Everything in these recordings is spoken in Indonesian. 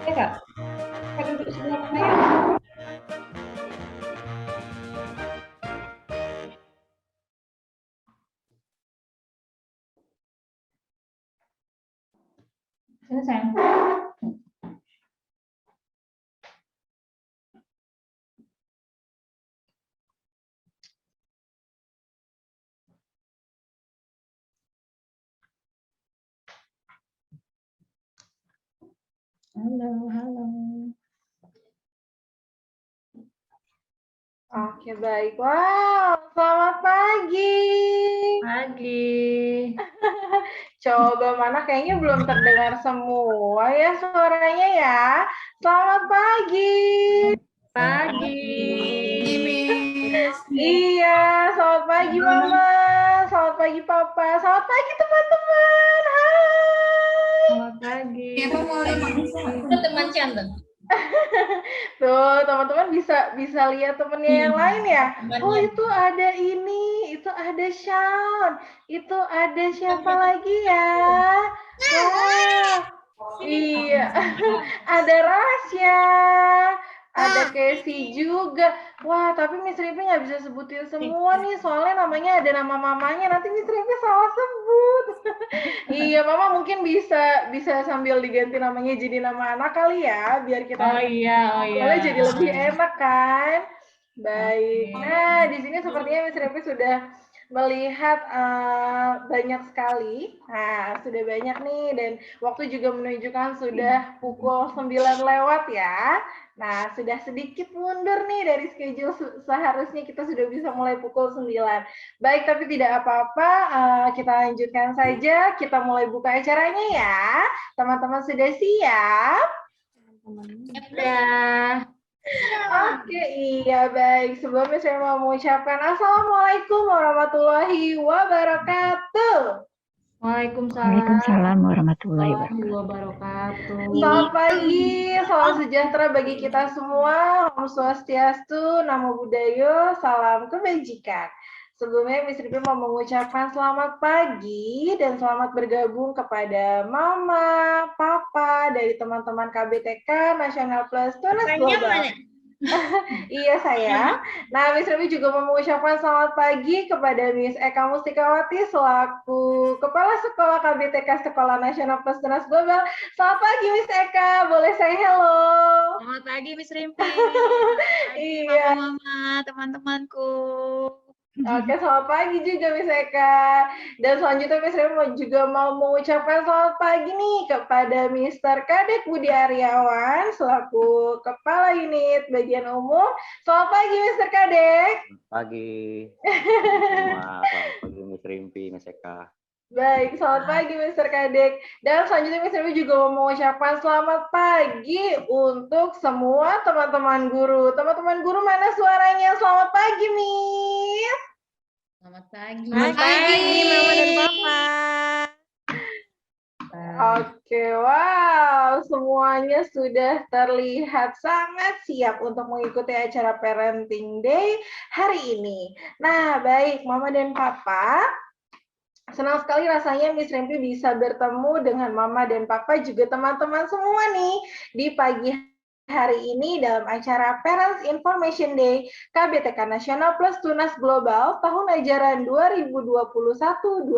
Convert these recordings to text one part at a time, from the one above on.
Ya Kak, Kak duduk sebelah mana ya? Sini sayang. Halo, halo. Oke, baik. Wow, selamat pagi. Pagi. Coba mana kayaknya belum terdengar semua ya suaranya ya. Selamat pagi. Pagi. Miss. Iya, selamat pagi Mama. Selamat pagi Papa. Selamat pagi teman-teman. Hai. Selamat pagi. Apa mau Itu teman Chandra. Tuh, teman-teman bisa lihat temennya yang lain ya. Oh, itu ada ini, itu ada Sean, itu ada siapa lagi ya? Wah, iya, ada Rasya, ada Casey juga. Wah, tapi Miss Rivi nggak bisa sebutin semua nih, soalnya namanya ada nama mamanya. Nanti Miss Rivi salah sebut. Iya, Mama mungkin bisa bisa sambil diganti namanya jadi nama anak kali ya, biar kita Oh iya. ngobrolnya jadi lebih enak kan. Baik. Oke. Nah, di sini sepertinya Miss Revi sudah melihat banyak sekali. Nah, sudah banyak nih dan waktu juga menunjukkan sudah pukul 9 lewat ya. Nah, sudah sedikit mundur nih dari schedule seharusnya kita sudah bisa mulai pukul 9. Baik, tapi tidak apa-apa, kita lanjutkan saja. Kita mulai buka acaranya ya. Teman-teman sudah siap? Ya. Oke, iya baik. Sebelumnya saya mau mengucapkan Assalamualaikum warahmatullahi wabarakatuh. Waalaikumsalam warahmatullahi wabarakatuh. Selamat pagi, salam sejahtera bagi kita semua. Om Swastiastu, Namo Buddhaya, salam kebajikan. Sebelumnya Miss Ripi mau mengucapkan selamat pagi dan selamat bergabung kepada Mama, Papa dari teman-teman KBTK Nasional Plus Tunas Global. Iya sayang. Nah, Miss Remi juga mau mengucapkan selamat pagi kepada Miss Eka Mustikawati selaku Kepala Sekolah KBTK Sekolah Nasional Plus Tunas Global. Selamat pagi Miss Eka, boleh saya hello? Selamat pagi Miss Rimpi. Iya. Mama, teman-temanku. Oke, selamat pagi juga Miss Eka. Dan selanjutnya Miss Remi juga mau mengucapkan selamat pagi nih kepada Mr. Kadek Budi Aryawan selaku Kepala Unit Bagian Umum. Selamat pagi Mr. Kadek. Pagi. Selamat pagi Miss Rimpi, Miss Eka. Baik, selamat pagi Mr. Kadek. Dan selanjutnya Miss Remi juga mau mengucapkan selamat pagi untuk semua teman-teman guru. Teman-teman guru mana suaranya? Selamat pagi, Miss. Selamat pagi. Selamat pagi, Mama dan Papa. Oke, wow, semuanya sudah terlihat sangat siap untuk mengikuti acara Parenting Day hari ini. Nah, baik, Mama dan Papa, senang sekali rasanya Miss Rempi bisa bertemu dengan Mama dan Papa juga teman-teman semua nih di pagi hari ini dalam acara Parents Information Day KBTK Nasional Plus Tunas Global tahun ajaran 2021-2022.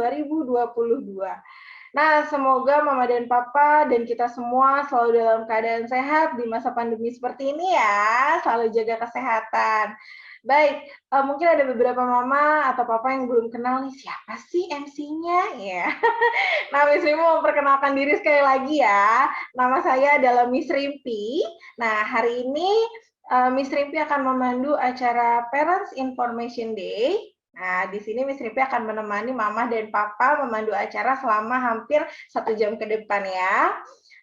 Nah, semoga Mama dan Papa dan kita semua selalu dalam keadaan sehat di masa pandemi seperti ini ya, selalu jaga kesehatan. Baik, mungkin ada beberapa Mama atau Papa yang belum kenal nih, siapa sih MC-nya? Ya. Nah, Miss Rimpi mau memperkenalkan diri sekali lagi ya. Nama saya adalah Miss Rimpi. Nah, hari ini Miss Rimpi akan memandu acara Parents Information Day. Nah, di sini Miss Ripi akan menemani Mama dan Papa memandu acara selama hampir 1 jam ke depan ya.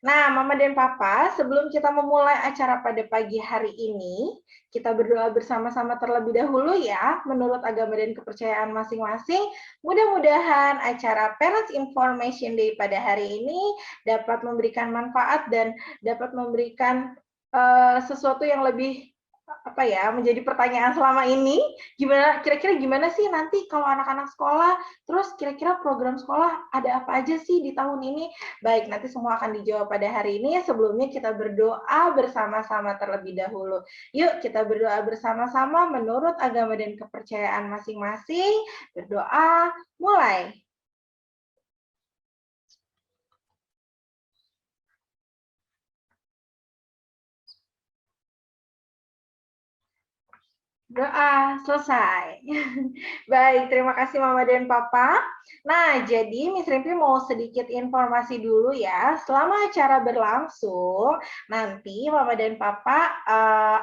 Nah, Mama dan Papa, sebelum kita memulai acara pada pagi hari ini, kita berdoa bersama-sama terlebih dahulu ya, menurut agama dan kepercayaan masing-masing. Mudah-mudahan acara Parents Information Day pada hari ini dapat memberikan manfaat dan dapat memberikan sesuatu yang lebih menjadi pertanyaan selama ini, kira-kira gimana sih nanti kalau anak-anak sekolah, terus kira-kira program sekolah ada apa aja sih di tahun ini? Baik, nanti semua akan dijawab pada hari ini. Sebelumnya kita berdoa bersama-sama terlebih dahulu. Yuk kita berdoa bersama-sama menurut agama dan kepercayaan masing-masing. Berdoa, mulai. Doa selesai. Baik, terima kasih Mama dan Papa. Nah, jadi Miss Rimpi mau sedikit informasi dulu ya. Selama acara berlangsung, nanti Mama dan Papa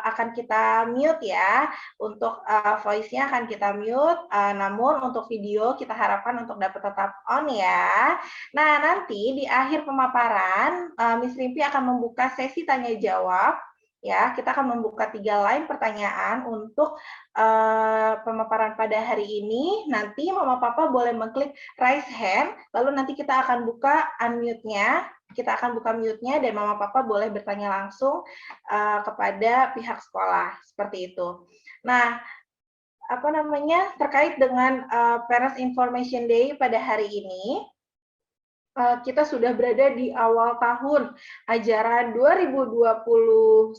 akan kita mute ya. Untuk voice-nya akan kita mute, namun untuk video kita harapkan untuk dapat tetap on ya. Nah, nanti di akhir pemaparan, Miss Rimpi akan membuka sesi tanya-jawab. Ya, kita akan membuka 3 line pertanyaan untuk pemaparan pada hari ini. Nanti Mama Papa boleh mengklik raise hand, lalu nanti kita akan buka unmute-nya. Kita akan buka mute-nya dan Mama Papa boleh bertanya langsung kepada pihak sekolah, seperti itu. Nah, terkait dengan Parents Information Day pada hari ini, kita sudah berada di awal tahun ajaran 2021-2022,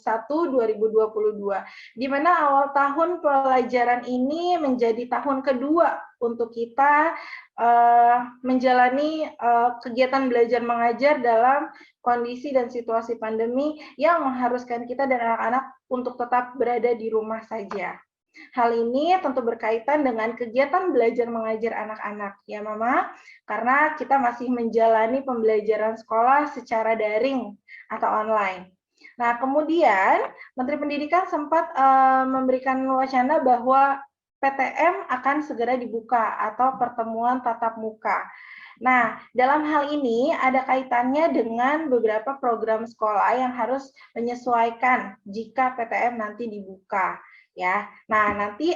di mana awal tahun pelajaran ini menjadi tahun kedua untuk kita menjalani kegiatan belajar mengajar dalam kondisi dan situasi pandemi yang mengharuskan kita dan anak-anak untuk tetap berada di rumah saja. Hal ini tentu berkaitan dengan kegiatan belajar mengajar anak-anak, ya Mama, karena kita masih menjalani pembelajaran sekolah secara daring atau online. Nah, kemudian Menteri Pendidikan sempat memberikan wacana bahwa PTM akan segera dibuka atau pertemuan tatap muka. Nah, dalam hal ini ada kaitannya dengan beberapa program sekolah yang harus menyesuaikan jika PTM nanti dibuka. Ya, nah nanti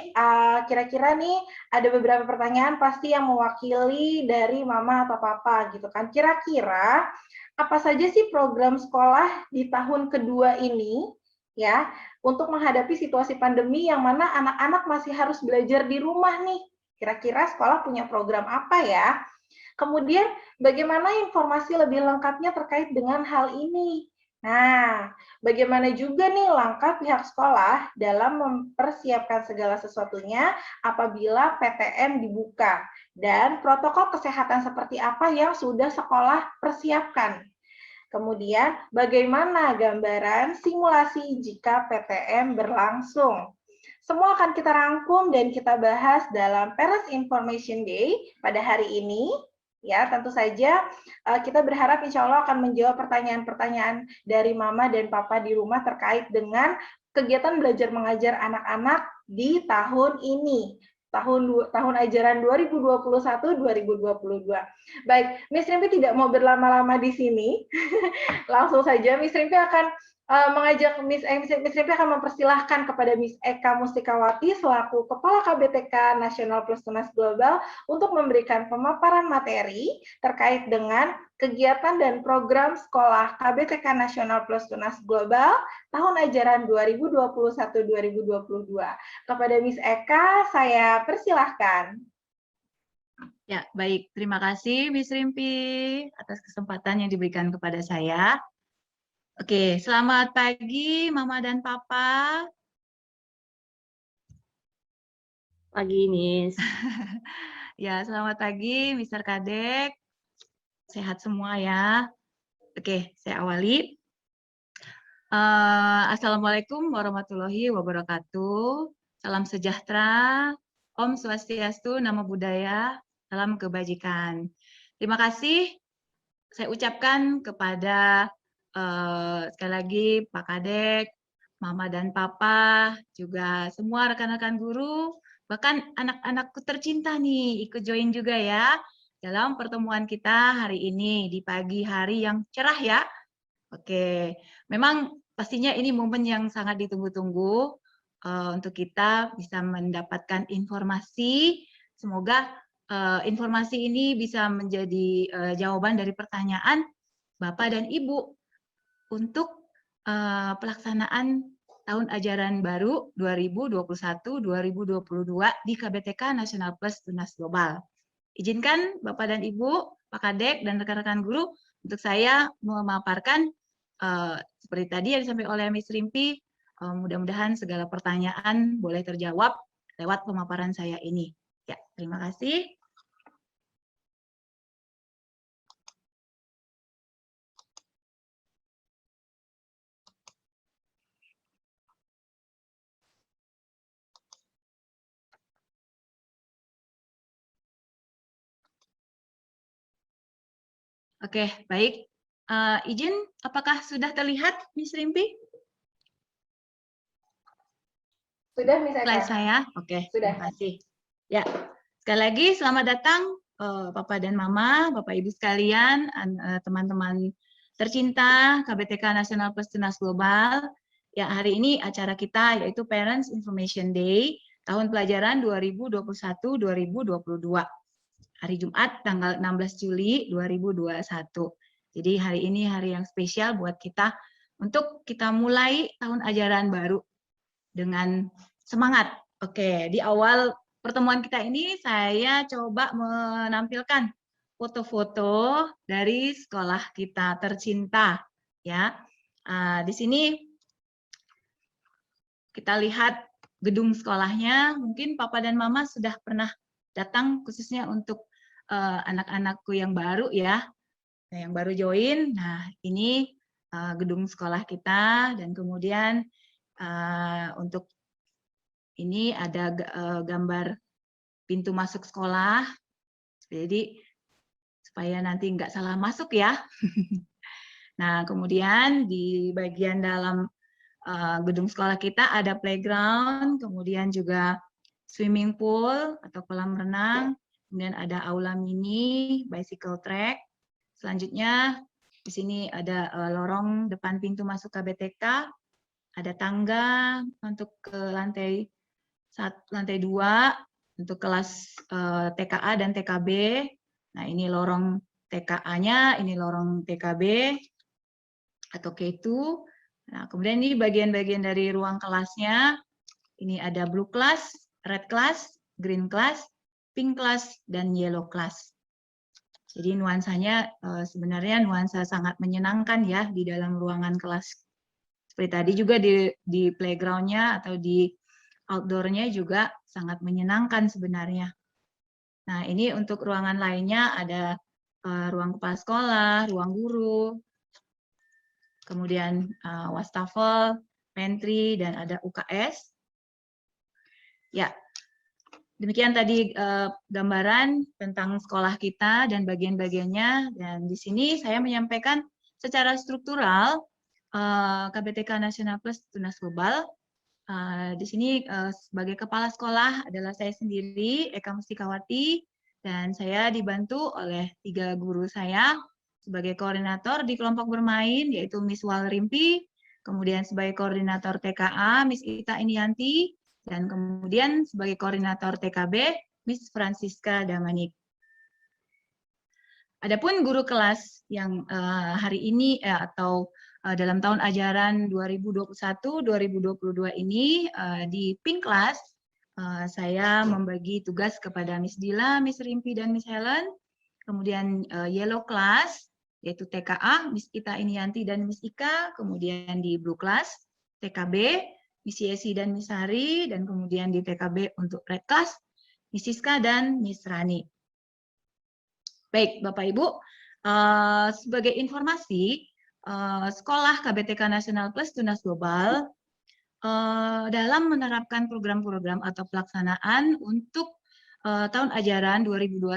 kira-kira nih ada beberapa pertanyaan pasti yang mewakili dari Mama atau Papa gitu kan. Kira-kira apa saja sih program sekolah di tahun kedua ini ya untuk menghadapi situasi pandemi yang mana anak-anak masih harus belajar di rumah nih. Kira-kira sekolah punya program apa ya? Kemudian bagaimana informasi lebih lengkapnya terkait dengan hal ini? Nah, bagaimana juga nih langkah pihak sekolah dalam mempersiapkan segala sesuatunya apabila PTM dibuka dan protokol kesehatan seperti apa yang sudah sekolah persiapkan. Kemudian, bagaimana gambaran simulasi jika PTM berlangsung. Semua akan kita rangkum dan kita bahas dalam Parents Information Day pada hari ini. Ya, tentu saja kita berharap insya Allah akan menjawab pertanyaan-pertanyaan dari Mama dan Papa di rumah terkait dengan kegiatan belajar mengajar anak-anak di tahun ini, tahun ajaran 2021-2022. Baik, Miss Rimpi tidak mau berlama-lama di sini. Langsung saja Miss Rimpi akan mengajak Miss Rimpi akan mempersilahkan kepada Miss Eka Mustikawati selaku Kepala KBTK Nasional Plus Tunas Global untuk memberikan pemaparan materi terkait dengan kegiatan dan program sekolah KBTK Nasional Plus Tunas Global tahun ajaran 2021-2022. Kepada Miss Eka, saya persilahkan. Ya, baik. Terima kasih, Miss Rimpi, atas kesempatan yang diberikan kepada saya. Oke, selamat pagi, Mama dan Papa. Pagi, Miss. Ya, selamat pagi, Mr. Kadek. Sehat semua ya. Oke, saya awali. Assalamualaikum warahmatullahi wabarakatuh. Salam sejahtera, Om Swastiastu, Namo Buddhaya, salam kebajikan. Terima kasih saya ucapkan kepada sekali lagi Pak Kadek, Mama dan Papa, juga semua rekan-rekan guru, bahkan anak-anakku tercinta nih ikut join juga ya dalam pertemuan kita hari ini di pagi hari yang cerah ya. Oke, memang pastinya ini momen yang sangat ditunggu-tunggu untuk kita bisa mendapatkan informasi. Semoga informasi ini bisa menjadi jawaban dari pertanyaan Bapak dan Ibu untuk pelaksanaan tahun ajaran baru 2021-2022 di KBTK Nasional Plus Tunas Global. Izinkan Bapak dan Ibu, Pak Kadek, dan rekan-rekan guru untuk saya memaparkan seperti tadi yang disampaikan oleh Miss Rimpi, mudah-mudahan segala pertanyaan boleh terjawab lewat pemaparan saya ini. Ya, terima kasih. Oke, baik. Izin, apakah sudah terlihat, Miss Rimpi? Sudah, Miss Eka? Slide saya? Oke, Sudah. terima kasih. Ya, sekali lagi selamat datang Bapak dan Mama, Bapak Ibu sekalian, teman-teman tercinta KBTK Nasional Plus Tunas Global. Ya, hari ini acara kita yaitu Parents Information Day tahun pelajaran 2021-2022. Hari Jumat tanggal 16 Juli 2021. Jadi hari ini hari yang spesial buat kita untuk kita mulai tahun ajaran baru dengan semangat. Oke, di awal pertemuan kita ini saya coba menampilkan foto-foto dari sekolah kita tercinta, ya. Di sini kita lihat gedung sekolahnya. Mungkin Papa dan Mama sudah pernah datang khususnya untuk anak-anakku yang baru ya, yang baru join. Nah, ini gedung sekolah kita, dan kemudian untuk ini ada gambar pintu masuk sekolah, jadi supaya nanti nggak salah masuk ya. Nah, kemudian di bagian dalam gedung sekolah kita ada playground, kemudian juga swimming pool atau kolam renang, kemudian ada aula mini, bicycle track. Selanjutnya di sini ada lorong depan pintu masuk KBTK, ada tangga untuk ke lantai 2 untuk kelas TKA dan TKB. Nah, ini lorong TKA-nya, ini lorong TKB atau K2. Nah, kemudian ini bagian-bagian dari ruang kelasnya. Ini ada blue class, red class, green class, pink class, dan yellow class. Jadi nuansanya sebenarnya nuansa sangat menyenangkan ya di dalam ruangan kelas. Seperti tadi juga di playground-nya atau di outdoor-nya juga sangat menyenangkan sebenarnya. Nah, ini untuk ruangan lainnya ada ruang kepala sekolah, ruang guru, kemudian wastafel, pantry, dan ada UKS. Ya, demikian tadi gambaran tentang sekolah kita dan bagian-bagiannya. Dan di sini saya menyampaikan secara struktural KBTK Nasional Plus Tunas Global. Di sini sebagai kepala sekolah adalah saya sendiri, Eka Mustikawati, dan saya dibantu oleh 3 guru saya sebagai koordinator di kelompok bermain, yaitu Miss Wal Rimpi, kemudian sebagai koordinator TKA, Miss Ita Inianti, dan kemudian sebagai koordinator TKB, Miss Francisca Damanik. Adapun guru kelas yang hari ini atau dalam tahun ajaran 2021-2022 ini di pink class, saya membagi tugas kepada Miss Dila, Miss Rimpi, dan Miss Helen. Kemudian yellow class, yaitu TKA, Miss Ita Inianti dan Miss Ika. Kemudian di blue class, TKB, Miss Yesi dan Miss Hari. Dan kemudian di TKB untuk red class, Miss Siska dan Miss Rani. Baik, Bapak Ibu, sebagai informasi, Sekolah KBTK Nasional Plus Tunas Global dalam menerapkan program-program atau pelaksanaan untuk tahun ajaran 2021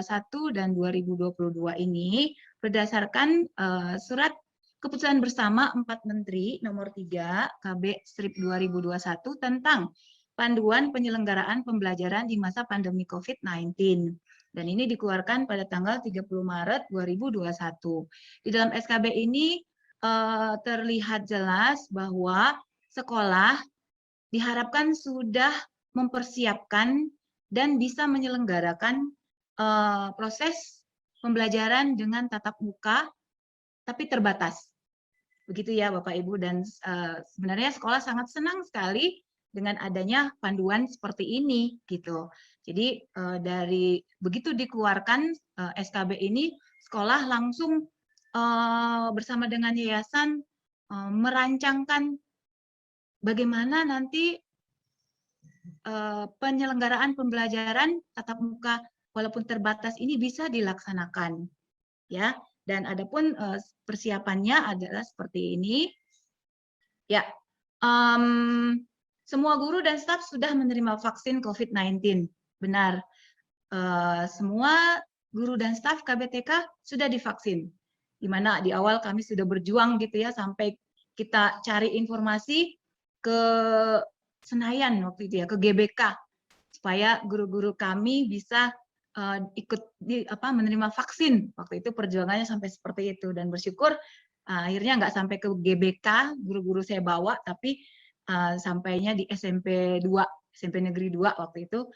dan 2022 ini berdasarkan surat keputusan bersama 4 Menteri nomor 3 KB/2021 tentang panduan penyelenggaraan pembelajaran di masa pandemi COVID-19. Dan ini dikeluarkan pada tanggal 30 Maret 2021. Di dalam SKB ini terlihat jelas bahwa sekolah diharapkan sudah mempersiapkan dan bisa menyelenggarakan proses pembelajaran dengan tatap muka, tapi terbatas. Begitu ya Bapak Ibu, dan sebenarnya sekolah sangat senang sekali dengan adanya panduan seperti ini gitu. Jadi dari begitu dikeluarkan SKB ini, sekolah langsung bersama dengan yayasan merancangkan bagaimana nanti penyelenggaraan pembelajaran tatap muka walaupun terbatas ini bisa dilaksanakan, ya. Dan adapun persiapannya adalah seperti ini, ya. Semua guru dan staf sudah menerima vaksin COVID-19, benar. Semua guru dan staf KBTK sudah divaksin. Di mana di awal kami sudah berjuang gitu ya, sampai kita cari informasi ke Senayan waktu itu ya, ke GBK, supaya guru-guru kami bisa ikut menerima vaksin. Waktu itu perjuangannya sampai seperti itu, dan bersyukur akhirnya nggak sampai ke GBK, guru-guru saya bawa, tapi sampainya di SMP 2, SMP Negeri 2 waktu itu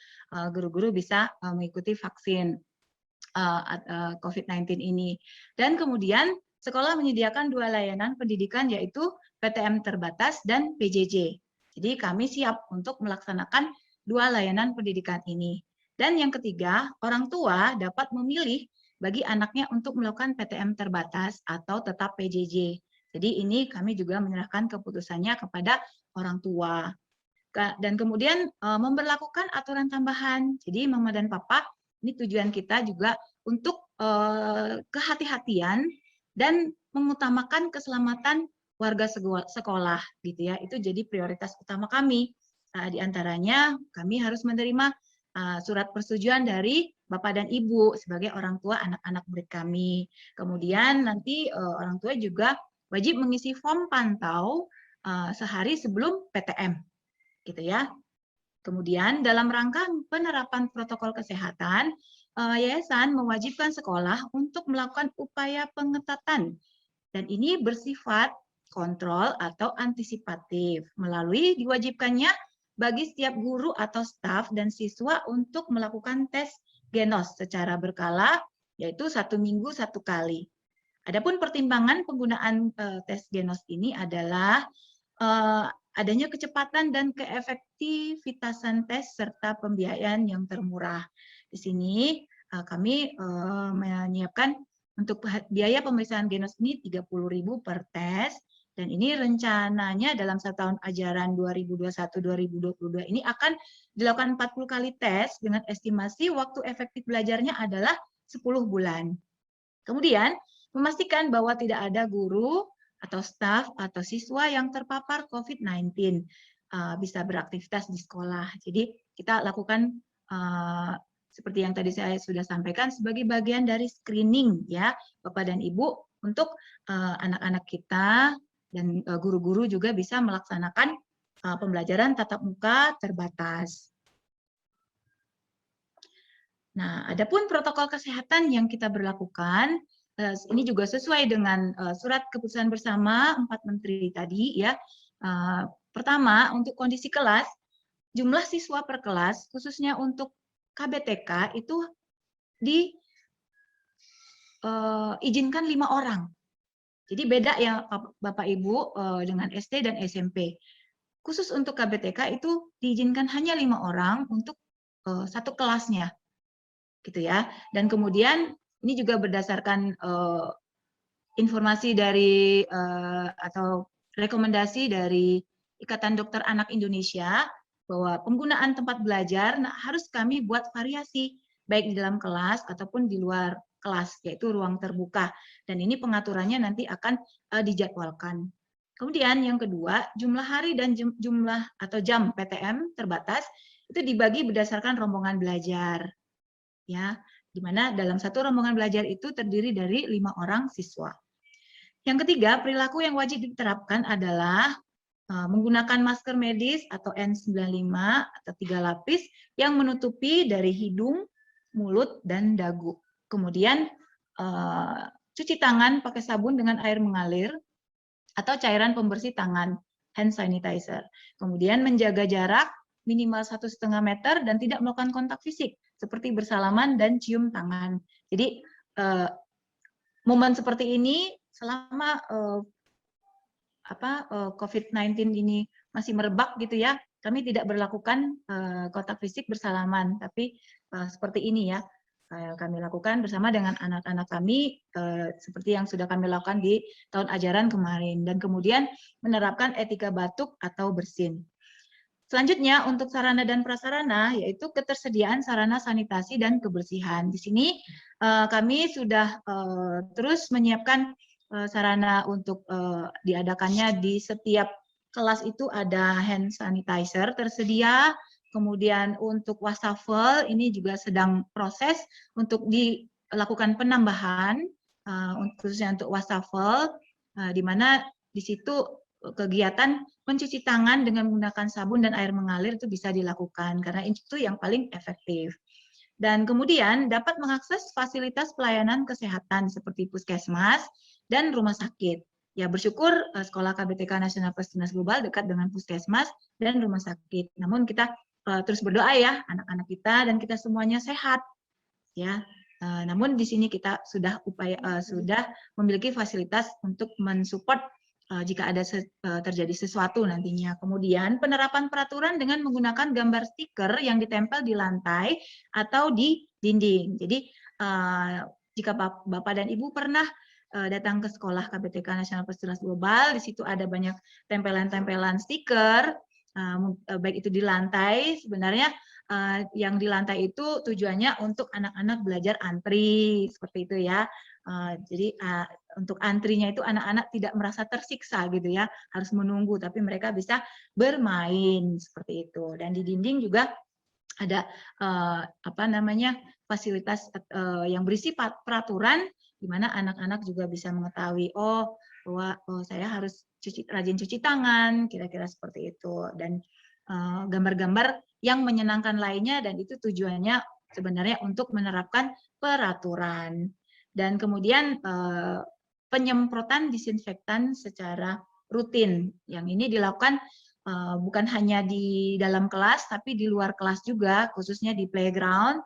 guru-guru bisa mengikuti vaksin COVID-19 ini. Dan kemudian sekolah menyediakan 2 layanan pendidikan, yaitu PTM terbatas dan PJJ. Jadi kami siap untuk melaksanakan 2 layanan pendidikan ini. Dan yang ketiga, orang tua dapat memilih bagi anaknya untuk melakukan PTM terbatas atau tetap PJJ. Jadi ini kami juga menyerahkan keputusannya kepada orang tua. Dan kemudian memberlakukan aturan tambahan. Jadi Mama dan Papa, ini tujuan kita juga untuk kehati-hatian dan mengutamakan keselamatan warga sekolah gitu ya. Itu jadi prioritas utama kami. Di antaranya kami harus menerima surat persetujuan dari Bapak dan Ibu sebagai orang tua anak-anak murid kami. Kemudian nanti orang tua juga wajib mengisi form pantau sehari sebelum PTM, gitu ya. Kemudian dalam rangka penerapan protokol kesehatan, yayasan mewajibkan sekolah untuk melakukan upaya pengetatan, dan ini bersifat kontrol atau antisipatif melalui diwajibkannya bagi setiap guru atau staf dan siswa untuk melakukan tes genos secara berkala, yaitu 1 minggu 1 kali. Adapun pertimbangan penggunaan tes genos ini adalah adanya kecepatan dan keefektivitasan tes serta pembiayaan yang termurah. Di sini kami menyiapkan untuk biaya pemeriksaan genos ini 30.000 per tes, dan ini rencananya dalam 1 tahun ajaran 2021-2022 ini akan dilakukan 40 kali tes dengan estimasi waktu efektif belajarnya adalah 10 bulan. Kemudian memastikan bahwa tidak ada guru atau staf atau siswa yang terpapar COVID-19 bisa beraktivitas di sekolah. Jadi kita lakukan seperti yang tadi saya sudah sampaikan sebagai bagian dari screening ya Bapak dan Ibu, untuk anak-anak kita dan guru-guru juga bisa melaksanakan pembelajaran tatap muka terbatas. Nah, adapun protokol kesehatan yang kita berlakukan ini juga sesuai dengan surat keputusan bersama 4 menteri tadi ya. Pertama, untuk kondisi kelas, jumlah siswa per kelas khususnya untuk KBTK itu diizinkan 5 orang. Jadi beda ya Bapak Ibu dengan SD dan SMP. Khusus untuk KBTK itu diizinkan hanya 5 orang untuk satu kelasnya, gitu ya. Dan kemudian ini juga berdasarkan informasi dari atau rekomendasi dari Ikatan Dokter Anak Indonesia bahwa penggunaan tempat belajar harus kami buat variasi baik di dalam kelas ataupun di luar kelas, yaitu ruang terbuka. Dan ini pengaturannya nanti akan dijadwalkan. Kemudian yang kedua, jumlah hari dan jumlah atau jam PTM terbatas itu dibagi berdasarkan rombongan belajar. Ya, di mana dalam satu rombongan belajar itu terdiri dari 5 orang siswa. Yang ketiga, perilaku yang wajib diterapkan adalah menggunakan masker medis atau N95 atau 3 lapis yang menutupi dari hidung, mulut, dan dagu. Kemudian cuci tangan pakai sabun dengan air mengalir atau cairan pembersih tangan, hand sanitizer. Kemudian menjaga jarak minimal 1,5 meter dan tidak melakukan kontak fisik seperti bersalaman dan cium tangan. Jadi momen seperti ini selama COVID-19 ini masih merebak gitu ya, kami tidak berlakukan kontak fisik bersalaman, tapi seperti ini ya, kami lakukan bersama dengan anak-anak kami seperti yang sudah kami lakukan di tahun ajaran kemarin, dan kemudian menerapkan etika batuk atau bersin. Selanjutnya untuk sarana dan prasarana, yaitu ketersediaan sarana sanitasi dan kebersihan. Di sini kami sudah terus menyiapkan sarana untuk diadakannya di setiap kelas itu ada hand sanitizer tersedia, kemudian untuk wastafel ini juga sedang proses untuk dilakukan penambahan, khususnya untuk wastafel, di mana di situ kegiatan mencuci tangan dengan menggunakan sabun dan air mengalir itu bisa dilakukan karena itu yang paling efektif. Dan kemudian dapat mengakses fasilitas pelayanan kesehatan seperti puskesmas dan rumah sakit. Ya, bersyukur Sekolah KBTK Nasional Plus Tunas Global dekat dengan puskesmas dan rumah sakit. Namun kita terus berdoa ya, anak-anak kita dan kita semuanya sehat. Ya, namun di sini kita sudah sudah memiliki fasilitas untuk mensupport jika ada terjadi sesuatu nantinya. Kemudian penerapan peraturan dengan menggunakan gambar stiker yang ditempel di lantai atau di dinding. Jadi jika Bapak dan Ibu pernah datang ke sekolah KBTK Nasional Plus Tunas Global, di situ ada banyak tempelan-tempelan stiker, baik itu di lantai. Sebenarnya yang di lantai itu tujuannya untuk anak-anak belajar antri, seperti itu ya. Jadi untuk antrinya itu anak-anak tidak merasa tersiksa gitu ya, harus menunggu, tapi mereka bisa bermain seperti itu. Dan di dinding juga ada fasilitas yang berisi peraturan di mana anak-anak juga bisa mengetahui bahwa saya harus rajin cuci tangan, kira-kira seperti itu. Dan gambar-gambar yang menyenangkan lainnya, dan itu tujuannya sebenarnya untuk menerapkan peraturan. Dan kemudian penyemprotan disinfektan secara rutin. Yang ini dilakukan bukan hanya di dalam kelas, tapi di luar kelas juga, khususnya di playground.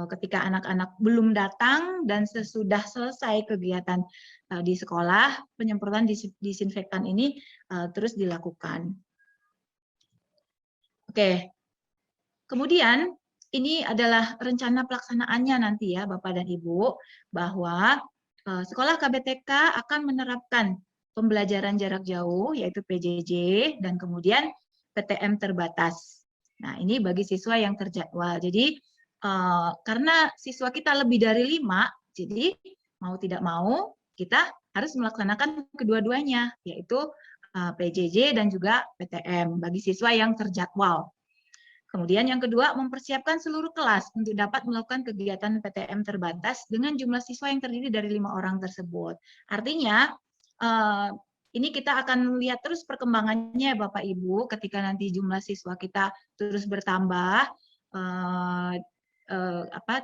Ketika anak-anak belum datang dan sesudah selesai kegiatan di sekolah, penyemprotan disinfektan ini terus dilakukan. Oke, kemudian ini adalah rencana pelaksanaannya nanti ya Bapak dan Ibu, bahwa sekolah KBTK akan menerapkan pembelajaran jarak jauh yaitu PJJ dan kemudian PTM terbatas. Nah ini bagi siswa yang terjadwal. Jadi karena siswa kita lebih dari 5, jadi mau tidak mau kita harus melaksanakan kedua-duanya, yaitu PJJ dan juga PTM bagi siswa yang terjadwal. Kemudian yang kedua, mempersiapkan seluruh kelas untuk dapat melakukan kegiatan PTM terbatas dengan jumlah siswa yang terdiri dari 5 orang tersebut. Artinya, ini kita akan lihat terus perkembangannya Bapak Ibu, ketika nanti jumlah siswa kita terus bertambah,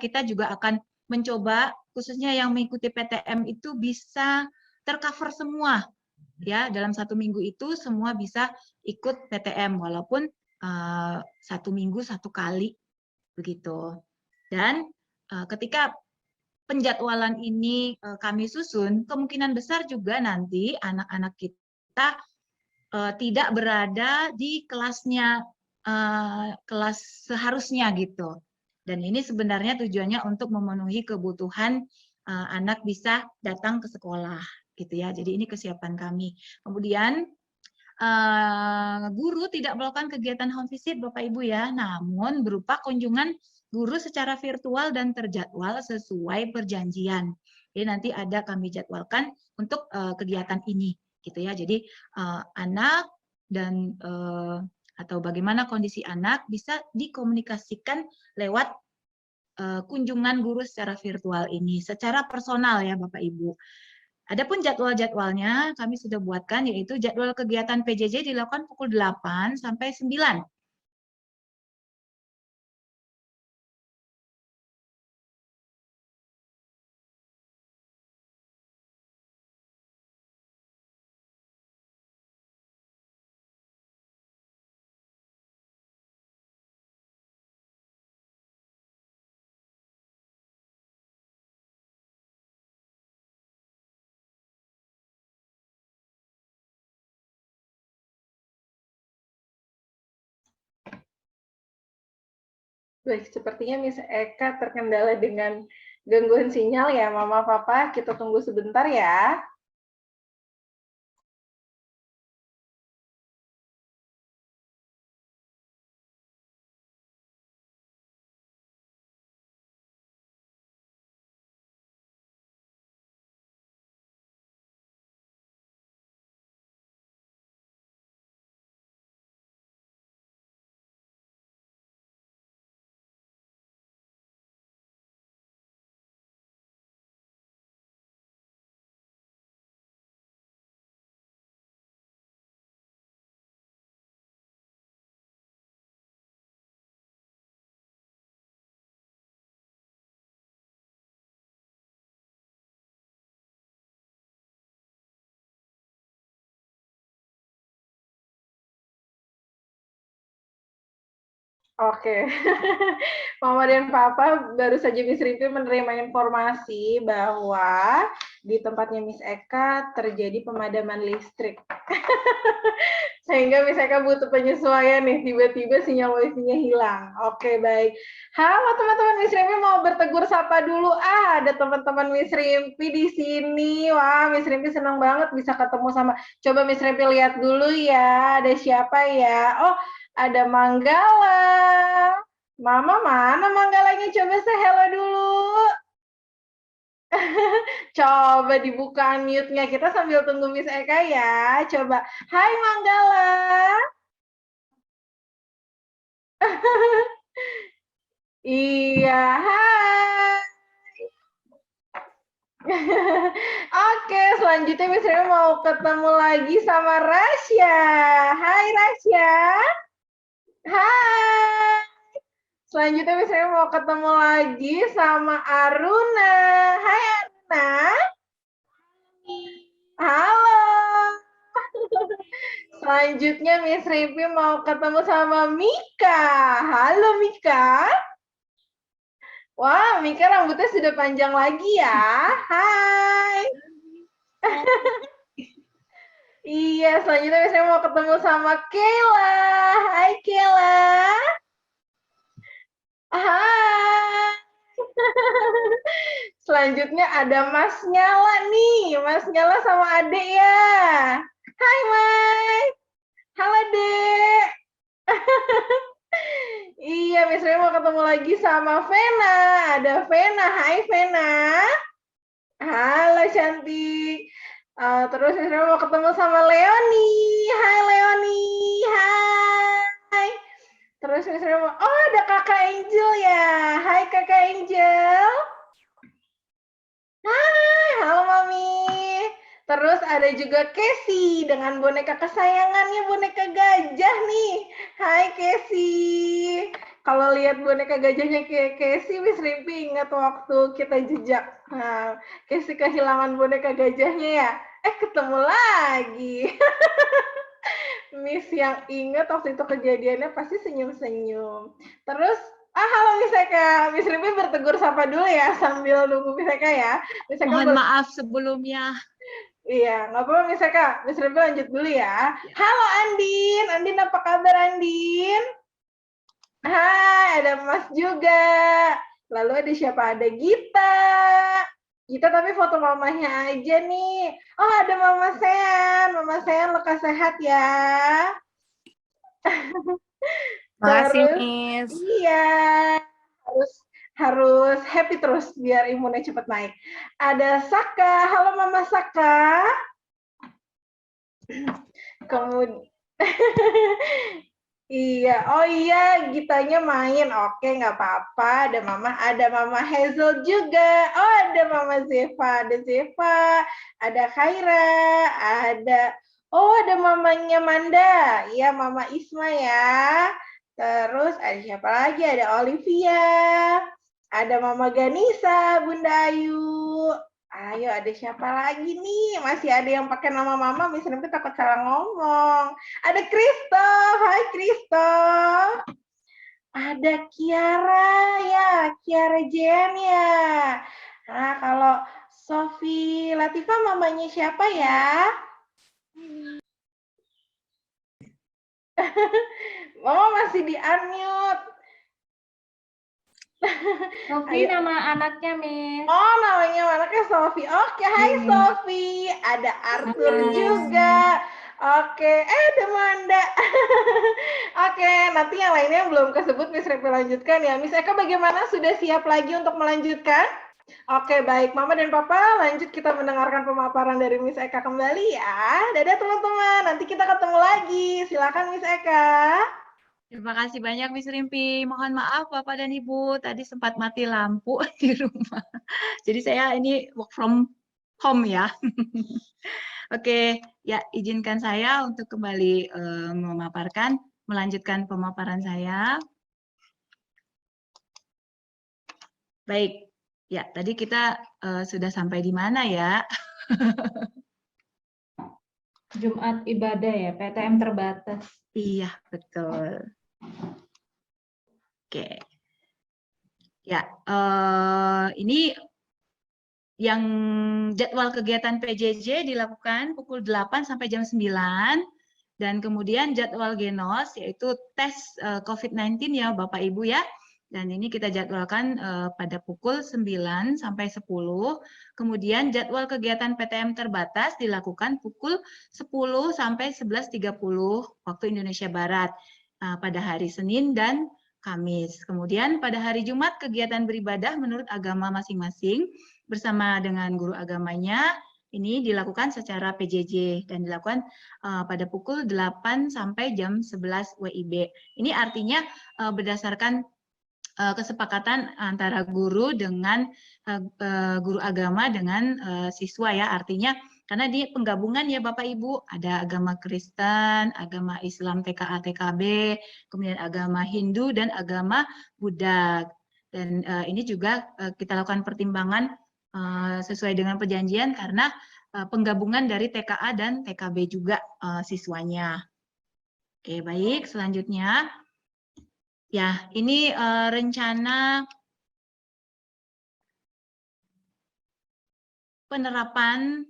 kita juga akan mencoba, khususnya yang mengikuti PTM itu bisa tercover semua. Ya, dalam 1 minggu itu semua bisa ikut PTM, walaupun 1 minggu 1 kali begitu. Dan ketika penjadwalan ini kami susun, kemungkinan besar juga nanti anak-anak kita tidak berada di kelasnya, kelas seharusnya gitu. Dan ini sebenarnya tujuannya untuk memenuhi kebutuhan anak bisa datang ke sekolah gitu ya. Jadi ini kesiapan kami. Kemudian guru tidak melakukan kegiatan home visit Bapak Ibu ya, namun berupa kunjungan guru secara virtual dan terjadwal sesuai perjanjian. Jadi nanti ada kami jadwalkan untuk kegiatan ini gitu ya. Jadi anak dan atau bagaimana kondisi anak bisa dikomunikasikan lewat kunjungan guru secara virtual ini secara personal ya Bapak Ibu. Adapun jadwal-jadwalnya kami sudah buatkan, yaitu jadwal kegiatan PJJ dilakukan pukul 8 sampai 9. Baik, sepertinya Miss Eka terkendala dengan gangguan sinyal ya, Mama Papa. Kita tunggu sebentar ya. Oke, Mama dan Papa baru saja Miss Rimpi menerima informasi bahwa di tempatnya Miss Eka terjadi pemadaman listrik. Sehingga Miss Eka butuh penyesuaian nih, tiba-tiba sinyal wifi-nya hilang. Oke, baik. Halo teman-teman Miss Rimpi, mau bertegur sapa dulu. Ada teman-teman Miss Rimpi di sini. Wah, Miss Rimpi senang banget bisa ketemu sama. Coba Miss Rimpi lihat dulu ya, ada siapa ya? Oh, ada Manggala. Mama mana Manggalanya? Coba say hello dulu. Coba dibuka mute-nya. Kita sambil tunggu Miss Eka ya. Coba. Hai Manggala. Iya, hai. Oke, selanjutnya Miss Eka mau ketemu lagi sama Rasya. Hai Rasya. Hai. Selanjutnya misalnya mau ketemu lagi sama Aruna. Hai Aruna. Halo. Selanjutnya Miss Ripi mau ketemu sama Mika. Halo Mika. Wah, Mika rambutnya sudah panjang lagi ya. Hai. Iya, selanjutnya misalnya mau ketemu sama Kela. Hai Kela. Hai. Selanjutnya ada Mas Nyala nih. Mas Nyala sama Adek ya. Hai, Mike. Halo, Dek. Iya, misalnya mau ketemu lagi sama Vena. Ada Vena. Hai, Vena. Halo, cantik. Terus misalnya mau ketemu sama Leoni. Hai, Leoni. Hai. Terus misalnya mau, oh ada Kakak Angel ya. Hai, Kakak Angel. Hai, halo Mami. Terus ada juga Casey dengan boneka kesayangannya, boneka gajah nih. Hai Casey. Kalau lihat boneka gajahnya kayak Casey, Miss Rimpi ingat waktu kita jejak. Nah, Casey kehilangan boneka gajahnya ya. Ketemu lagi. Miss yang ingat waktu itu kejadiannya pasti senyum-senyum. Terus, halo Miss Eka. Miss Rimpi bertegur sapa dulu ya sambil nunggu Miss Eka ya. Miss Eka Mohon maaf sebelumnya. Iya, nggak apa-apa Miss Eka. Miss Rimpi lanjut dulu ya. Halo Andin. Andin apa kabar Andin? Hai, ada Mas juga. Lalu ada siapa? Ada Gita. Gita tapi foto mamanya aja nih. Oh, ada Mama Sean. Mama Sean lekas sehat ya. Makasih, Terus, Miss. iya, harus happy terus biar imunnya cepat naik. Ada Saka. Halo Mama Saka. Kemudian iya, oh iya, Gitanya main. Oke, nggak apa-apa. Ada Mama Hazel juga. Oh, ada Mama Zeva, ada Khaira, ada mamanya Manda. Iya, Mama Isma ya. Terus ada siapa lagi? Ada Olivia. Ada Mama Ganisa, Bunda Ayu. Ayo, ada siapa lagi nih? Masih ada yang pakai nama Mama, misalnya takut salah ngomong. Ada Kristo, hai Kristo. Ada Kiara ya, Kiara Jen ya. Nah, kalau Sofi Latifa mamanya siapa ya? Mama masih di unmute. Sofi Ayo. nama anaknya, Miss. Oh, namanya anaknya Sofi. Oke, hai Sofi. Ada Arthur juga. Oke, ada Manda. Oke, nanti yang lainnya belum kesebut, Miss Repi lanjutkan ya. Miss Eka bagaimana? Sudah siap lagi untuk melanjutkan? Oke, baik. Mama dan Papa, lanjut kita mendengarkan pemaparan dari Miss Eka kembali ya. Dadah teman-teman, nanti kita ketemu lagi. Silakan Miss Eka. Terima kasih banyak Miss Rimpi. Mohon maaf Bapak dan Ibu, tadi sempat mati lampu di rumah. Jadi saya ini work from home ya. Oke, ya izinkan saya untuk kembali melanjutkan pemaparan saya. Baik, ya tadi kita sudah sampai di mana ya? Jumat ibadah ya, PTM terbatas. Iya, betul. Oke. Ya, ini yang jadwal kegiatan PJJ dilakukan pukul 8 sampai jam 9, dan kemudian jadwal Genos yaitu tes COVID-19 ya Bapak Ibu ya. Dan ini kita jadwalkan pada pukul 9 sampai 10. Kemudian jadwal kegiatan PTM terbatas dilakukan pukul 10 sampai 11.30 waktu Indonesia Barat pada hari Senin dan Kamis. Kemudian pada hari Jumat kegiatan beribadah menurut agama masing-masing bersama dengan guru agamanya ini dilakukan secara PJJ dan dilakukan pada pukul 8 sampai jam 11 WIB. Ini artinya berdasarkan kesepakatan antara guru dengan guru agama dengan siswa ya, artinya karena di penggabungan ya Bapak Ibu, ada agama Kristen, agama Islam TKA TKB, kemudian agama Hindu dan agama Buddha. Dan ini juga kita lakukan pertimbangan sesuai dengan perjanjian karena penggabungan dari TKA dan TKB juga siswanya. Oke, baik, selanjutnya ya, ini rencana penerapan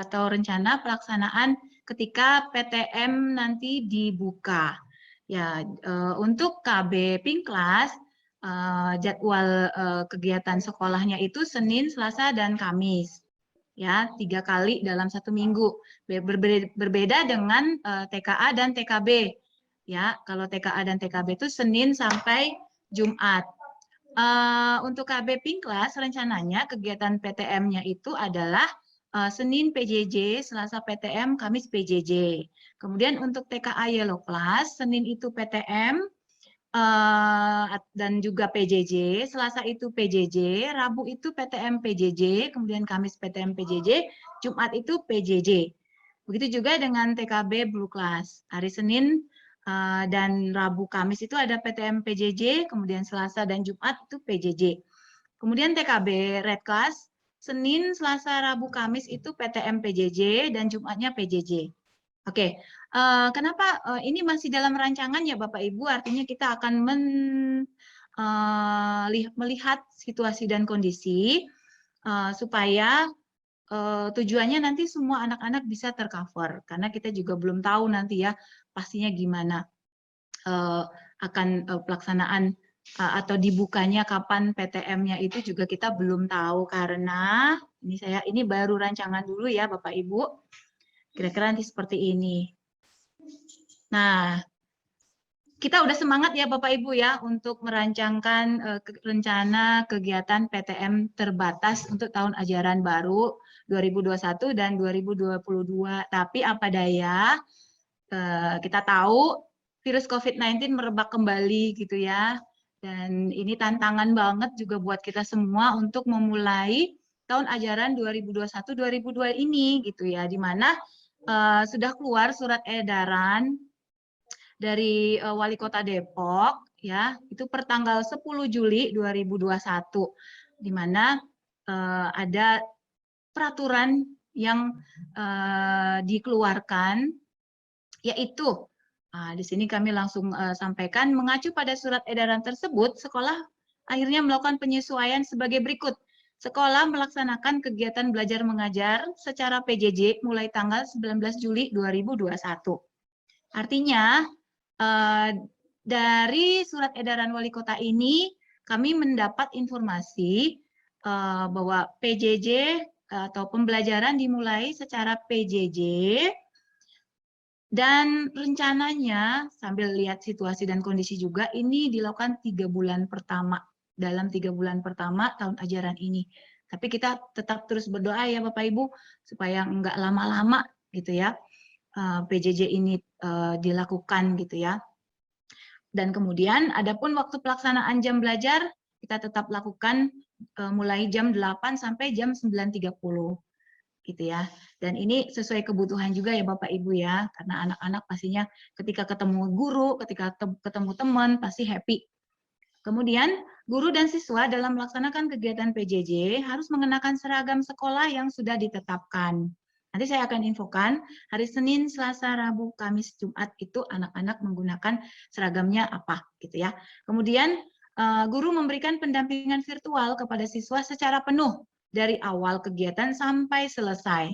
atau rencana pelaksanaan ketika PTM nanti dibuka. Ya, untuk KB Pinklas jadwal kegiatan sekolahnya itu Senin, Selasa, dan Kamis. Ya, 3 kali dalam 1 minggu. Berbeda dengan TKA dan TKB. Ya, kalau TKA dan TKB itu Senin sampai Jumat. Untuk KB Pinklas rencananya kegiatan PTM-nya itu adalah Senin PJJ, Selasa PTM, Kamis PJJ. Kemudian untuk TKA Yellow Class, Senin itu PTM dan juga PJJ, Selasa itu PJJ, Rabu itu PTM PJJ, kemudian Kamis PTM PJJ, Jumat itu PJJ. Begitu juga dengan TKB Blue Class. Hari Senin dan Rabu Kamis itu ada PTM PJJ, kemudian Selasa dan Jumat itu PJJ. Kemudian TKB Red Class, Senin, Selasa, Rabu, Kamis itu PTM PJJ dan Jumatnya PJJ. Oke, kenapa ini masih dalam rancangan ya Bapak Ibu, artinya kita akan melihat situasi dan kondisi supaya tujuannya nanti semua anak-anak bisa tercover, karena kita juga belum tahu nanti ya pastinya gimana akan pelaksanaan atau dibukanya kapan PTM-nya itu juga kita belum tahu, karena ini baru rancangan dulu ya Bapak Ibu, kira-kira nanti seperti ini. Nah, kita udah semangat ya Bapak Ibu ya untuk merancangkan rencana kegiatan PTM terbatas untuk tahun ajaran baru 2021 dan 2022. Tapi apa daya, kita tahu virus COVID-19 merebak kembali gitu ya. Dan ini tantangan banget juga buat kita semua untuk memulai tahun ajaran 2021-2022 ini gitu ya, di mana sudah keluar surat edaran dari Wali Kota Depok ya, itu per tanggal 10 Juli 2021, di mana ada peraturan yang dikeluarkan, yaitu di sini kami langsung sampaikan, mengacu pada surat edaran tersebut, sekolah akhirnya melakukan penyesuaian sebagai berikut. Sekolah melaksanakan kegiatan belajar mengajar secara PJJ mulai tanggal 19 Juli 2021. Artinya dari surat edaran wali kota ini kami mendapat informasi bahwa PJJ atau pembelajaran dimulai secara PJJ, dan rencananya sambil lihat situasi dan kondisi juga ini dilakukan 3 bulan pertama, dalam 3 bulan pertama tahun ajaran ini. Tapi kita tetap terus berdoa ya Bapak Ibu supaya enggak lama-lama gitu ya PJJ ini dilakukan gitu ya. Dan kemudian adapun waktu pelaksanaan jam belajar kita tetap lakukan mulai jam 8 sampai jam 9.30 gitu ya. Dan ini sesuai kebutuhan juga ya Bapak Ibu ya, karena anak-anak pastinya ketika ketemu guru, ketika ketemu teman pasti happy. Kemudian guru dan siswa dalam melaksanakan kegiatan PJJ harus mengenakan seragam sekolah yang sudah ditetapkan. Nanti saya akan infokan hari Senin, Selasa, Rabu, Kamis, Jumat itu anak-anak menggunakan seragamnya apa gitu ya. Kemudian guru memberikan pendampingan virtual kepada siswa secara penuh dari awal kegiatan sampai selesai.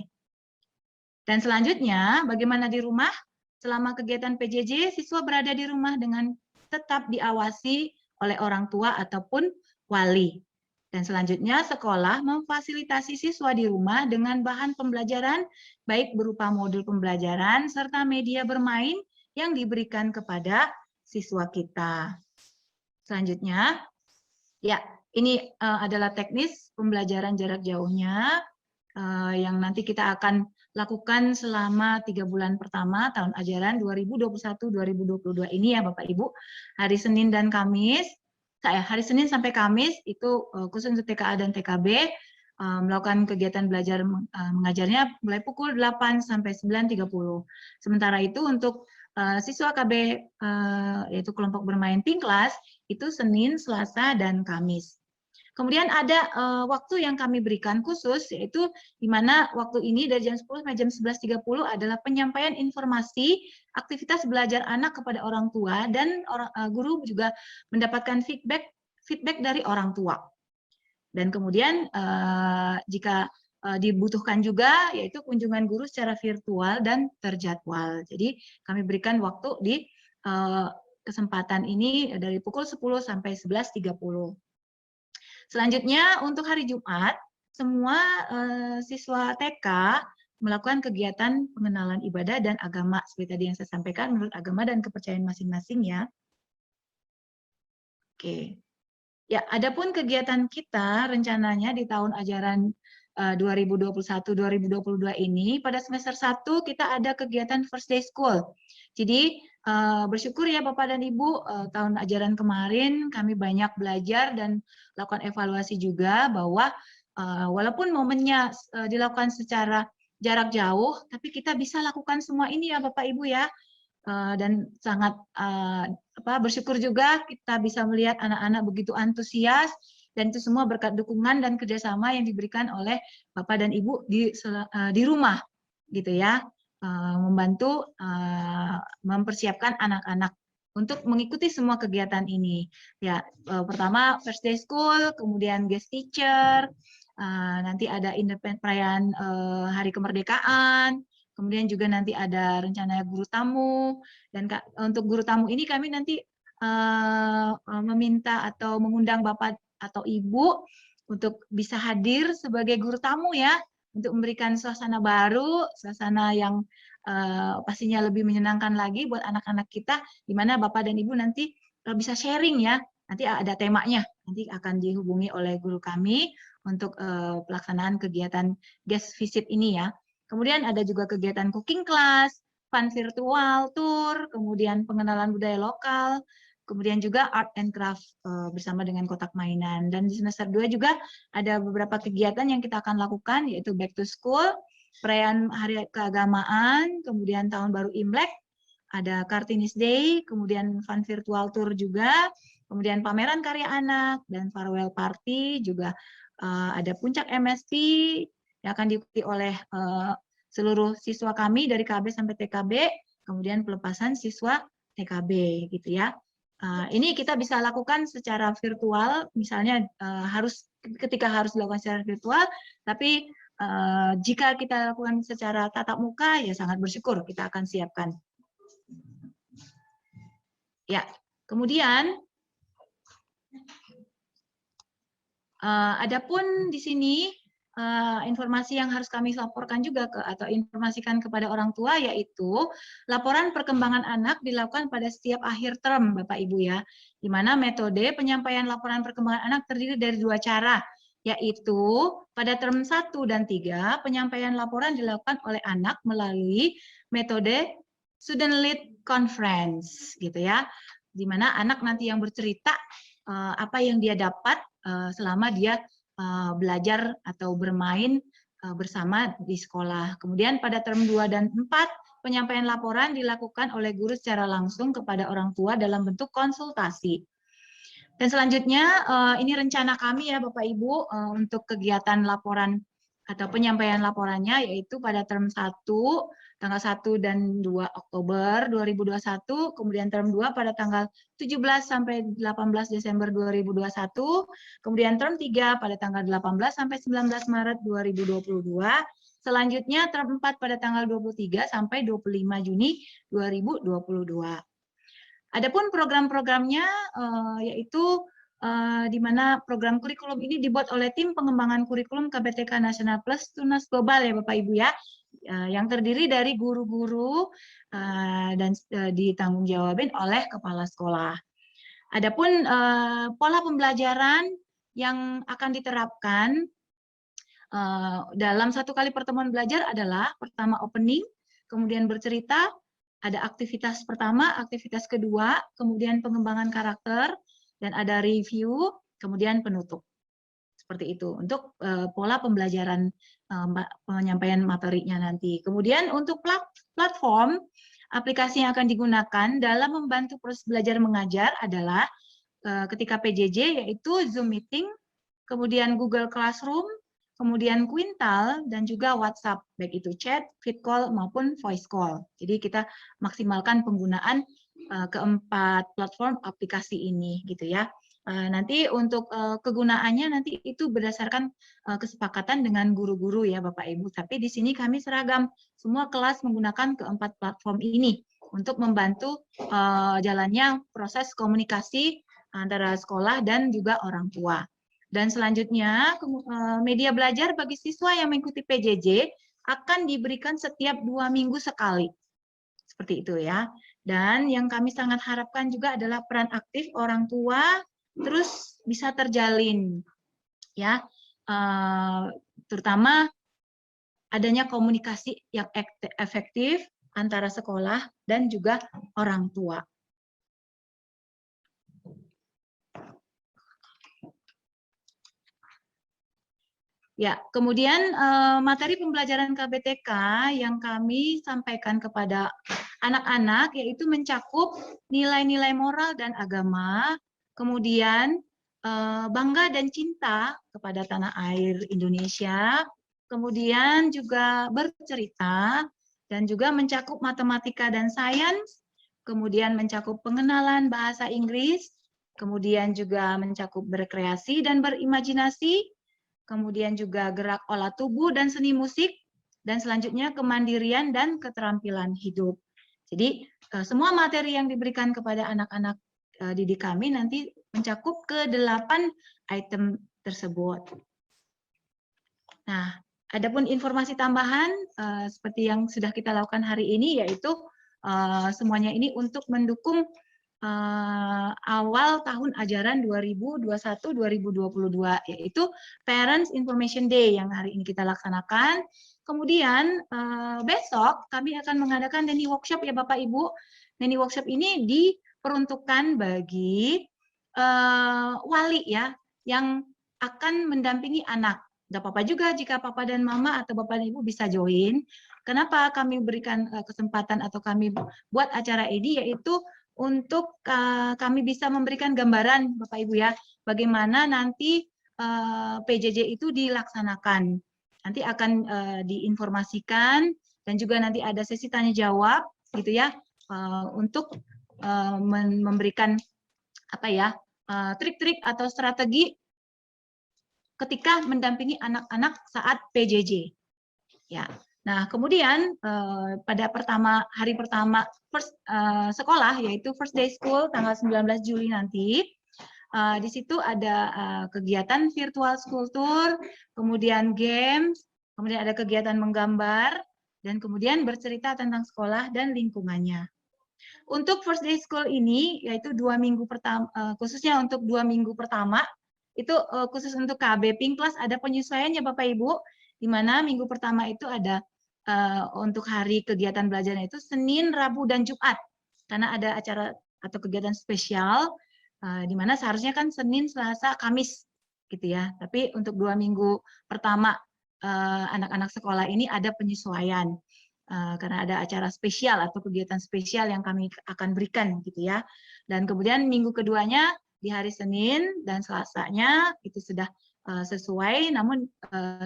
Dan selanjutnya, bagaimana di rumah? Selama kegiatan PJJ, siswa berada di rumah dengan tetap diawasi oleh orang tua ataupun wali. Dan selanjutnya, sekolah memfasilitasi siswa di rumah dengan bahan pembelajaran, baik berupa modul pembelajaran, serta media bermain yang diberikan kepada siswa kita. Selanjutnya, ya, ini adalah teknis pembelajaran jarak jauhnya yang nanti kita akan lakukan selama 3 bulan pertama tahun ajaran 2021-2022 ini ya Bapak Ibu. Hari Senin dan Kamis, hari Senin sampai Kamis itu khusus untuk TKA dan TKB melakukan kegiatan belajar mengajarnya mulai pukul 8 sampai 9.30. Sementara itu untuk siswa KB yaitu kelompok bermain pink class itu Senin, Selasa, dan Kamis. Kemudian ada waktu yang kami berikan khusus, yaitu di mana waktu ini dari jam 10 sampai jam 11.30 adalah penyampaian informasi aktivitas belajar anak kepada orang tua, dan guru juga mendapatkan feedback dari orang tua. Dan kemudian jika dibutuhkan juga, yaitu kunjungan guru secara virtual dan terjadwal. Jadi kami berikan waktu di kesempatan ini dari pukul 10 sampai 11.30. Selanjutnya untuk hari Jumat, semua siswa TK melakukan kegiatan pengenalan ibadah dan agama seperti tadi yang saya sampaikan menurut agama dan kepercayaan masing-masing ya. Oke. Ya, adapun kegiatan kita rencananya di tahun ajaran 2021-2022 ini pada semester 1 kita ada kegiatan First Day School. Jadi bersyukur ya Bapak dan Ibu, tahun ajaran kemarin kami banyak belajar dan lakukan evaluasi juga bahwa walaupun momennya dilakukan secara jarak jauh, tapi kita bisa lakukan semua ini ya Bapak Ibu ya. Dan sangat bersyukur juga kita bisa melihat anak-anak begitu antusias, dan itu semua berkat dukungan dan kerjasama yang diberikan oleh Bapak dan Ibu di rumah gitu ya, membantu mempersiapkan anak-anak untuk mengikuti semua kegiatan ini ya. Pertama First Day School, kemudian guest teacher, nanti ada perayaan Hari Kemerdekaan. Kemudian juga nanti ada rencana guru tamu, dan untuk guru tamu ini kami nanti meminta atau mengundang Bapak atau Ibu untuk bisa hadir sebagai guru tamu ya, untuk memberikan suasana baru, suasana yang pastinya lebih menyenangkan lagi buat anak-anak kita, di mana Bapak dan Ibu nanti bisa sharing ya, nanti ada temanya, nanti akan dihubungi oleh guru kami untuk pelaksanaan kegiatan guest visit ini ya. Kemudian ada juga kegiatan cooking class, fun virtual tour, kemudian pengenalan budaya lokal, kemudian juga art and craft bersama dengan kotak mainan. Dan di semester 2 juga ada beberapa kegiatan yang kita akan lakukan, yaitu back to school, perayaan hari keagamaan, kemudian tahun baru Imlek, ada Kartini Day, kemudian fun virtual tour juga, kemudian pameran karya anak, dan farewell party, juga ada puncak MSP, yang akan diikuti oleh seluruh siswa kami dari KB sampai TKB, kemudian pelepasan siswa TKB gitu ya. Ini kita bisa lakukan secara virtual, misalnya ketika harus dilakukan secara virtual, tapi jika kita lakukan secara tatap muka ya sangat bersyukur kita akan siapkan. Ya, kemudian Adapun di sini informasi yang harus kami laporkan juga atau informasikan kepada orang tua, yaitu laporan perkembangan anak dilakukan pada setiap akhir term, Bapak Ibu ya, di mana metode penyampaian laporan perkembangan anak terdiri dari 2 cara, yaitu pada term 1 dan 3 penyampaian laporan dilakukan oleh anak melalui metode student lead conference gitu ya, di mana anak nanti yang bercerita apa yang dia dapat selama dia belajar atau bermain bersama di sekolah. Kemudian pada term 2 dan 4, penyampaian laporan dilakukan oleh guru secara langsung kepada orang tua dalam bentuk konsultasi. Dan selanjutnya, ini rencana kami ya Bapak Ibu untuk kegiatan laporan atau penyampaian laporannya, yaitu pada term 1, tanggal 1 dan 2 Oktober 2021, kemudian term 2 pada tanggal 17 sampai 18 Desember 2021, kemudian term 3 pada tanggal 18 sampai 19 Maret 2022, selanjutnya term 4 pada tanggal 23 sampai 25 Juni 2022. Adapun program-programnya yaitu di mana program kurikulum ini dibuat oleh tim pengembangan kurikulum KBTK Nasional Plus Tunas Global ya Bapak Ibu ya, yang terdiri dari guru-guru dan ditanggungjawabin oleh kepala sekolah. Adapun pola pembelajaran yang akan diterapkan dalam 1 kali pertemuan belajar adalah pertama opening, kemudian bercerita, ada aktivitas pertama, aktivitas kedua, kemudian pengembangan karakter, dan ada review, kemudian penutup. Seperti itu untuk pola pembelajaran penyampaian materinya nanti. Kemudian untuk platform, aplikasi yang akan digunakan dalam membantu proses belajar mengajar adalah ketika PJJ yaitu Zoom Meeting, kemudian Google Classroom, kemudian Quintal, dan juga WhatsApp, baik itu chat, feed call, maupun voice call. Jadi kita maksimalkan penggunaan keempat platform aplikasi ini, gitu ya. Nanti untuk kegunaannya nanti itu berdasarkan kesepakatan dengan guru-guru ya Bapak Ibu. Tapi di sini kami seragam, semua kelas menggunakan keempat platform ini untuk membantu jalannya proses komunikasi antara sekolah dan juga orang tua. Dan selanjutnya, media belajar bagi siswa yang mengikuti PJJ akan diberikan setiap 2 minggu sekali. Seperti itu ya. Dan yang kami sangat harapkan juga adalah peran aktif orang tua terus bisa terjalin. Ya, terutama adanya komunikasi yang efektif antara sekolah dan juga orang tua. Ya, kemudian materi pembelajaran KBTK yang kami sampaikan kepada anak-anak yaitu mencakup nilai-nilai moral dan agama, kemudian bangga dan cinta kepada tanah air Indonesia, kemudian juga bercerita, dan juga mencakup matematika dan sains, kemudian mencakup pengenalan bahasa Inggris, kemudian juga mencakup berkreasi dan berimajinasi, kemudian juga gerak olah tubuh dan seni musik, dan selanjutnya kemandirian dan keterampilan hidup. Jadi semua materi yang diberikan kepada anak-anak didik kami nanti mencakup ke-8 item tersebut. Nah, adapun informasi tambahan seperti yang sudah kita lakukan hari ini, yaitu semuanya ini untuk mendukung awal tahun ajaran 2021-2022, yaitu Parents Information Day yang hari ini kita laksanakan. Kemudian besok kami akan mengadakan Neni Workshop ya Bapak Ibu. Neni Workshop ini diperuntukkan bagi wali ya yang akan mendampingi anak. Gak apa-apa juga jika papa dan mama atau bapak dan ibu bisa join. Kenapa kami berikan kesempatan atau kami buat acara ini, yaitu untuk kami bisa memberikan gambaran Bapak Ibu ya, bagaimana nanti PJJ itu dilaksanakan. Nanti akan diinformasikan dan juga nanti ada sesi tanya jawab gitu ya, untuk memberikan apa ya, trik-trik atau strategi ketika mendampingi anak-anak saat PJJ. Ya. Nah, kemudian pada hari pertama sekolah, yaitu First Day School tanggal 19 Juli nanti, Di situ ada kegiatan virtual school tour, kemudian games, kemudian ada kegiatan menggambar, dan kemudian bercerita tentang sekolah dan lingkungannya. Untuk first day school ini, yaitu 2 minggu pertama, khususnya untuk 2 minggu pertama, itu khusus untuk KB Pink Class ada penyesuaiannya Bapak Ibu, di mana minggu pertama itu ada untuk hari kegiatan belajarnya itu Senin, Rabu, dan Jumat, karena ada acara atau kegiatan spesial, di mana seharusnya kan Senin, Selasa, Kamis, gitu ya. Tapi untuk 2 minggu pertama anak-anak sekolah ini ada penyesuaian. Karena ada acara spesial atau kegiatan spesial yang kami akan berikan gitu ya. Dan kemudian minggu keduanya di hari Senin dan Selasanya itu sudah sesuai, namun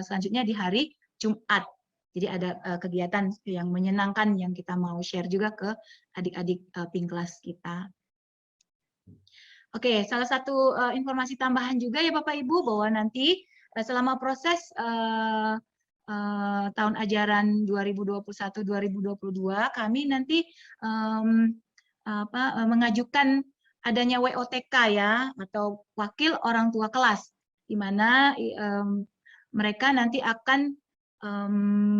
selanjutnya di hari Jumat. Jadi ada kegiatan yang menyenangkan yang kita mau share juga ke adik-adik Pink Class kita. Oke, salah satu informasi tambahan juga ya Bapak Ibu bahwa nanti selama proses tahun ajaran 2021-2022 kami nanti mengajukan adanya WOTK ya atau wakil orang tua kelas, di mana mereka nanti akan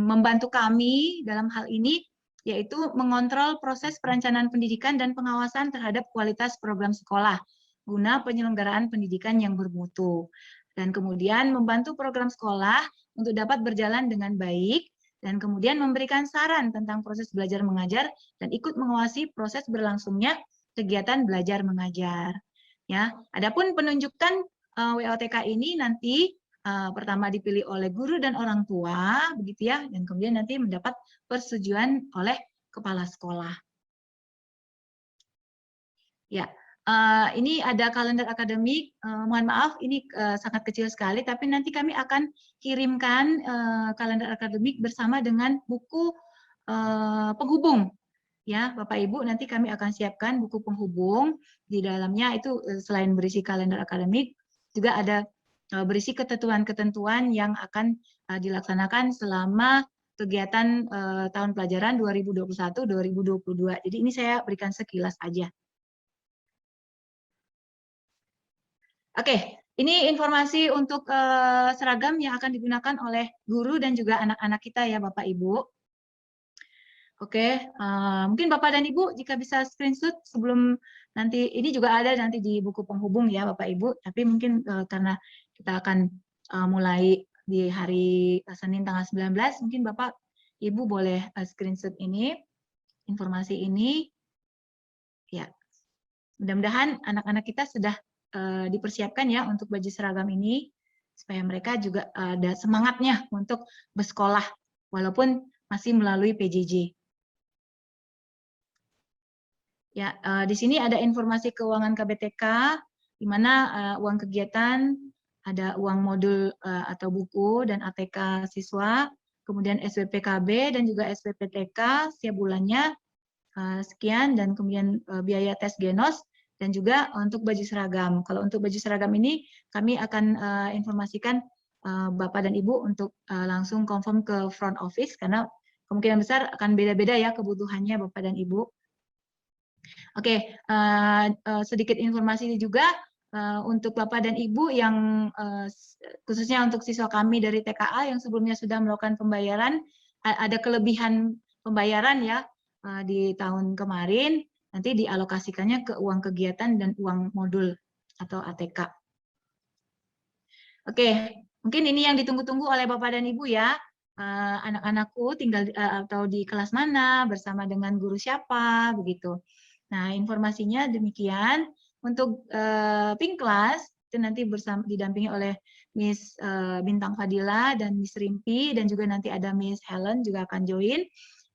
membantu kami dalam hal ini, yaitu mengontrol proses perencanaan pendidikan dan pengawasan terhadap kualitas program sekolah guna penyelenggaraan pendidikan yang bermutu, dan kemudian membantu program sekolah untuk dapat berjalan dengan baik, dan kemudian memberikan saran tentang proses belajar mengajar dan ikut mengawasi proses berlangsungnya kegiatan belajar mengajar. Ya, adapun penunjukan WOTK ini nanti pertama dipilih oleh guru dan orang tua, begitu ya, dan kemudian nanti mendapat persetujuan oleh kepala sekolah. Ya. Ini ada kalender akademik, mohon maaf ini sangat kecil sekali, tapi nanti kami akan kirimkan kalender akademik bersama dengan buku penghubung. Ya, Bapak Ibu, nanti kami akan siapkan buku penghubung, di dalamnya itu selain berisi kalender akademik, juga ada berisi ketentuan-ketentuan yang akan dilaksanakan selama kegiatan tahun pelajaran 2021-2022. Jadi ini saya berikan sekilas aja. Oke, ini informasi untuk seragam yang akan digunakan oleh guru dan juga anak-anak kita ya Bapak Ibu. Oke, mungkin Bapak dan Ibu jika bisa screenshot sebelum nanti, ini juga ada nanti di buku penghubung ya Bapak Ibu, tapi mungkin karena kita akan mulai di hari Senin tanggal 19, mungkin Bapak Ibu boleh screenshot ini, informasi ini. Ya, mudah-mudahan anak-anak kita sudah dipersiapkan ya untuk baju seragam ini, supaya mereka juga ada semangatnya untuk bersekolah walaupun masih melalui PJJ. Ya, di sini ada informasi keuangan KBTK, di mana uang kegiatan, ada uang modul atau buku dan ATK siswa, kemudian SPPKB dan juga SPPTK setiap bulannya sekian, dan kemudian biaya tes genos, dan juga untuk baju seragam. Kalau untuk baju seragam ini kami akan informasikan Bapak dan Ibu untuk langsung confirm ke front office, karena kemungkinan besar akan beda-beda ya kebutuhannya Bapak dan Ibu. Oke, sedikit informasi juga untuk Bapak dan Ibu yang khususnya untuk siswa kami dari TKA yang sebelumnya sudah melakukan pembayaran, ada kelebihan pembayaran ya di tahun kemarin, nanti dialokasikannya ke uang kegiatan dan uang modul atau ATK. Oke, mungkin ini yang ditunggu-tunggu oleh Bapak dan Ibu ya. Anak-anakku tinggal atau di kelas mana, bersama dengan guru siapa, begitu. Nah, informasinya demikian. Untuk Pink Class itu nanti bersama didampingi oleh Miss Bintang Fadila dan Miss Rimpi, dan juga nanti ada Miss Helen juga akan join.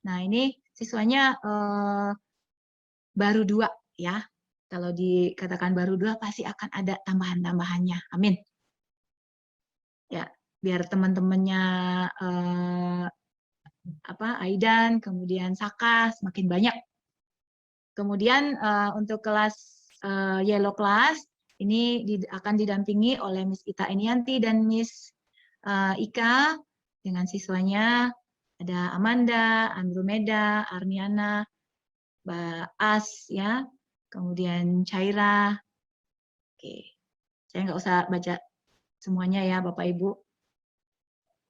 Nah, ini siswanya baru 2 ya. Kalau dikatakan baru 2 pasti akan ada tambahan-tambahannya. Amin. Ya, biar teman-temannya Aidan, kemudian Saka semakin banyak. Kemudian untuk kelas Yellow Class ini akan didampingi oleh Miss Ita Enianti dan Miss Ika dengan siswanya ada Amanda, Andromeda, Arniana, Mbak As ya, kemudian Chaira. Oke. Saya nggak usah baca semuanya ya, Bapak Ibu.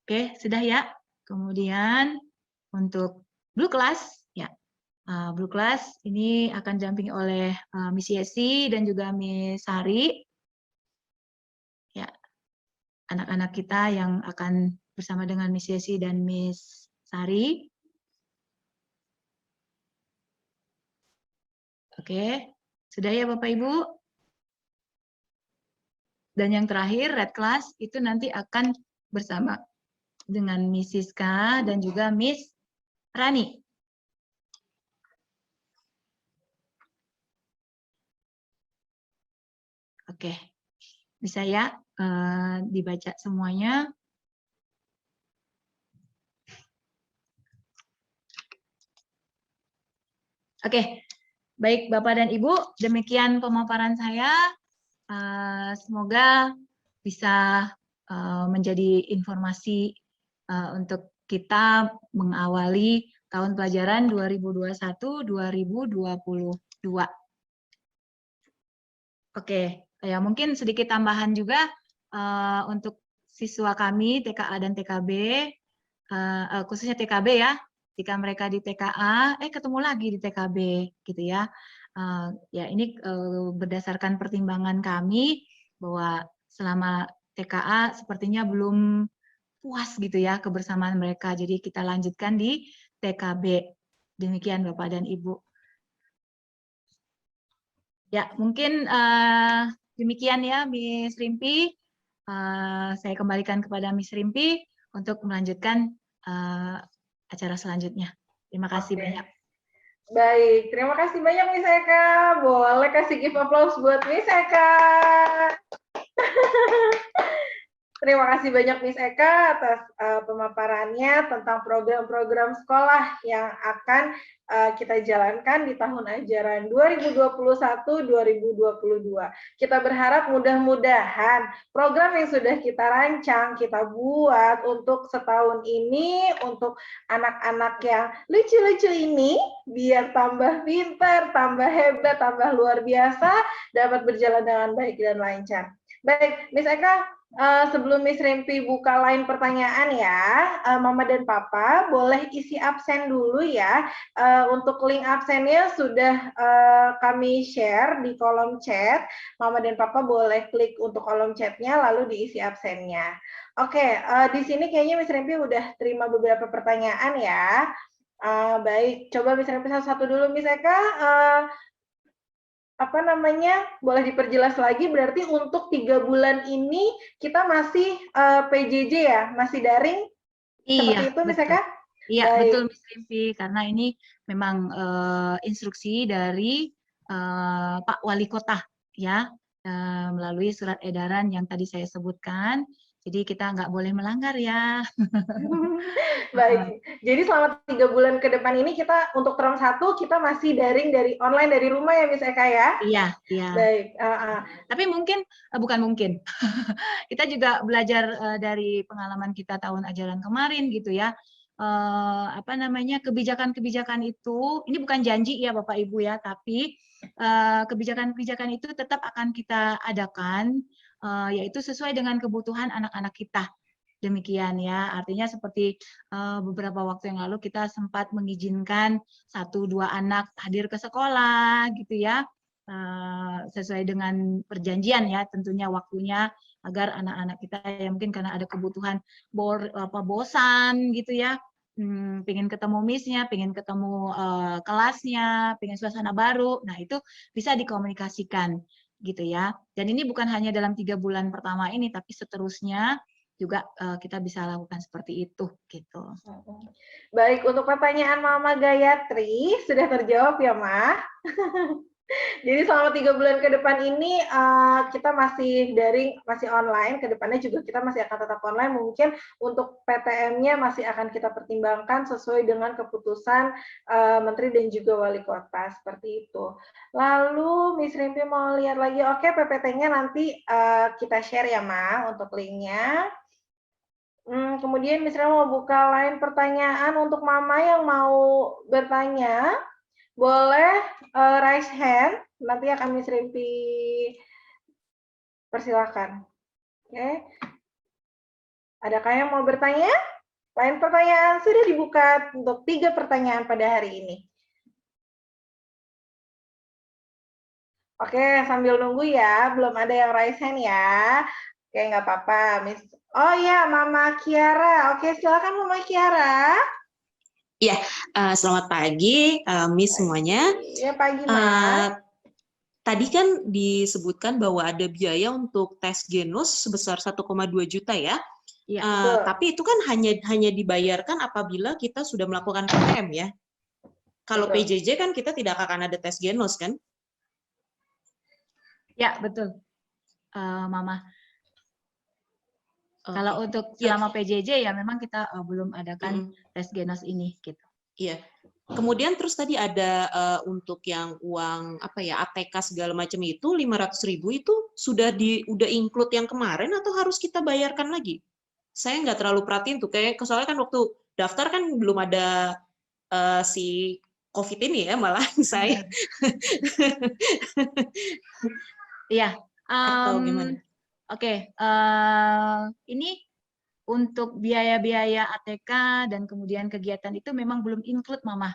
Oke, sudah ya. Kemudian untuk Blue Class, ya. Blue Class ini akan didampingi oleh Miss Yesi dan juga Miss Sari. Ya, anak-anak kita yang akan bersama dengan Miss Yesi dan Miss Sari. Oke, sudah ya Bapak Ibu? Dan yang terakhir, Red Class, itu nanti akan bersama dengan Miss Siska dan juga Miss Rani. Oke, bisa ya dibaca semuanya. Oke, baik Bapak dan Ibu, demikian pemaparan saya. Semoga bisa menjadi informasi untuk kita mengawali tahun pelajaran 2021-2022. Oke, ya mungkin sedikit tambahan juga untuk siswa kami TKA dan TKB, khususnya TKB ya, jika mereka di TKA, ketemu lagi di TKB, gitu ya. Ya ini berdasarkan pertimbangan kami bahwa selama TKA sepertinya belum puas gitu ya kebersamaan mereka, jadi kita lanjutkan di TKB. Demikian Bapak dan Ibu. Ya, mungkin demikian ya, Miss Rimpi. Saya kembalikan kepada Miss Rimpi untuk melanjutkan acara selanjutnya. Terima kasih banyak. Baik, terima kasih banyak Miss Eka. Boleh kasih give applause buat Miss Eka. Terima kasih banyak Miss Eka atas pemaparannya tentang program-program sekolah yang akan kita jalankan di tahun ajaran 2021-2022. Kita berharap mudah-mudahan program yang sudah kita rancang, kita buat untuk setahun ini, untuk anak-anak yang lucu-lucu ini, biar tambah pintar, tambah hebat, tambah luar biasa, dapat berjalan dengan baik dan lancar. Baik, Miss Eka, sebelum Miss Rimpi buka line pertanyaan ya, Mama dan Papa boleh isi absen dulu ya. Untuk link absennya sudah kami share di kolom chat. Mama dan Papa boleh klik untuk kolom chatnya lalu diisi absennya. Oke, di sini kayaknya Miss Rimpi udah terima beberapa pertanyaan ya. Baik, coba Miss Rimpi satu-satu dulu Miss Eka. Apa namanya, boleh diperjelas lagi, berarti untuk 3 bulan ini kita masih PJJ ya, masih daring? Seperti itu, Miss Eka? Iya, betul Miss Rimpi, karena ini memang instruksi dari Pak Wali Kota ya, melalui surat edaran yang tadi saya sebutkan. Jadi kita nggak boleh melanggar ya. Baik, jadi selama 3 bulan ke depan ini kita untuk term 1 kita masih daring dari online dari rumah ya Miss Eka ya? Iya, iya. Baik. Tapi mungkin, bukan mungkin, kita juga belajar dari pengalaman kita tahun ajaran kemarin gitu ya. Apa namanya, kebijakan-kebijakan itu, ini bukan janji ya Bapak Ibu ya, tapi kebijakan-kebijakan itu tetap akan kita adakan, yaitu sesuai dengan kebutuhan anak-anak kita. Demikian ya, artinya seperti beberapa waktu yang lalu kita sempat mengizinkan 1-2 anak hadir ke sekolah gitu ya, sesuai dengan perjanjian ya tentunya waktunya, agar anak-anak kita yang mungkin karena ada kebutuhan bosan gitu ya, pengen ketemu miss-nya, pengen ketemu kelasnya, pengen suasana baru, nah itu bisa dikomunikasikan gitu ya. Dan ini bukan hanya dalam 3 bulan pertama ini, tapi seterusnya juga kita bisa lakukan seperti itu gitu. Baik, untuk pertanyaan Mama Gayatri sudah terjawab ya, Ma? Jadi selama 3 bulan ke depan ini kita masih daring, masih online, ke depannya juga kita masih akan tetap online, mungkin untuk PTM-nya masih akan kita pertimbangkan sesuai dengan keputusan Menteri dan juga Wali Kota, seperti itu. Lalu Miss Rimpi mau lihat lagi, oke PPT-nya nanti kita share ya Ma, untuk linknya. Kemudian Miss Rimpi mau buka line pertanyaan untuk Mama yang mau bertanya. Boleh raise hand, nanti akan Miss Rimpi Persilakan. Oke. Adakah yang mau bertanya? Lain pertanyaan sudah dibuka untuk 3 pertanyaan pada hari ini. Oke, sambil nunggu ya, belum ada yang raise hand ya. Oke, nggak apa-apa, Miss. Oh ya, Mama Kiara. Oke, silakan Mama Kiara. Iya, selamat pagi, Miss semuanya. Iya, pagi, Mas. Tadi kan disebutkan bahwa ada biaya untuk tes genus sebesar 1,2 juta ya. Iya. Tapi itu kan hanya dibayarkan apabila kita sudah melakukan PTM ya. Kalau Betul. PJJ kan kita tidak akan ada tes genus kan? Ya, betul, Mama. Oke. Kalau untuk Ya. selama PJJ ya memang kita belum adakan tes genos ini gitu. Iya. Kemudian terus tadi ada untuk yang uang apa ya ATK segala macam itu 500.000 itu udah include yang kemarin atau harus kita bayarkan lagi? Saya nggak terlalu perhatiin tuh, kayak soalnya kan waktu daftar kan belum ada si COVID ini ya, malah saya. Iya. Atau gimana? Oke, ini untuk biaya-biaya ATK dan kemudian kegiatan itu memang belum include, Mama.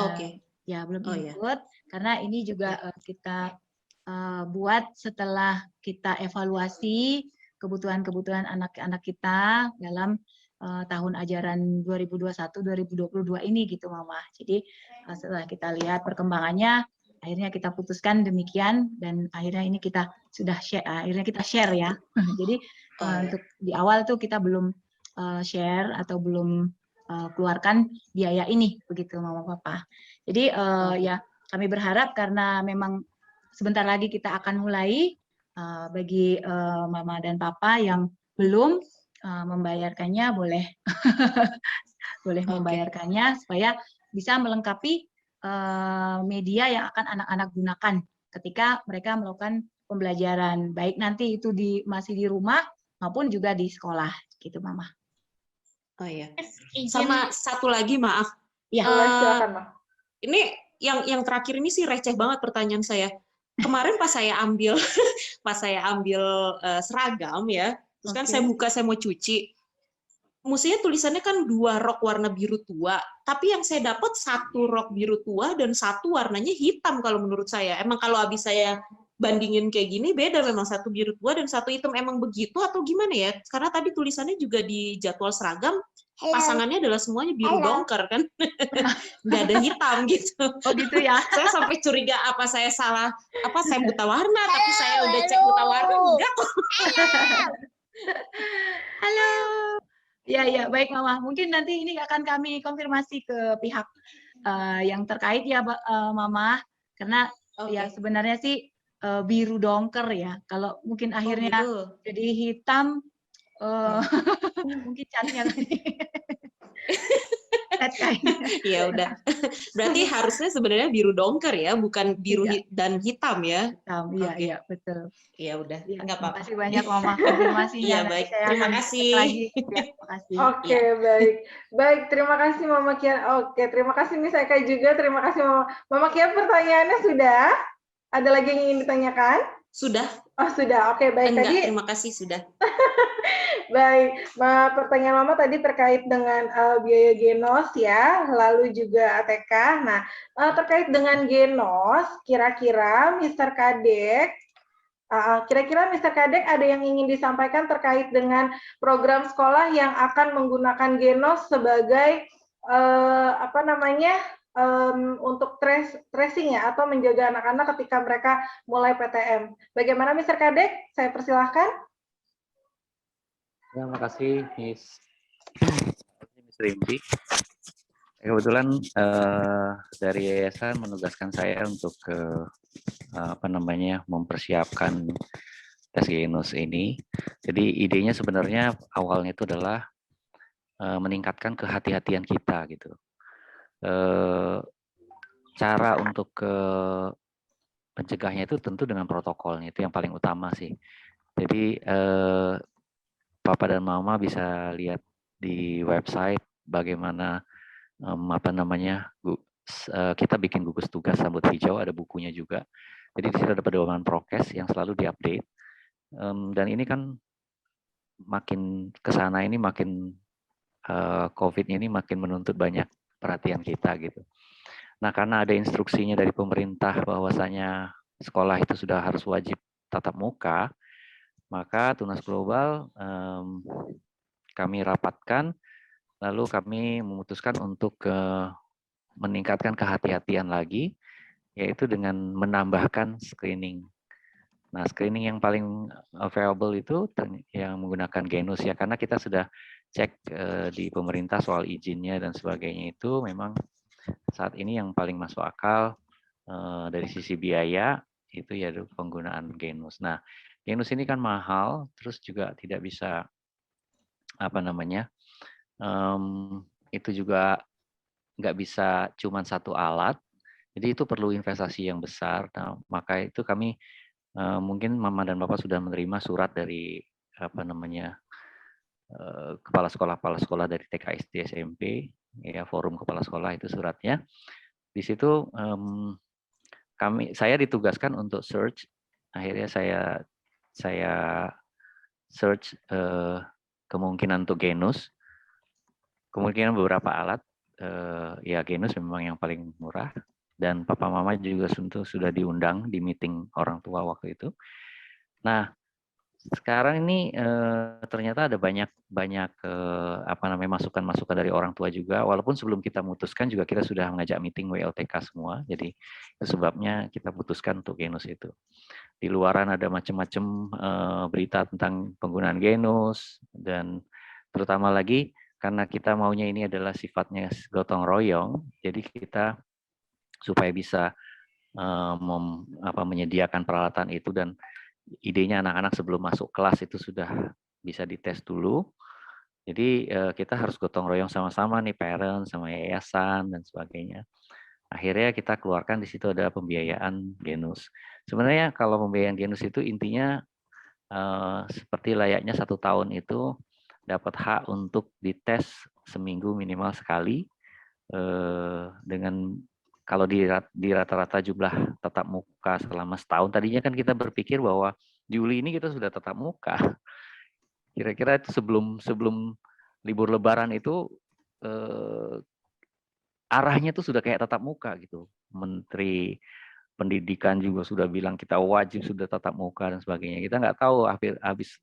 Oke. Ya, belum Oh, ya. include karena ini juga kita buat setelah kita evaluasi kebutuhan-kebutuhan anak-anak kita dalam tahun ajaran 2021-2022 ini gitu, Mama. Jadi setelah kita lihat perkembangannya, akhirnya kita putuskan demikian dan akhirnya ini kita sudah share ya. Jadi untuk di awal tuh kita belum share atau belum keluarkan biaya ini begitu, Mama Papa. Jadi ya kami berharap karena memang sebentar lagi kita akan mulai, bagi Mama dan Papa yang belum membayarkannya boleh boleh membayarkannya supaya bisa melengkapi media yang akan anak-anak gunakan ketika mereka melakukan pembelajaran, baik nanti itu masih di rumah maupun juga di sekolah, gitu, Mama. Oh iya. Sama satu lagi, maaf. Ya. Silakan, Ma. Ini yang terakhir ini sih receh banget pertanyaan saya. Kemarin pas saya ambil seragam ya, terus kan saya buka, saya mau cuci. Mestinya tulisannya kan 2 rok warna biru tua, tapi yang saya dapat 1 rok biru tua dan 1 warnanya hitam kalau menurut saya. Emang kalau habis saya bandingin kayak gini beda, memang 1 biru tua dan 1 hitam, emang begitu atau gimana ya? Karena tadi tulisannya juga di jadwal seragam pasangannya adalah semuanya biru dongker kan, nggak ada hitam gitu. Oh gitu ya. Saya sampai curiga apa saya salah, apa saya buta warna, tapi saya udah cek buta warna enggak kok. Halo. Ya, baik Mama. Mungkin nanti ini akan kami konfirmasi ke pihak yang terkait ya, Mama. Karena ya sebenarnya sih biru dongker ya. Kalau mungkin akhirnya jadi hitam, mungkin catnya Ya udah. Berarti harusnya sebenarnya biru dongker ya, bukan biru dan hitam ya. Hitam, iya, betul. Ya udah, Ya, nggak apa-apa. Terima kasih banyak Mama konfirmasinya. Iya, baik. Terima kasih. Ya, terima kasih. Oke, baik. Baik, terima kasih Mama Kiara. Oke, terima kasih Miss Eka juga. Terima kasih Mama. Mama Kiara, pertanyaannya sudah? Ada lagi yang ingin ditanyakan? Sudah. Oh, sudah. Oke, baik. Enggak, Tadi terima kasih sudah. baik, pertanyaan Mama tadi terkait dengan biaya genos ya, lalu juga ATK. Nah, terkait dengan genos, kira-kira Mr. Kadek ada yang ingin disampaikan terkait dengan program sekolah yang akan menggunakan genos sebagai untuk tracing ya, atau menjaga anak-anak ketika mereka mulai PTM. Bagaimana Mr. Kadek? Saya persilahkan. Terima kasih Miss Rimpi. Kebetulan dari yayasan menugaskan saya untuk mempersiapkan tes genus ini. Jadi idenya sebenarnya awalnya itu adalah meningkatkan kehati-hatian kita gitu. Cara untuk pencegahnya itu tentu dengan protokolnya, itu yang paling utama sih. Jadi Papa dan Mama bisa lihat di website bagaimana kita bikin gugus tugas rambut hijau, ada bukunya juga. Jadi di situ ada pedoman prokes yang selalu diupdate. Dan ini kan makin ke sana ini makin COVID-nya ini makin menuntut banyak perhatian kita gitu. Nah, karena ada instruksinya dari pemerintah bahwasanya sekolah itu sudah harus wajib tatap muka, maka Tunas Global kami rapatkan, lalu kami memutuskan untuk meningkatkan kehati-hatian lagi, yaitu dengan menambahkan screening. Nah, screening yang paling available itu yang menggunakan genus ya, karena kita sudah cek di pemerintah soal izinnya dan sebagainya, itu memang saat ini yang paling masuk akal dari sisi biaya itu ya penggunaan genus. Nah, genus ini kan mahal, terus juga tidak bisa itu juga nggak bisa cuma satu alat, jadi itu perlu investasi yang besar. Nah, maka itu kami mungkin Mama dan Bapak sudah menerima surat dari kepala sekolah dari TK, SD, SMP, ya forum kepala sekolah itu suratnya. Di situ saya ditugaskan untuk search. Akhirnya saya search kemungkinan untuk genus, kemungkinan beberapa alat. Ya genus memang yang paling murah. Dan Papa Mama juga sudah diundang di meeting orang tua waktu itu. Nah, sekarang ini ternyata ada banyak masukan-masukan dari orang tua juga. Walaupun sebelum kita memutuskan juga kita sudah mengajak meeting WLTK semua. Jadi itu sebabnya kita putuskan untuk genus itu. Di luaran ada macam-macam berita tentang penggunaan genus, dan terutama lagi karena kita maunya ini adalah sifatnya gotong royong, jadi kita supaya bisa menyediakan peralatan itu, dan idenya anak-anak sebelum masuk kelas itu sudah bisa dites dulu. Jadi kita harus gotong royong sama-sama nih, parents sama yayasan dan sebagainya. Akhirnya kita keluarkan di situ ada pembiayaan genus. Sebenarnya kalau pembiayaan genus itu intinya seperti layaknya 1 tahun itu dapat hak untuk dites seminggu minimal sekali, dengan kalau di rata-rata jumlah tatap muka selama setahun. Tadinya kan kita berpikir bahwa Juli ini kita sudah tatap muka. Kira-kira itu sebelum libur Lebaran itu arahnya tuh sudah kayak tatap muka gitu. Menteri Pendidikan juga sudah bilang kita wajib sudah tatap muka dan sebagainya. Kita nggak tahu habis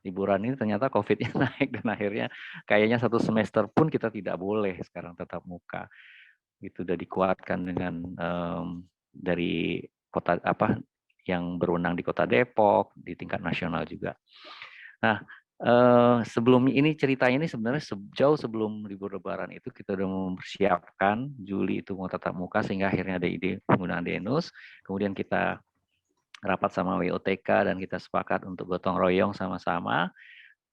liburan ini ternyata COVID-nya naik, dan akhirnya kayaknya 1 semester pun kita tidak boleh sekarang tatap muka. Itu sudah dikuatkan dengan dari kota yang berwenang di Kota Depok, di tingkat nasional juga. Nah, sebelum ini ceritanya ini sebenarnya jauh sebelum libur Lebaran itu kita sudah mempersiapkan Juli itu mau tatap muka, sehingga akhirnya ada ide penggunaan genus. Kemudian kita rapat sama WOTK dan kita sepakat untuk gotong royong sama-sama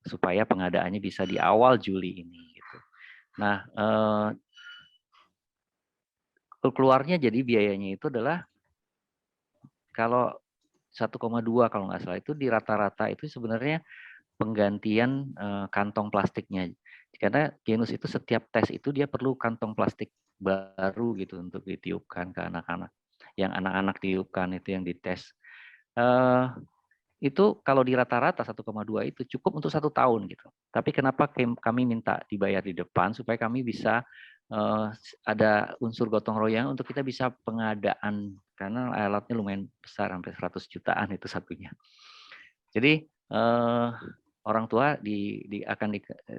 supaya pengadaannya bisa di awal Juli ini. Gitu. Nah, keluarnya jadi biayanya itu adalah kalau 1,2 kalau nggak salah itu di rata-rata itu sebenarnya penggantian kantong plastiknya. Karena genus itu setiap tes itu dia perlu kantong plastik baru gitu untuk ditiupkan ke anak-anak. Yang anak-anak tiupkan itu yang dites. Itu kalau di rata-rata 1,2 itu cukup untuk 1 tahun gitu. Tapi kenapa kami minta dibayar di depan supaya kami bisa ada unsur gotong royong untuk kita bisa pengadaan, karena alatnya lumayan besar, sampai 100 jutaan itu satunya. Jadi orang tua akan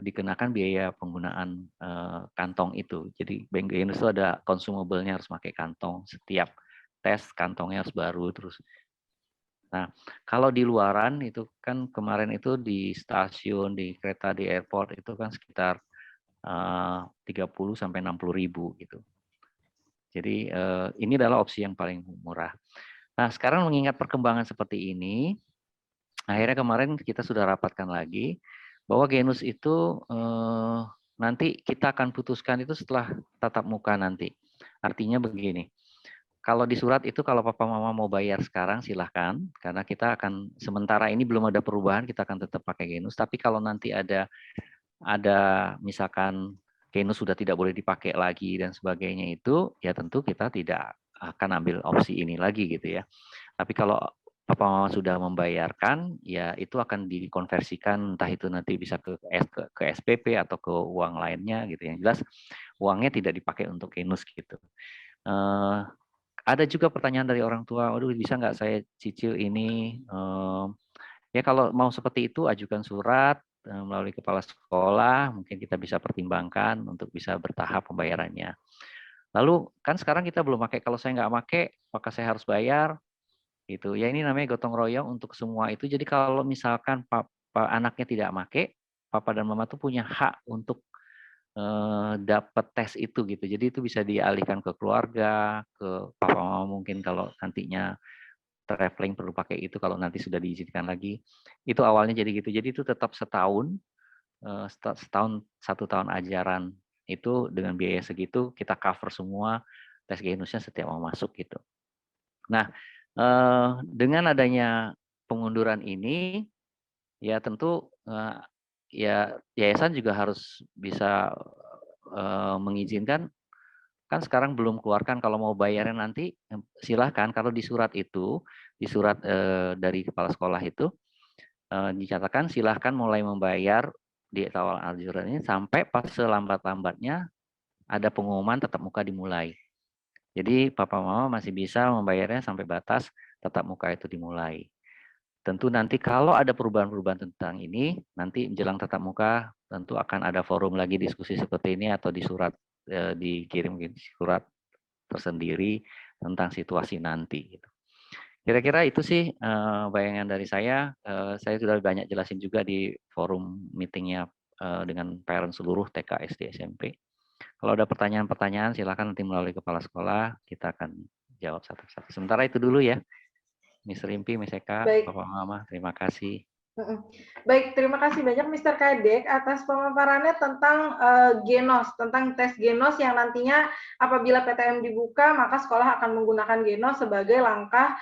dikenakan biaya penggunaan kantong itu. Jadi Bank Genus itu ada consumable-nya, harus pakai kantong. Setiap tes kantongnya harus baru terus. Nah, kalau di luaran itu kan kemarin itu di stasiun, di kereta, di airport itu kan sekitar 30 sampai 60 ribu gitu. Jadi ini adalah opsi yang paling murah. Nah, sekarang mengingat perkembangan seperti ini, akhirnya kemarin kita sudah rapatkan lagi bahwa genus itu nanti kita akan putuskan itu setelah tatap muka nanti. Artinya begini. Kalau di surat itu kalau Papa Mama mau bayar sekarang silahkan, karena kita akan sementara ini belum ada perubahan, kita akan tetap pakai genus. Tapi kalau nanti ada misalkan genus sudah tidak boleh dipakai lagi dan sebagainya itu, ya tentu kita tidak akan ambil opsi ini lagi gitu ya. Tapi kalau papa mama sudah membayarkan, ya itu akan dikonversikan, entah itu nanti bisa ke SPP atau ke uang lainnya gitu. Yang jelas uangnya tidak dipakai untuk Genus gitu. Ada juga pertanyaan dari orang tua, waduh bisa nggak saya cicil ini? Ya kalau mau seperti itu ajukan surat melalui kepala sekolah, mungkin kita bisa pertimbangkan untuk bisa bertahap pembayarannya. Lalu kan sekarang kita belum pakai, kalau saya nggak pakai, apakah saya harus bayar? Gitu. Ya ini namanya gotong royong untuk semua itu. Jadi kalau misalkan papa anaknya tidak pakai, papa dan mama tuh punya hak untuk dapat tes itu gitu. Jadi itu bisa dialihkan ke keluarga, ke papa mama mungkin kalau nantinya traveling perlu pakai itu kalau nanti sudah diizinkan lagi. Itu awalnya jadi gitu. Jadi itu tetap setahun, setahun 1 tahun ajaran itu dengan biaya segitu kita cover semua tes genusnya setiap mau masuk gitu. Nah, dengan adanya pengunduran ini, ya tentu ya yayasan juga harus bisa mengizinkan. Kan sekarang belum keluarkan, kalau mau bayarnya nanti silahkan. Kalau di surat itu, di surat dari kepala sekolah itu dicatatkan silahkan mulai membayar di awal anjuran ini sampai pas selambat-lambatnya ada pengumuman tatap muka dimulai. Jadi papa mama masih bisa membayarnya sampai batas tatap muka itu dimulai. Tentu nanti kalau ada perubahan-perubahan tentang ini, nanti menjelang tatap muka tentu akan ada forum lagi diskusi seperti ini atau di surat dikirim surat tersendiri tentang situasi nanti. Kira-kira itu sih bayangan dari saya. Saya sudah banyak jelasin juga di forum meetingnya dengan parent seluruh TK, SD, SMP. Kalau ada pertanyaan-pertanyaan silakan nanti melalui kepala sekolah kita akan jawab satu-satu. Sementara itu dulu ya, Miss Rimpi, Miss Eka, Bapak Mama, terima kasih. Baik, terima kasih banyak Mr. Kadek atas pemaparannya tentang Genos, tentang tes Genos yang nantinya apabila PTM dibuka maka sekolah akan menggunakan Genos sebagai langkah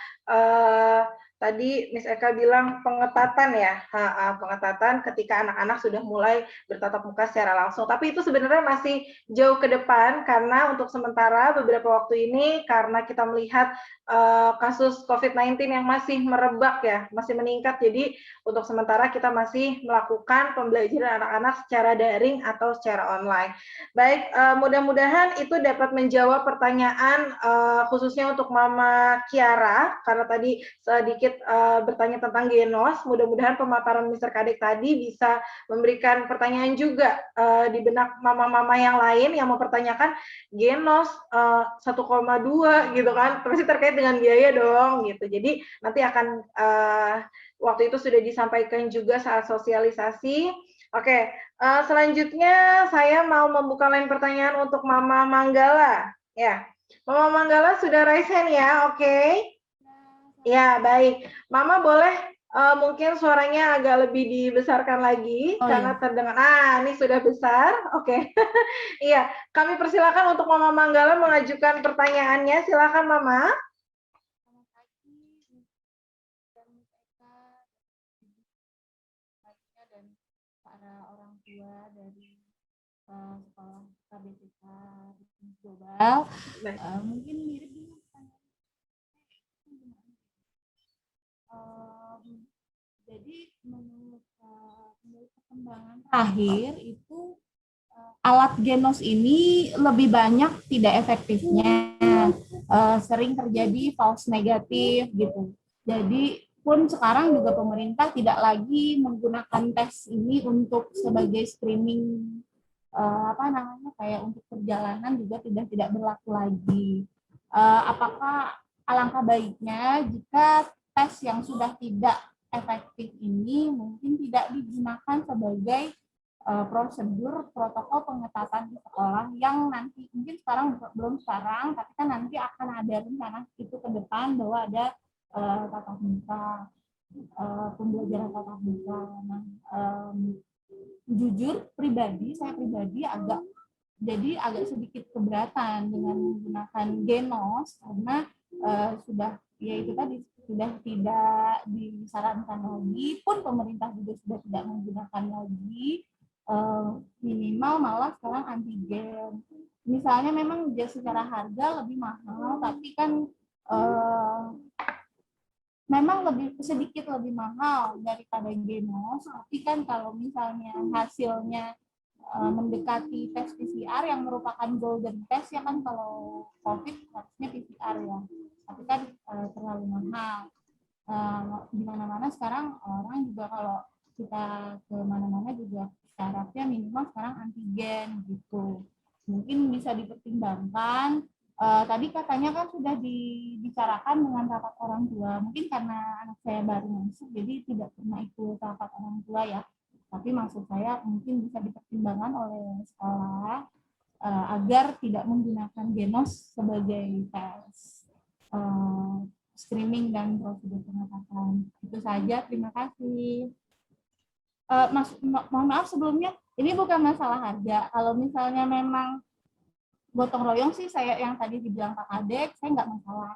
tadi Miss Eka bilang pengetatan ya, pengetatan ketika anak-anak sudah mulai bertatap muka secara langsung. Tapi itu sebenarnya masih jauh ke depan karena untuk sementara beberapa waktu ini karena kita melihat kasus COVID-19 yang masih merebak ya, masih meningkat. Jadi untuk sementara kita masih melakukan pembelajaran anak-anak secara daring atau secara online. Baik, mudah-mudahan itu dapat menjawab pertanyaan khususnya untuk Mama Kiara karena tadi sedikit bertanya tentang Genos. Mudah-mudahan pemaparan Mr. Kadek tadi bisa memberikan pertanyaan juga di benak mama-mama yang lain yang mempertanyakan Genos 1,2 gitu kan, pasti terkait dengan biaya dong gitu. Jadi nanti akan waktu itu sudah disampaikan juga saat sosialisasi. Oke, selanjutnya saya mau membuka line pertanyaan untuk Mama Manggala. Ya, Mama Manggala sudah raise hand ya, oke? Ya, baik. Mama boleh mungkin suaranya agak lebih dibesarkan lagi karena terdengar. Ini sudah besar. Oke. Iya, kami persilakan untuk Mama Manggala mengajukan pertanyaannya. Silakan Mama. Dan para orang tua dari sekolah KBTK Global, mungkin mirip dengan jadi menurut perkembangan terakhir itu alat Genos ini lebih banyak tidak efektifnya, sering terjadi false negatif gitu. Jadi pun sekarang juga pemerintah tidak lagi menggunakan tes ini untuk sebagai screening kayak untuk perjalanan juga tidak berlaku lagi. Apakah alangkah baiknya jika tes yang sudah tidak efektif ini mungkin tidak digunakan sebagai prosedur protokol pengetatan di sekolah yang nanti mungkin belum sekarang tapi kan nanti akan ada rencana itu ke depan bahwa ada tatap muka, pembelajaran tatap muka. Nah, jujur saya pribadi agak sedikit keberatan dengan menggunakan Genos karena sudah tidak disarankan lagi, pun pemerintah juga sudah tidak menggunakan lagi, minimal malah sekarang antigen. Misalnya memang secara harga lebih mahal, tapi kan memang sedikit lebih mahal daripada Genos, tapi kan kalau misalnya hasilnya mendekati tes PCR yang merupakan golden test ya kan, kalau COVID harusnya PCR ya, tapi kan terlalu mahal. Di mana-mana sekarang orang juga kalau kita ke mana-mana juga syaratnya minimal sekarang antigen gitu. Mungkin bisa dipertimbangkan. Tadi katanya kan sudah dibicarakan dengan rapat orang tua. Mungkin karena anak saya baru masuk, jadi tidak pernah ikut rapat orang tua ya. Tapi maksud saya mungkin bisa dipertimbangkan oleh sekolah agar tidak menggunakan Genos sebagai tes screening dan prosedur pengangkatan. Itu saja, terima kasih. Mohon maaf sebelumnya, ini bukan masalah harga. Kalau misalnya memang gotong royong sih, saya yang tadi dibilang Kak Kadek, saya nggak masalah.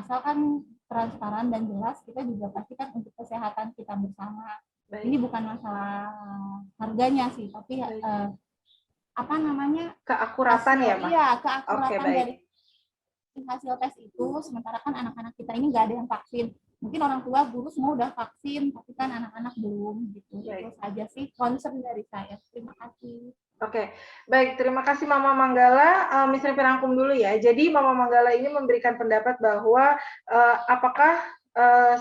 Asalkan transparan dan jelas, kita juga pastikan untuk kesehatan kita bersama. Baik. Ini bukan masalah harganya sih, tapi apa namanya, Keakuratan ya, Mas? Iya, keakuratan baik. dari hasil tes itu. Sementara kan anak-anak kita ini nggak ada yang vaksin. Mungkin orang tua, guru semua udah vaksin, tapi kan anak-anak belum gitu. Itu saja sih concern dari saya. Terima kasih. Oke, baik. Terima kasih Mama Manggala. Miss Revi rangkum dulu ya. Jadi Mama Manggala ini memberikan pendapat bahwa apakah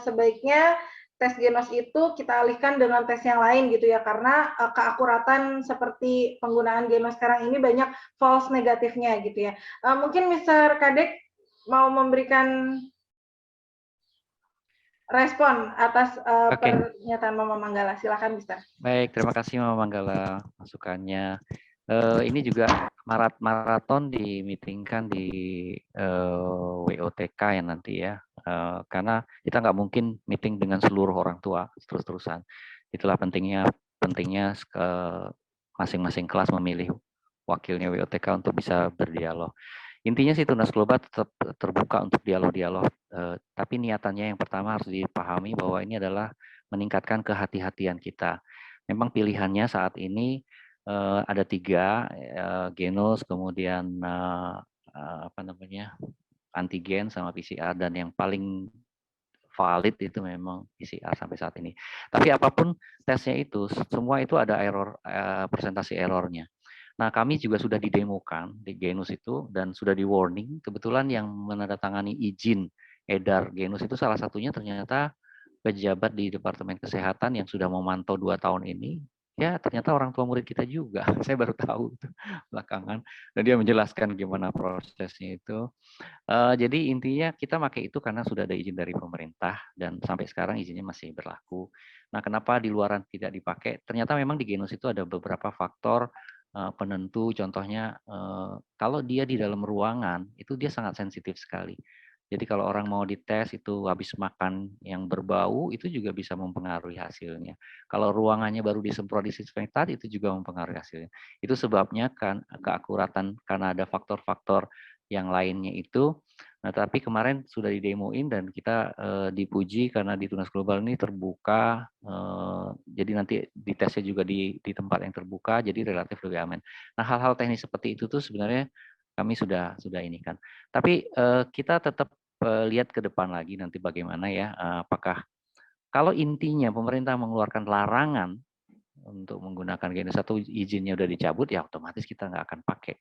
sebaiknya tes Genos itu kita alihkan dengan tes yang lain gitu ya, karena keakuratan seperti penggunaan Genos sekarang ini banyak false negatifnya gitu ya. Mungkin Mr. Kadek mau memberikan respon atas pernyataan Mama Manggala. Silakan, Mister. Baik, terima kasih Mama Manggala masukannya. Ini juga maraton dimitingkan di WOTK ya nanti ya, karena kita nggak mungkin meeting dengan seluruh orang tua terus-terusan. Itulah pentingnya masing-masing kelas memilih wakilnya WOTK untuk bisa berdialog. Intinya sih Tunas Global tetap terbuka untuk dialog-dialog, tapi niatannya yang pertama harus dipahami bahwa ini adalah meningkatkan kehati-hatian kita. Memang pilihannya saat ini ada 3, Genos, kemudian antigen sama PCR, dan yang paling valid itu memang PCR sampai saat ini. Tapi apapun tesnya itu, semua itu ada presentasi errornya. Nah, kami juga sudah didemokan di Genus itu dan sudah di warning. Kebetulan yang menandatangani izin edar Genus itu salah satunya ternyata pejabat di Departemen Kesehatan yang sudah memantau 2 tahun ini. Ya, ternyata orang tua murid kita juga. Saya baru tahu itu belakangan. Dan dia menjelaskan gimana prosesnya itu. Jadi intinya kita pakai itu karena sudah ada izin dari pemerintah dan sampai sekarang izinnya masih berlaku. Nah, kenapa di luaran tidak dipakai? Ternyata memang di Genus itu ada beberapa faktor penentu, contohnya kalau dia di dalam ruangan itu dia sangat sensitif sekali. Jadi kalau orang mau dites itu habis makan yang berbau itu juga bisa mempengaruhi hasilnya. Kalau ruangannya baru disemprot disinfektan itu juga mempengaruhi hasilnya. Itu sebabnya kan keakuratan karena ada faktor-faktor yang lainnya itu. Nah, tapi kemarin sudah didemoin dan kita dipuji karena di Tunas Global ini terbuka, jadi nanti di tesnya juga di tempat yang terbuka, jadi relatif lebih aman. Nah, hal-hal teknis seperti itu tuh sebenarnya kami sudah ini kan. Tapi kita tetap lihat ke depan lagi nanti bagaimana ya, apakah kalau intinya pemerintah mengeluarkan larangan untuk menggunakan Genus 1 izinnya udah dicabut, ya otomatis kita nggak akan pakai.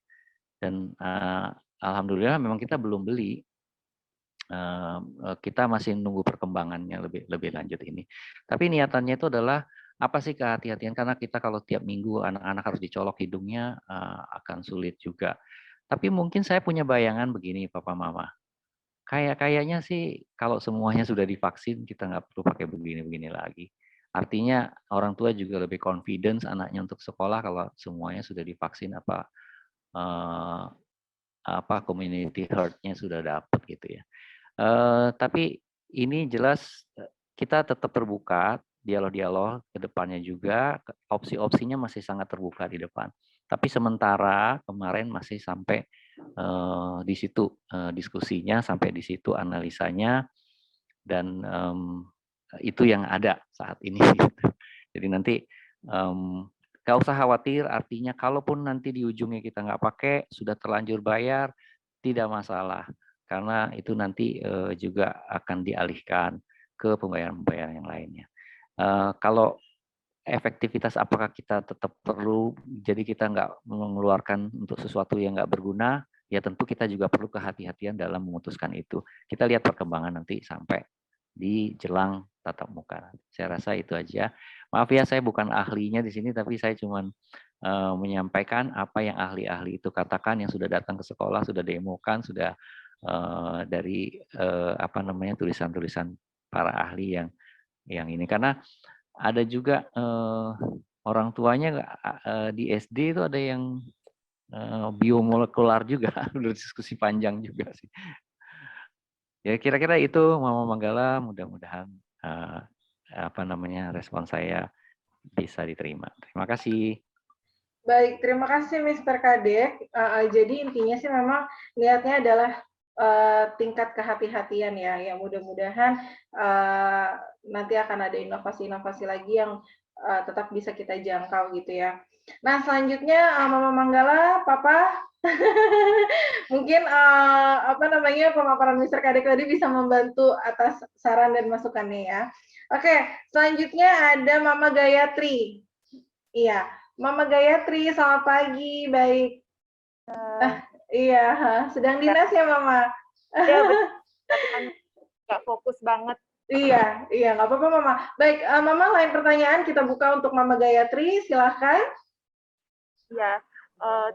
Dan alhamdulillah memang kita belum beli. Kita masih nunggu perkembangannya lebih lanjut ini. Tapi niatannya itu adalah apa sih kehati-hatian, karena kita kalau tiap minggu anak-anak harus dicolok hidungnya akan sulit juga. Tapi mungkin saya punya bayangan begini Papa Mama. Kayaknya sih kalau semuanya sudah divaksin kita nggak perlu pakai begini-begini lagi. Artinya orang tua juga lebih confidence anaknya untuk sekolah kalau semuanya sudah divaksin, community herd-nya sudah dapat gitu ya. Tapi ini jelas kita tetap terbuka, dialog-dialog ke depannya juga, opsi-opsinya masih sangat terbuka di depan. Tapi sementara kemarin masih sampai di situ diskusinya, sampai di situ analisanya, dan itu yang ada saat ini. Jadi nanti nggak usah khawatir, artinya kalaupun nanti di ujungnya kita nggak pakai, sudah terlanjur bayar, tidak masalah. karena itu nanti juga akan dialihkan ke pembayaran-pembayaran yang lainnya. Kalau efektivitas apakah kita tetap perlu, jadi kita nggak mengeluarkan untuk sesuatu yang nggak berguna, ya tentu kita juga perlu kehati-hatian dalam memutuskan itu. Kita lihat perkembangan nanti sampai di jelang tatap muka. Saya rasa itu aja. Maaf ya, saya bukan ahlinya di sini, tapi saya cuma menyampaikan apa yang ahli-ahli itu katakan, yang sudah datang ke sekolah, sudah demokan, sudah dari tulisan-tulisan para ahli yang ini. Karena ada juga orang tuanya di SD itu ada yang biomolekular juga, udah diskusi panjang juga sih. Ya kira-kira itu Mama Manggala, mudah-mudahan respon saya bisa diterima. Terima kasih. Baik, terima kasih Mr. Kadek. Jadi intinya sih memang niatnya adalah tingkat kehati-hatian ya. Yang mudah-mudahan nanti akan ada inovasi-inovasi lagi yang tetap bisa kita jangkau gitu ya. Nah selanjutnya Mama Manggala, Papa, mungkin pemaparan Mr. Kadek tadi bisa membantu atas saran dan masukannya ya. Oke, selanjutnya ada Mama Gayatri. Iya. Mama Gayatri, selamat pagi. Baik. Iya, sedang dinas ya, Mama? Iya, betul. Tapi kan nggak fokus banget. Iya, nggak apa-apa, Mama. Baik, Mama, lain pertanyaan kita buka untuk Mama Gayatri, silahkan. Ya,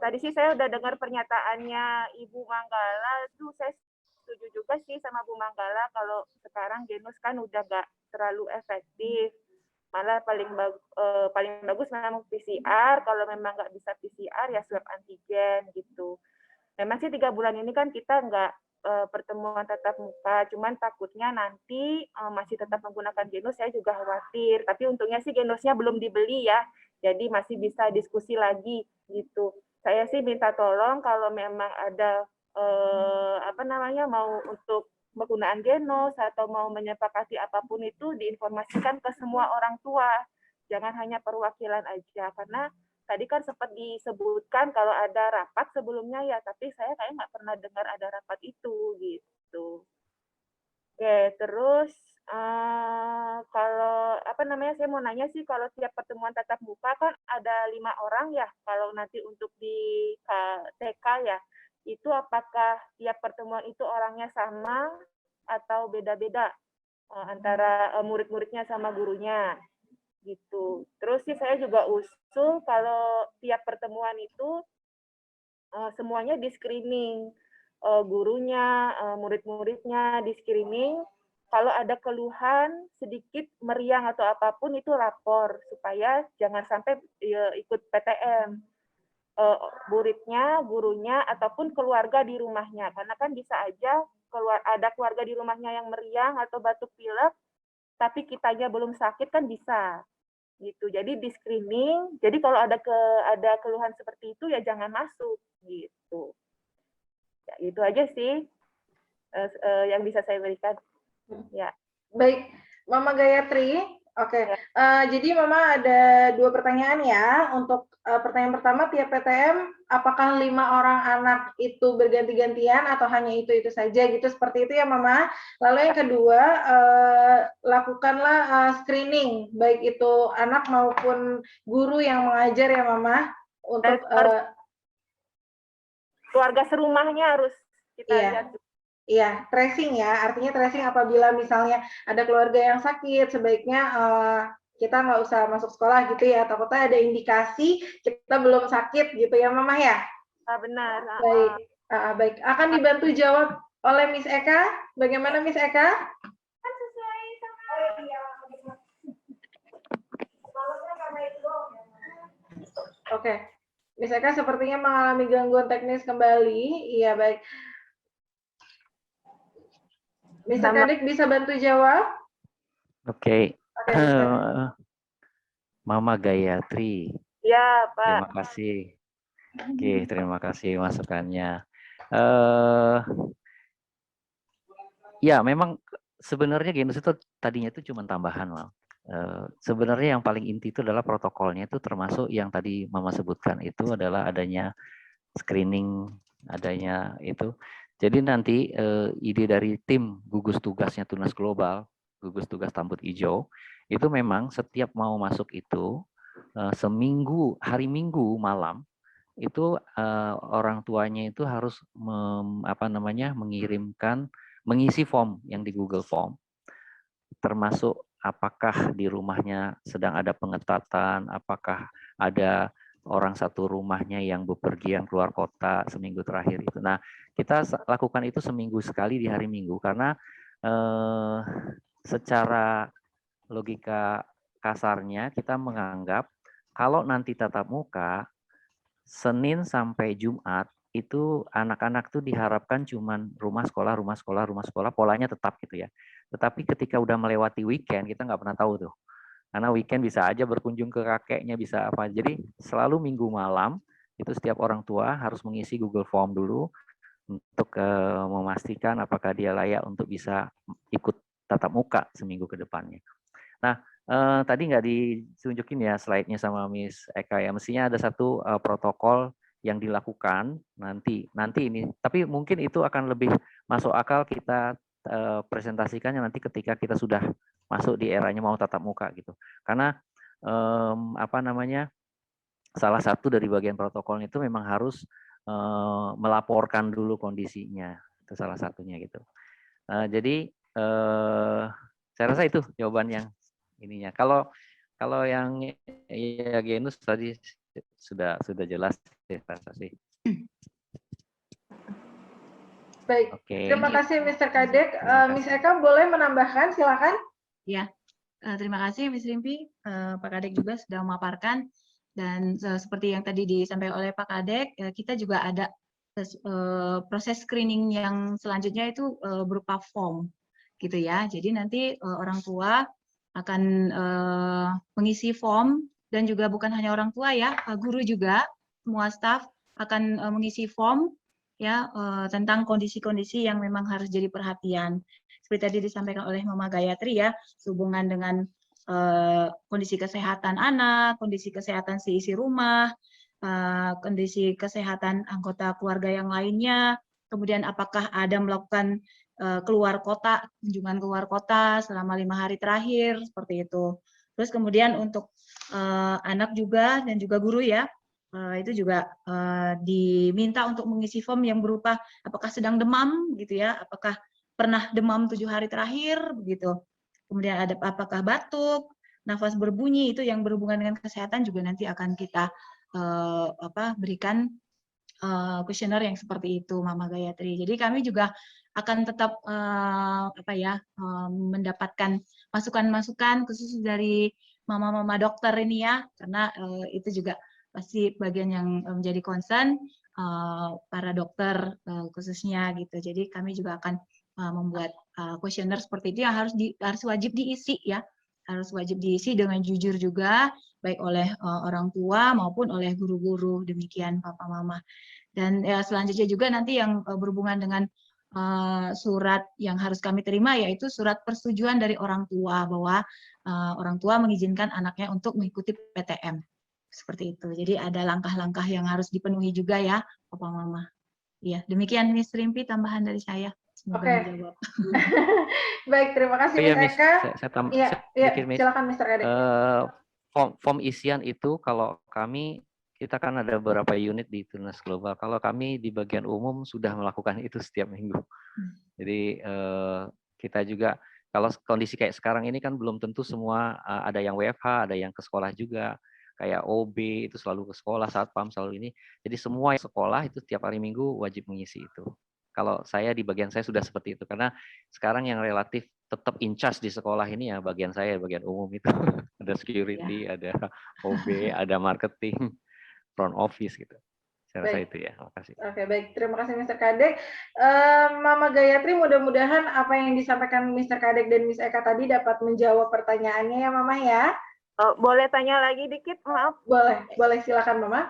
tadi sih saya udah dengar pernyataannya Ibu Manggala, itu saya setuju juga sih sama Bu Manggala kalau sekarang genus kan udah nggak terlalu efektif. Malah paling bagus memang PCR, kalau memang nggak bisa PCR ya swab antigen gitu. Memang sih 3 bulan ini kan kita nggak pertemuan tatap muka, cuman takutnya nanti masih tetap menggunakan genus, saya juga khawatir. Tapi untungnya sih genusnya belum dibeli ya, jadi masih bisa diskusi lagi gitu. Saya sih minta tolong kalau memang ada mau untuk penggunaan genos atau mau menyepakati apapun itu diinformasikan ke semua orang tua, jangan hanya perwakilan aja, karena tadi kan sempat disebutkan kalau ada rapat sebelumnya ya, tapi saya kayak nggak pernah dengar ada rapat itu gitu. Oke, terus kalau saya mau nanya sih, kalau tiap pertemuan tatap muka kan ada 5 orang ya, kalau nanti untuk di TK ya, itu apakah tiap pertemuan itu orangnya sama atau beda-beda antara murid-muridnya sama gurunya gitu. Terus sih saya juga usul kalau tiap pertemuan itu semuanya di screening, gurunya, murid-muridnya di screening. Kalau ada keluhan sedikit meriang atau apapun itu lapor supaya jangan sampai ikut PTM. Muridnya, gurunya, ataupun keluarga di rumahnya. Karena kan bisa aja ada keluarga di rumahnya yang meriang atau batuk pilek, tapi kitanya belum sakit kan bisa. Gitu. Jadi di screening, jadi kalau ada keluhan seperti itu ya jangan masuk gitu. Ya, itu aja sih yang bisa saya berikan. Ya. Baik, Mama Gayatri. Oke, jadi Mama ada 2 pertanyaan ya. Untuk pertanyaan pertama, tiap PTM, apakah 5 orang anak itu berganti-gantian atau hanya itu saja gitu, seperti itu ya Mama. Lalu yang kedua, lakukanlah screening, baik itu anak maupun guru yang mengajar ya Mama. Untuk keluarga serumahnya harus kita lihat. Iya, tracing ya. Artinya tracing apabila misalnya ada keluarga yang sakit, sebaiknya kita nggak usah masuk sekolah gitu ya. Takutnya ada indikasi kita belum sakit gitu ya, Mama ya? Benar. Baik, baik. Akan dibantu jawab oleh Miss Eka. Bagaimana Miss Eka? Kan sesuai sama. Oke. Miss Eka sepertinya mengalami gangguan teknis kembali. Iya, baik. Mr. Kadek bisa bantu jawab? Oke. Mama Gayatri. Ya, Pak. Terima kasih. Oke, terima kasih masukannya. Ya, memang sebenarnya genus itu tadinya itu cuma tambahan, Mal. Sebenarnya yang paling inti itu adalah protokolnya, itu termasuk yang tadi Mama sebutkan, itu adalah adanya screening, adanya itu. Jadi nanti ide dari tim gugus tugasnya Tunas Global, gugus tugas Tambut Ijo, itu memang setiap mau masuk itu seminggu, hari Minggu malam itu orang tuanya itu harus mengirimkan, mengisi form yang di Google Form, termasuk apakah di rumahnya sedang ada pengetatan, apakah ada orang satu rumahnya yang bepergian keluar kota seminggu terakhir itu. Nah, kita lakukan itu seminggu sekali di hari Minggu karena secara logika kasarnya kita menganggap kalau nanti tatap muka Senin sampai Jumat itu anak-anak tuh diharapkan cuman rumah sekolah, polanya tetap gitu ya. Tetapi ketika udah melewati weekend, kita nggak pernah tahu tuh. Karena weekend bisa aja berkunjung ke kakeknya, bisa apa. Jadi selalu minggu malam, itu setiap orang tua harus mengisi Google Form dulu untuk memastikan apakah dia layak untuk bisa ikut tatap muka seminggu ke depannya. Nah, tadi nggak ditunjukin ya slide-nya sama Miss Eka ya. Mestinya ada satu protokol yang dilakukan nanti ini. Tapi mungkin itu akan lebih masuk akal kita presentasikannya nanti ketika kita sudah masuk di eranya mau tatap muka gitu. Karena salah satu dari bagian protokolnya itu memang harus melaporkan dulu kondisinya. Itu salah satunya gitu. Jadi saya rasa itu jawaban yang ininya. Kalau yang ya genus tadi sudah jelas ya, rasa sih. Baik, Oke. terima kasih Mr. Kadek. Miss Eka boleh menambahkan, silakan. Ya, terima kasih Miss Rimpi. Pak Kadek juga sudah memaparkan, dan seperti yang tadi disampaikan oleh Pak Kadek, kita juga ada proses screening yang selanjutnya itu berupa form, gitu ya. Jadi nanti orang tua akan mengisi form, dan juga bukan hanya orang tua ya, guru juga, semua staf akan mengisi form ya tentang kondisi-kondisi yang memang harus jadi perhatian. Seperti tadi disampaikan oleh Mama Gayatri ya, sehubungan dengan kondisi kesehatan anak, kondisi kesehatan si isi rumah, kondisi kesehatan anggota keluarga yang lainnya, kemudian apakah ada melakukan keluar kota, kunjungan keluar kota selama 5 hari terakhir, seperti itu. Terus kemudian untuk anak juga dan juga guru ya, itu juga diminta untuk mengisi form yang berupa apakah sedang demam gitu ya, apakah pernah demam 7 hari terakhir begitu. Kemudian ada apakah batuk, nafas berbunyi, itu yang berhubungan dengan kesehatan juga nanti akan kita berikan kuesioner yang seperti itu, Mama Gayatri. Jadi kami juga akan tetap mendapatkan masukan-masukan khusus dari mama-mama dokter ini ya, karena itu juga pasti bagian yang menjadi concern para dokter khususnya gitu. Jadi kami juga akan membuat kuesioner seperti itu yang harus wajib diisi ya, harus wajib diisi dengan jujur juga, baik oleh orang tua maupun oleh guru-guru, demikian Papa Mama. Dan selanjutnya juga nanti yang berhubungan dengan surat yang harus kami terima, yaitu surat persetujuan dari orang tua bahwa orang tua mengizinkan anaknya untuk mengikuti PTM. Seperti itu. Jadi ada langkah-langkah yang harus dipenuhi juga ya, Papa Mama. Iya, demikian Miss Rimpi tambahan dari saya. Semoga menjawab. Baik, terima kasih Miss Eka. Silakan Mr. Kadek. Form isian itu kalau kita kan ada beberapa unit di Tunas Global. Kalau kami di bagian umum sudah melakukan itu setiap minggu. Jadi kita juga kalau kondisi kayak sekarang ini kan belum tentu semua ada yang WFH, ada yang ke sekolah juga. Kayak OB itu selalu ke sekolah, satpam selalu ini. Jadi semua sekolah itu tiap hari Minggu wajib mengisi itu. Kalau saya di bagian saya sudah seperti itu, karena sekarang yang relatif tetap in charge di sekolah ini ya bagian saya, bagian umum itu. Ada security, ada OB, ada marketing, front office gitu. Saya rasa itu ya. Terima kasih. Oke, baik. Terima kasih Mr. Kadek. Mama Gayatri, mudah-mudahan apa yang disampaikan Mr. Kadek dan Miss Eka tadi dapat menjawab pertanyaannya ya Mama ya. Boleh tanya lagi dikit, maaf? Boleh silakan Mama.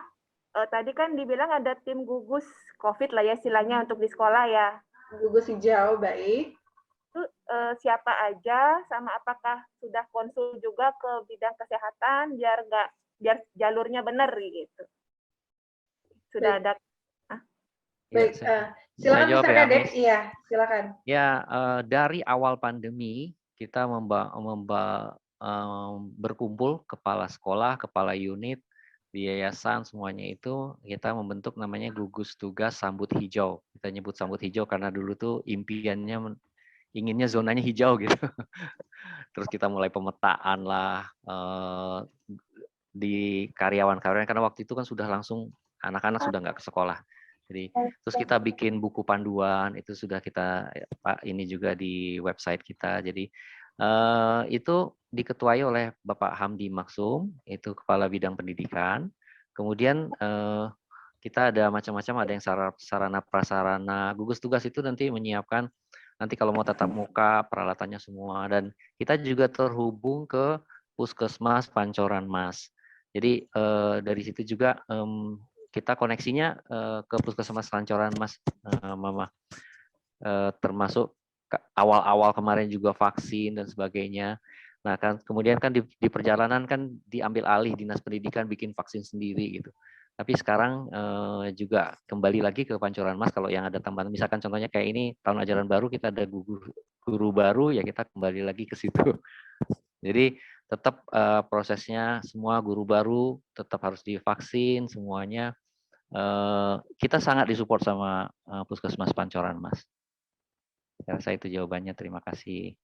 Tadi kan dibilang ada tim gugus COVID lah ya istilahnya untuk di sekolah ya. Gugus hijau, baik. Itu siapa aja, sama apakah sudah konsul juga ke bidang kesehatan biar jalurnya benar gitu. Sudah baik. ada. Baik, Silakan jawab Mr. ya, Kadek. Miss. Iya, silakan. Ya, dari awal pandemi kita berkumpul kepala sekolah, kepala unit di yayasan semuanya itu kita membentuk namanya gugus tugas sambut hijau. Kita nyebut sambut hijau karena dulu tuh impiannya inginnya zonanya hijau gitu. Terus kita mulai pemetaan lah di karyawan-karyawan karena waktu itu kan sudah langsung anak-anak sudah nggak ke sekolah. Jadi terus kita bikin buku panduan itu sudah kita ini juga di website kita. Jadi itu diketuai oleh Bapak Hamdi Maksum, itu Kepala Bidang Pendidikan. Kemudian kita ada macam-macam, ada yang sarana prasarana. Gugus tugas itu nanti menyiapkan nanti kalau mau tatap muka peralatannya semua, dan kita juga terhubung ke Puskesmas Pancoran Mas. Jadi dari situ juga kita koneksinya ke Puskesmas Pancoran Mas, Mama. Termasuk awal-awal kemarin juga vaksin dan sebagainya. Nah kan kemudian kan di perjalanan kan diambil alih Dinas Pendidikan bikin vaksin sendiri gitu. Tapi sekarang juga kembali lagi ke Pancoran Mas kalau yang ada tambahan. Misalkan contohnya kayak ini tahun ajaran baru kita ada guru baru ya kita kembali lagi ke situ. Jadi tetap prosesnya semua guru baru tetap harus divaksin semuanya. Kita sangat disupport sama Puskesmas Pancoran Mas. Saya rasa itu jawabannya. Terima kasih.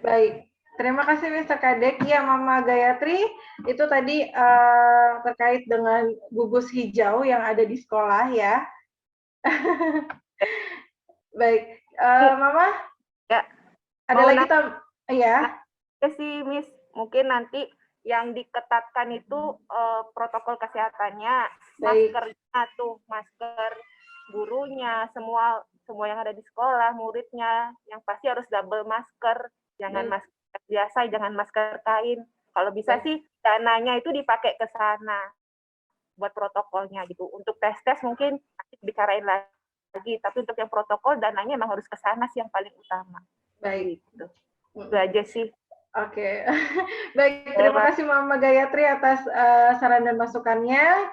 Baik, terima kasih Mr. Kadek. Ya, Mama Gayatri, itu tadi terkait dengan gugus hijau yang ada di sekolah ya. Baik, Mama, Ya. ada Mau lagi ya? Ya sih, Miss. Mungkin nanti yang diketatkan itu protokol kesehatannya, Baik. maskernya tuh, masker gurunya, semua yang ada di sekolah, muridnya, yang pasti harus double masker, jangan masker biasa, jangan masker kain. Kalau bisa sih dananya itu dipakai ke sana buat protokolnya gitu. Untuk tes mungkin nanti bicarain lagi, tapi untuk yang protokol dananya emang harus ke sana sih yang paling utama. Baik. Gitu. Itu aja sih. Oke, baik. Terima kasih Mama Gayatri atas saran dan masukannya.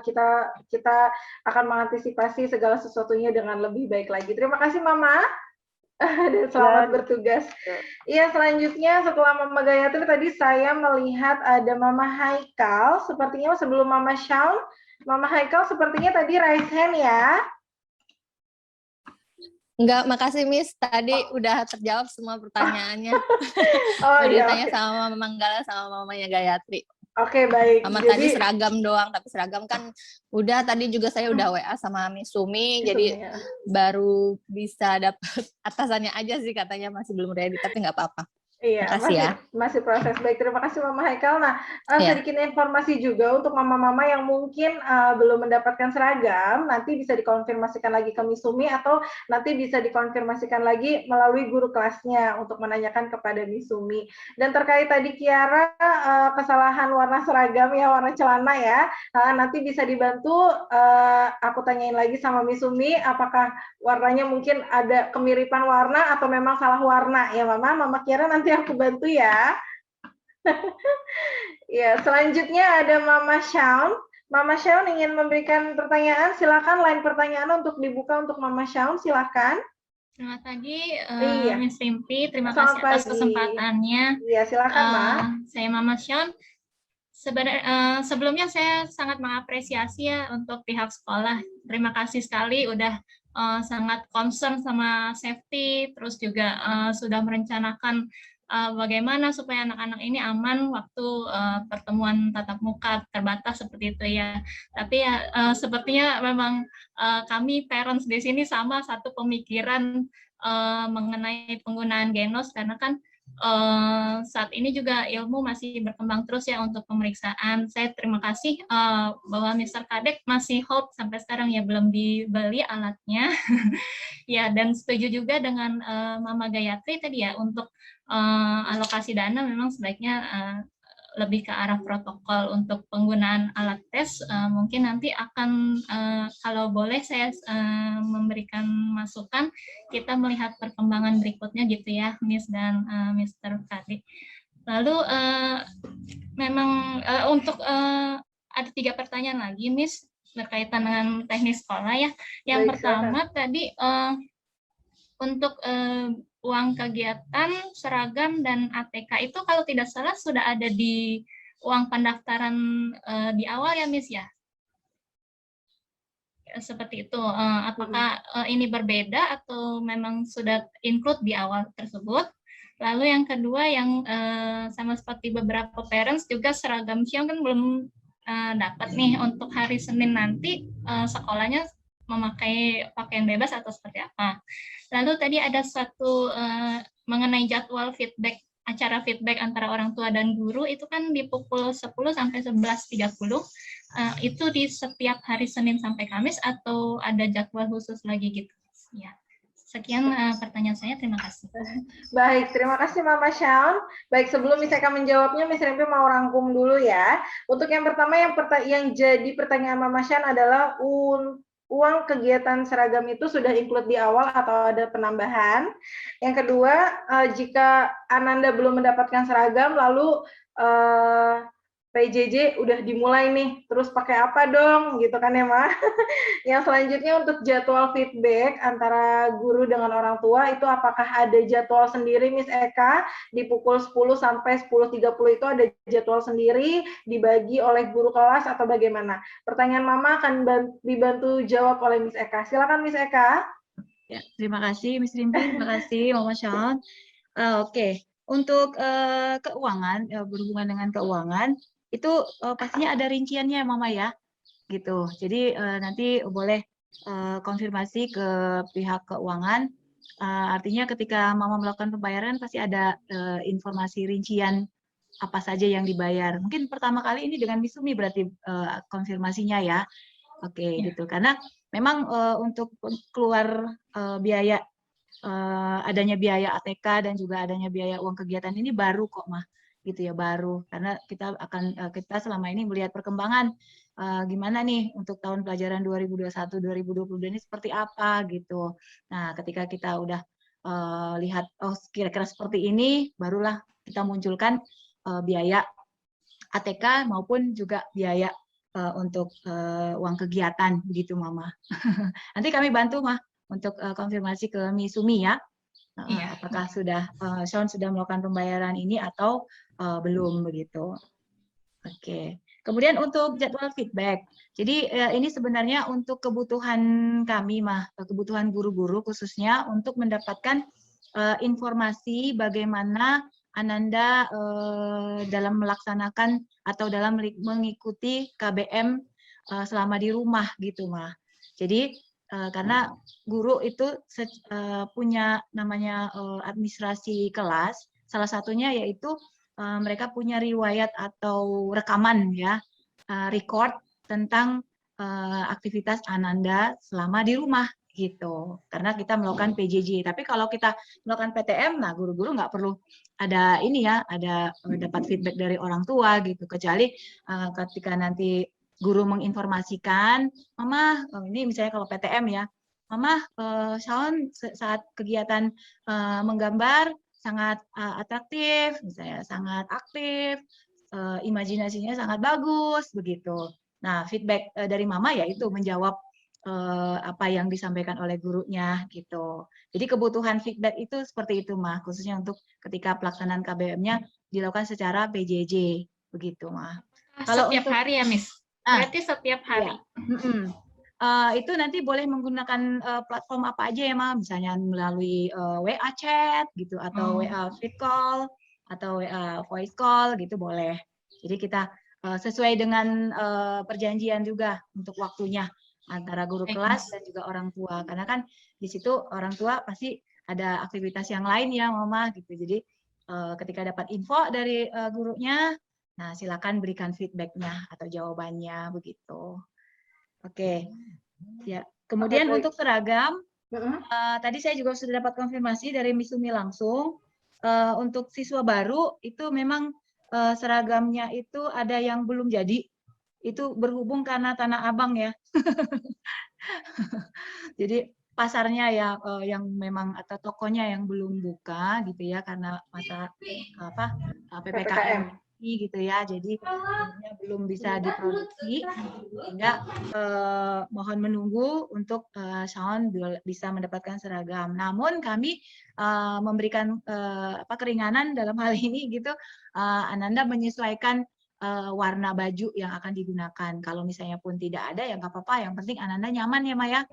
Kita akan mengantisipasi segala sesuatunya dengan lebih baik lagi. Terima kasih Mama. Dan selamat bertugas. Iya, selanjutnya setelah Mama Gayatri tadi saya melihat ada Mama Haikal. Sepertinya sebelum Mama Shaun, Mama Haikal sepertinya tadi raise hand ya. Enggak, makasih Miss. Tadi udah terjawab semua pertanyaannya. Oh iya. Ditanya sama Mama Manggala sama Mamanya Gayatri. Oke, baik. Sama tadi seragam doang, tapi seragam kan udah tadi juga saya udah WA sama Miss Sumi, jadi baru bisa dapat atasannya aja sih katanya masih belum ready, tapi nggak apa-apa. Iya, masih proses. Baik, terima kasih Mama Haikal. Nah, sedikit informasi juga untuk mama-mama yang mungkin belum mendapatkan seragam, nanti bisa dikonfirmasikan lagi ke Miss Sumi atau nanti bisa dikonfirmasikan lagi melalui guru kelasnya untuk menanyakan kepada Miss Sumi. Dan terkait tadi Kiara, kesalahan warna seragam ya, warna celana ya, nanti bisa dibantu, aku tanyain lagi sama Miss Sumi, apakah warnanya mungkin ada kemiripan warna atau memang salah warna ya Mama Kiara nanti aku bantu ya. Ya, selanjutnya ada Mama Shaun. Mama Shaun ingin memberikan pertanyaan, silakan line pertanyaan untuk dibuka untuk Mama Shaun, silakan. Selamat pagi, Miss Rimpi. Terima Selamat kasih atas pagi. kesempatannya. Iya, silakan, Ma. Saya Mama Shaun. Sebelumnya saya sangat mengapresiasi ya untuk pihak sekolah. Terima kasih sekali udah sangat concern sama safety, terus juga sudah merencanakan bagaimana supaya anak-anak ini aman waktu pertemuan tatap muka terbatas seperti itu ya. Tapi ya sepertinya memang kami parents di sini sama satu pemikiran mengenai penggunaan genos karena kan saat ini juga ilmu masih berkembang terus ya untuk pemeriksaan. Saya terima kasih bahwa Mr. Kadek masih hold sampai sekarang ya belum dibeli alatnya. Ya, dan setuju juga dengan Mama Gayatri tadi ya untuk alokasi dana memang sebaiknya lebih ke arah protokol untuk penggunaan alat tes. Mungkin nanti akan kalau boleh saya memberikan masukan, kita melihat perkembangan berikutnya gitu ya, Miss dan Mr. Kadek. Lalu memang untuk ada 3 pertanyaan lagi, Miss. berkaitan dengan teknis sekolah ya. Yang Baik, pertama tadi untuk uang kegiatan, seragam, dan ATK itu kalau tidak salah sudah ada di uang pendaftaran di awal ya, Miss ya? Seperti itu. Apakah ini berbeda atau memang sudah include di awal tersebut? Lalu yang kedua yang sama seperti beberapa parents juga seragam siang kan belum dapat nih untuk hari Senin nanti sekolahnya memakai pakaian bebas atau seperti apa. Lalu tadi ada satu mengenai jadwal feedback, acara feedback antara orang tua dan guru itu kan di pukul 10 sampai 11.30. Itu di setiap hari Senin sampai Kamis atau ada jadwal khusus lagi gitu? Ya. Sekian pertanyaan saya, terima kasih. Baik, terima kasih Mama Shaun. Baik, sebelum Miss Eka menjawabnya, Miss Rimpi mau rangkum dulu ya. Untuk yang pertama, yang jadi pertanyaan Mama Shaun adalah uang kegiatan seragam itu sudah include di awal atau ada penambahan. Yang kedua, jika Ananda belum mendapatkan seragam, lalu PJJ udah dimulai nih, terus pakai apa dong, gitu kan ya, Ma? Yang selanjutnya untuk jadwal feedback antara guru dengan orang tua, itu apakah ada jadwal sendiri, Miss Eka, di pukul 10 sampai 10.30 itu ada jadwal sendiri, dibagi oleh guru kelas atau bagaimana? Pertanyaan Mama akan dibantu jawab oleh Miss Eka. Silakan, Miss Eka. Ya, terima kasih, Miss Rimpi. Terima kasih, Mama Shaun. Oke. Untuk keuangan, berhubungan dengan keuangan, itu pastinya ada rinciannya, Mama ya, gitu. Jadi nanti boleh konfirmasi ke pihak keuangan. Artinya ketika Mama melakukan pembayaran pasti ada informasi rincian apa saja yang dibayar. Mungkin pertama kali ini dengan Miss Sumi berarti konfirmasinya ya. Oke, gitu. Karena memang untuk keluar biaya adanya biaya ATK dan juga adanya biaya uang kegiatan ini baru kok, Mah, gitu ya, baru. Karena kita selama ini melihat perkembangan gimana nih untuk tahun pelajaran 2021-2022 ini seperti apa gitu. Nah, ketika kita udah lihat oh kira-kira seperti ini, barulah kita munculkan biaya ATK maupun juga biaya untuk uang kegiatan begitu, Mama. Nanti kami bantu, Mah, untuk konfirmasi ke Miss Sumi ya. Apakah Shaun sudah melakukan pembayaran ini atau belum begitu. Oke. Kemudian untuk jadwal feedback. Jadi ini sebenarnya untuk kebutuhan kami, Mah, kebutuhan guru-guru khususnya untuk mendapatkan informasi bagaimana Ananda dalam melaksanakan atau dalam mengikuti KBM selama di rumah gitu, Mah. Jadi karena guru itu punya namanya administrasi kelas, salah satunya yaitu mereka punya riwayat atau rekaman ya, record tentang aktivitas Ananda selama di rumah gitu. Karena kita melakukan PJJ. Tapi kalau kita melakukan PTM, nah guru-guru nggak perlu ada ini ya, ada dapat feedback dari orang tua gitu. Kecuali ketika nanti guru menginformasikan, Mama, ini misalnya kalau PTM ya, Mama, Shaun saat kegiatan menggambar sangat atraktif, misalnya sangat aktif, imajinasinya sangat bagus, begitu. Nah, feedback dari Mama yaitu menjawab apa yang disampaikan oleh gurunya, gitu. Jadi kebutuhan feedback itu seperti itu, Mah, khususnya untuk ketika pelaksanaan KBM-nya dilakukan secara PJJ, begitu, Mah. Kalau setiap hari ya, Miss? Berarti setiap hari. Ya. Itu nanti boleh menggunakan platform apa aja ya, Ma? Misalnya melalui WA chat gitu atau WA video call atau WA voice call gitu boleh. Jadi kita sesuai dengan perjanjian juga untuk waktunya antara guru kelas dan juga orang tua. Karena kan di situ orang tua pasti ada aktivitas yang lain ya, Mama gitu. Jadi ketika dapat info dari gurunya, nah silakan berikan feedback-nya atau jawabannya begitu. Oke, ya. Kemudian untuk seragam, tadi saya juga sudah dapat konfirmasi dari Miss Sumi langsung. Untuk siswa baru itu memang seragamnya itu ada yang belum jadi. Itu berhubung karena Tanah Abang ya. Jadi pasarnya ya yang memang atau tokonya yang belum buka gitu ya karena masa PPKM mati gitu ya, jadi akhirnya belum bisa diproduksi, sehingga mohon menunggu untuk Shawn bisa mendapatkan seragam. Namun kami memberikan keringanan dalam hal ini gitu, Ananda menyesuaikan warna baju yang akan digunakan. Kalau misalnya pun tidak ada ya nggak apa-apa, yang penting Ananda nyaman ya Maya,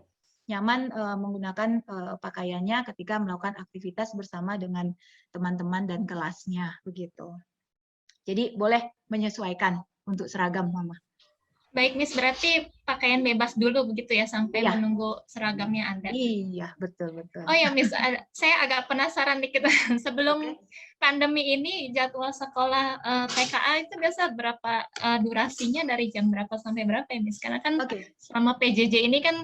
nyaman menggunakan pakaiannya ketika melakukan aktivitas bersama dengan teman-teman dan kelasnya begitu. Jadi boleh menyesuaikan untuk seragam Mama. Baik, Miss, berarti pakaian bebas dulu begitu ya sampai Iya. menunggu seragamnya ada. Iya, betul. Oh ya, Miss, saya agak penasaran dikit. Sebelum Oke. pandemi ini jadwal sekolah TKA itu biasa berapa durasinya, dari jam berapa sampai berapa ya, Miss? Karena kan Oke. selama PJJ ini kan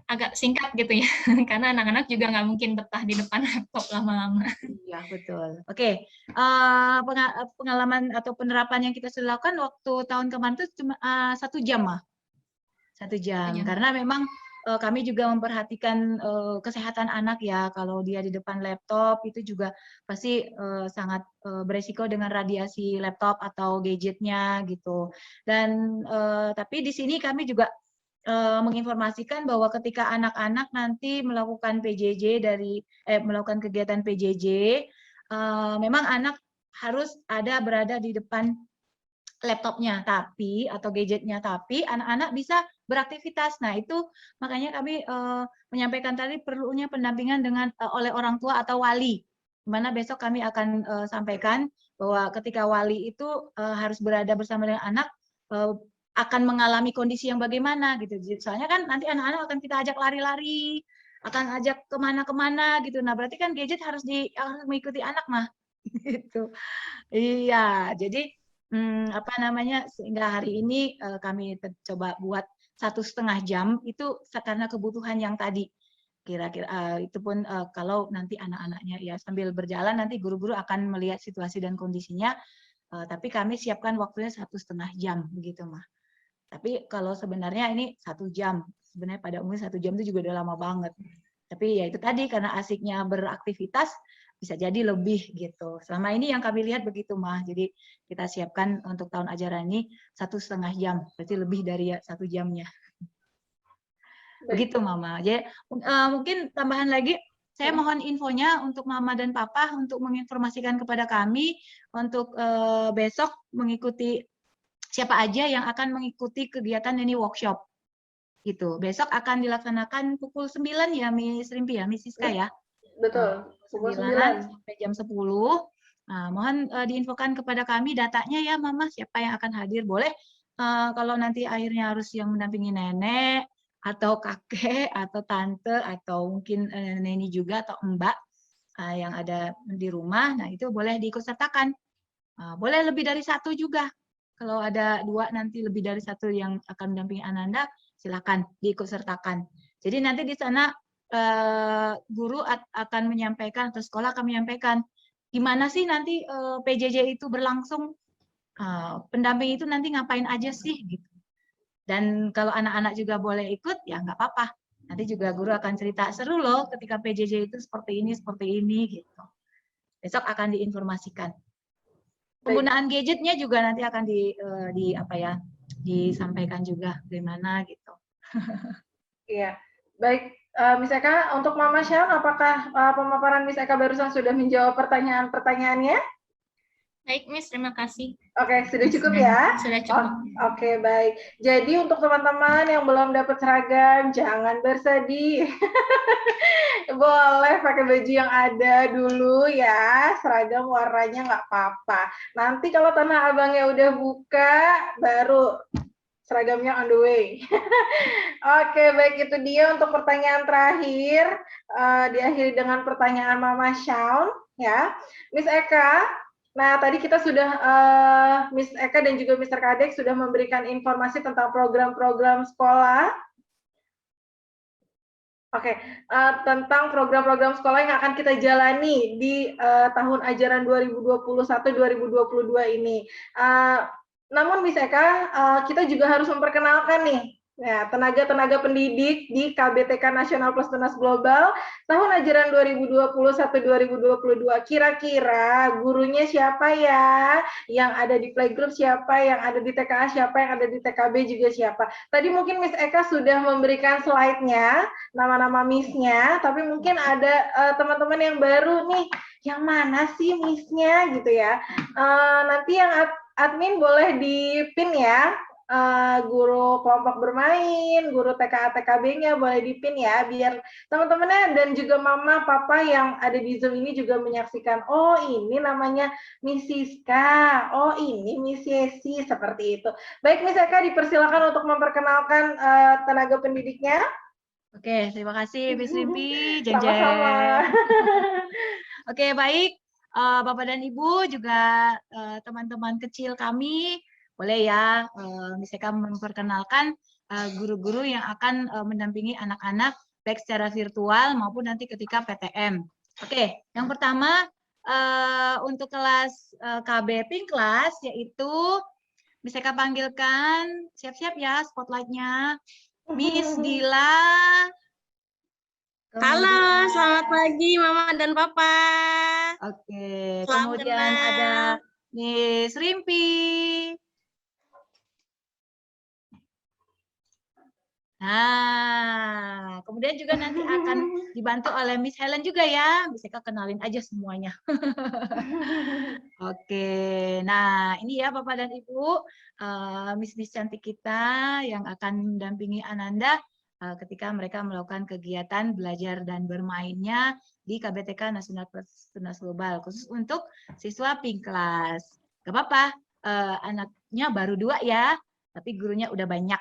agak singkat gitu ya, karena anak-anak juga nggak mungkin betah di depan laptop lama-lama. Iya, betul. Oke, pengalaman atau penerapan yang kita sudah lakukan waktu tahun kemarin itu cuma 1 jam, Mah. 1 jam. Karena memang kami juga memperhatikan kesehatan anak ya. Kalau dia di depan laptop itu juga pasti sangat beresiko dengan radiasi laptop atau gadgetnya gitu. Dan tapi di sini kami juga menginformasikan bahwa ketika anak-anak nanti melakukan PJJ melakukan kegiatan PJJ, memang anak harus berada di depan laptopnya atau gadgetnya, tapi anak-anak bisa beraktivitas. Nah, itu makanya kami menyampaikan tadi perlunya pendampingan oleh orang tua atau wali. Di mana besok kami akan sampaikan bahwa ketika wali itu harus berada bersama dengan anak, akan mengalami kondisi yang bagaimana gitu. Soalnya kan nanti anak-anak akan kita ajak lari-lari, akan ajak kemana-kemana gitu. Nah, berarti kan gadget harus mengikuti anak mah. Gitu. Iya, jadi sehingga hari ini kami coba buat 1,5 jam itu karena kebutuhan yang tadi. Kira-kira itu pun kalau nanti anak-anaknya ya sambil berjalan nanti guru-guru akan melihat situasi dan kondisinya, tapi kami siapkan waktunya 1,5 jam begitu mah. Tapi kalau sebenarnya ini 1 jam, sebenarnya pada umumnya 1 jam itu juga udah lama banget. Tapi ya itu tadi karena asiknya beraktivitas bisa jadi lebih gitu. Selama ini yang kami lihat begitu mah. Jadi kita siapkan untuk tahun ajaran ini 1,5 jam, berarti lebih dari 1 jamnya. Begitu Mama. Jadi mungkin tambahan lagi, saya mohon infonya untuk Mama dan Papa untuk menginformasikan kepada kami untuk besok mengikuti siapa aja yang akan mengikuti kegiatan ini workshop. Gitu. Besok akan dilaksanakan pukul 9 ya Miss Rimpi ya, Miss Siska ya. Betul. Pukul 9 sampai jam 10. Nah, mohon diinfokan kepada kami datanya ya Mama, siapa yang akan hadir. Boleh kalau nanti akhirnya harus yang mendampingi nenek atau kakek atau tante atau mungkin neni juga atau mbak yang ada di rumah, nah itu boleh diikutsertakan. Boleh lebih dari 1 juga. Kalau ada 2 nanti lebih dari 1 yang akan mendampingi Ananda, silakan diikutsertakan. Jadi nanti di sana guru akan menyampaikan atau sekolah akan menyampaikan gimana sih nanti PJJ itu berlangsung, pendamping itu nanti ngapain aja sih gitu. Dan kalau anak-anak juga boleh ikut ya nggak apa-apa. Nanti juga guru akan cerita seru loh ketika PJJ itu seperti ini gitu. Besok akan diinformasikan. Penggunaan gadgetnya juga nanti akan disampaikan juga bagaimana gitu. Iya, baik Miss Eka, untuk Mama Shawn, apakah pemaparan Miss Eka barusan sudah menjawab pertanyaan-pertanyaannya? Baik, Miss, terima kasih. Oke, sudah cukup ya? Sudah cukup. Oke, baik. Jadi untuk teman-teman yang belum dapat seragam, jangan bersedih. Boleh pakai baju yang ada dulu ya, seragam warnanya nggak apa-apa. Nanti kalau Tanah Abangnya udah buka, baru seragamnya on the way. Oke, baik, itu dia untuk pertanyaan terakhir. Diakhiri dengan pertanyaan Mama Shawn, ya. Miss Eka, nah tadi kita sudah, Miss Eka dan juga Mr. Kadek sudah memberikan informasi tentang program-program sekolah. Oke, tentang program-program sekolah yang akan kita jalani di tahun ajaran 2021-2022 ini. Namun Miss Eka, kita juga harus memperkenalkan nih Ya, tenaga-tenaga pendidik di KBTK Nasional Plus Tunas Global tahun ajaran 2021-2022. Kira-kira gurunya siapa ya? Yang ada di playgroup siapa? Yang ada di TKA siapa? Yang ada di TKB juga siapa? Tadi mungkin Miss Eka sudah memberikan slide-nya, nama-nama Miss-nya, tapi mungkin ada teman-teman yang baru nih, yang mana sih Miss-nya gitu ya. Nanti yang admin boleh di-pin ya. Guru kelompok bermain, guru TKA TKB-nya boleh dipin ya, biar teman-temannya dan juga mama papa yang ada di Zoom ini juga menyaksikan. Oh, ini namanya Miss Siska. Oh, ini Miss Yesi, seperti itu. Baik, Miss Eka, dipersilakan untuk memperkenalkan tenaga pendidiknya. Oke, terima kasih Miss Rimpi. Jeng Sama-sama. Oke, baik. Bapak dan Ibu juga teman-teman kecil kami, boleh ya Miss Eka memperkenalkan guru-guru yang akan mendampingi anak-anak baik secara virtual maupun nanti ketika PTM. Oke, yang pertama untuk kelas KB Pink Class, yaitu Miss Eka panggilkan, siap-siap ya spotlight-nya, Miss Dila. Halo, selamat pagi Mama dan Papa. Oke, Salam kemudian kenal. ada Miss Rimpi. Nah, kemudian juga nanti akan dibantu oleh Miss Helen juga ya. Miss Eka kenalin aja semuanya. Oke, nah ini ya Bapak dan Ibu, Miss-Miss cantik kita yang akan mendampingi Ananda ketika mereka melakukan kegiatan belajar dan bermainnya di KBTK Nasional Plus Tunas Global, khusus untuk siswa Pink Class. Gak apa-apa, anaknya baru 2 ya, tapi gurunya udah banyak.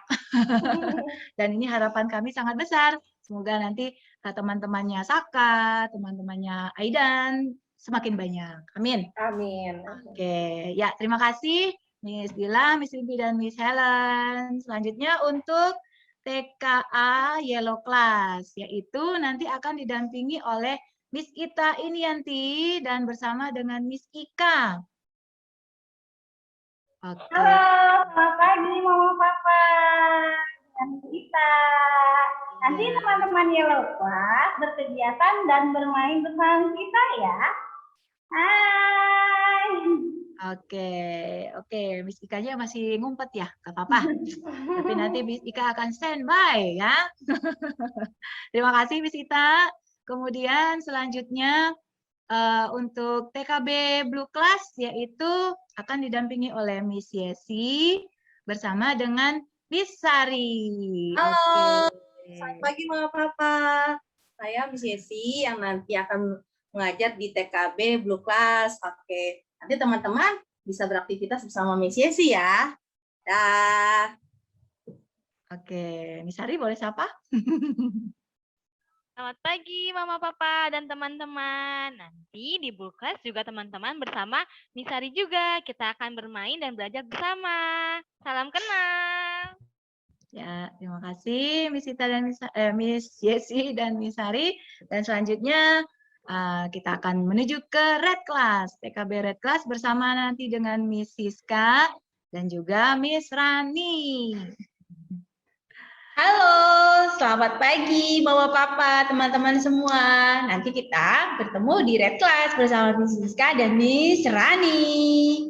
Dan ini harapan kami sangat besar. Semoga nanti teman-temannya Saka, teman-temannya Aidan, semakin banyak. Amin. Amin. Oke, ya terima kasih Miss Dila, Miss Rimpi, dan Miss Helen. Selanjutnya untuk TKA Yellow Class, yaitu nanti akan didampingi oleh Miss Ita Inianti dan bersama dengan Miss Ika. Oke. Halo, selamat pagi Mama Papa dan kita. Nanti teman-teman Yellow Class berkegiatan dan bermain bersama kita ya. Hai. Oke, Miss Ika-nya masih ngumpet ya, gak apa-apa. Tapi nanti Miss Ika akan standby ya. Terima kasih Miss Ita. Kemudian selanjutnya untuk TKB Blue Class, yaitu akan didampingi oleh Miss Yesi bersama dengan Miss Sari. Halo, selamat pagi Mama Papa. Saya Miss Yesi yang nanti akan mengajar di TKB Blue Class. Oke, nanti teman-teman bisa beraktivitas bersama Miss Yesi ya. Dah. Oke, Miss Sari boleh sapa? Selamat pagi Mama Papa dan teman-teman. Nanti di Blue Class juga teman-teman bersama Miss Sari juga. Kita akan bermain dan belajar bersama. Salam kenal. Ya, terima kasih Miss Ita dan Miss Yesi dan Miss Sari. Dan selanjutnya kita akan menuju ke Red Class, TKB Red Class bersama nanti dengan Miss Siska dan juga Miss Rani. Halo, selamat pagi Mama Papa, teman-teman semua. Nanti kita bertemu di Red Class bersama Miss Siska dan Miss Rani.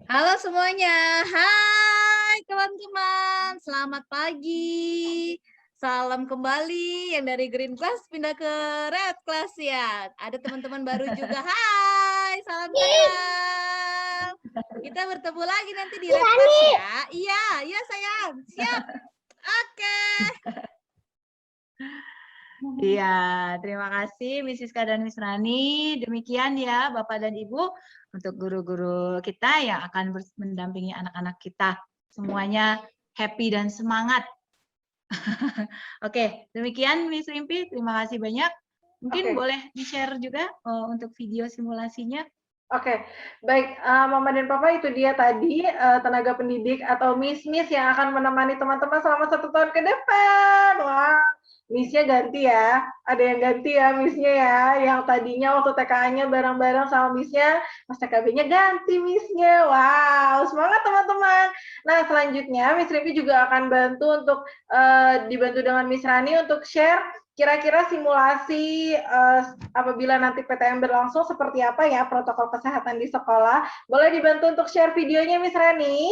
Halo semuanya, hai teman-teman, selamat pagi. Salam kembali yang dari Green Class pindah ke Red Class ya. Ada teman-teman baru juga, hai, salam kenal. Kita bertemu lagi nanti di Red Class ya. Iya sayang, siap. Oke. Iya, terima kasih Miss Siska dan Miss Rani. Demikian ya Bapak dan Ibu untuk guru-guru kita yang akan mendampingi anak-anak kita. Semuanya happy dan semangat. Oke, demikian Miss Rimpi. Terima kasih banyak. Mungkin boleh di-share juga untuk video simulasinya. Oke, baik, Mama dan Papa, itu dia tadi tenaga pendidik atau miss-miss yang akan menemani teman-teman selama 1 tahun ke depan. Wah, miss-nya ganti ya, ada yang ganti ya miss-nya ya, yang tadinya waktu TKA-nya bareng-bareng sama miss-nya, pas TKB-nya ganti miss-nya. Wow, semangat teman-teman. Nah, selanjutnya Miss Rivi juga akan bantu untuk dibantu dengan Miss Rani untuk share kira-kira simulasi apabila nanti PTM berlangsung seperti apa ya protokol kesehatan di sekolah. Boleh dibantu untuk share videonya, Miss Rani?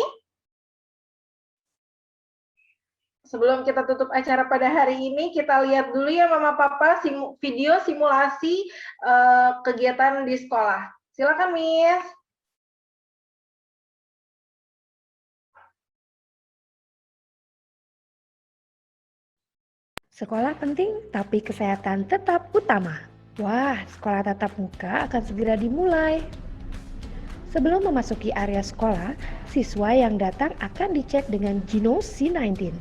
Sebelum kita tutup acara pada hari ini, kita lihat dulu ya Mama Papa video simulasi kegiatan di sekolah. Silakan, Miss. Sekolah penting, tapi kesehatan tetap utama. Wah, sekolah tatap muka akan segera dimulai. Sebelum memasuki area sekolah, siswa yang datang akan dicek dengan Genos C19.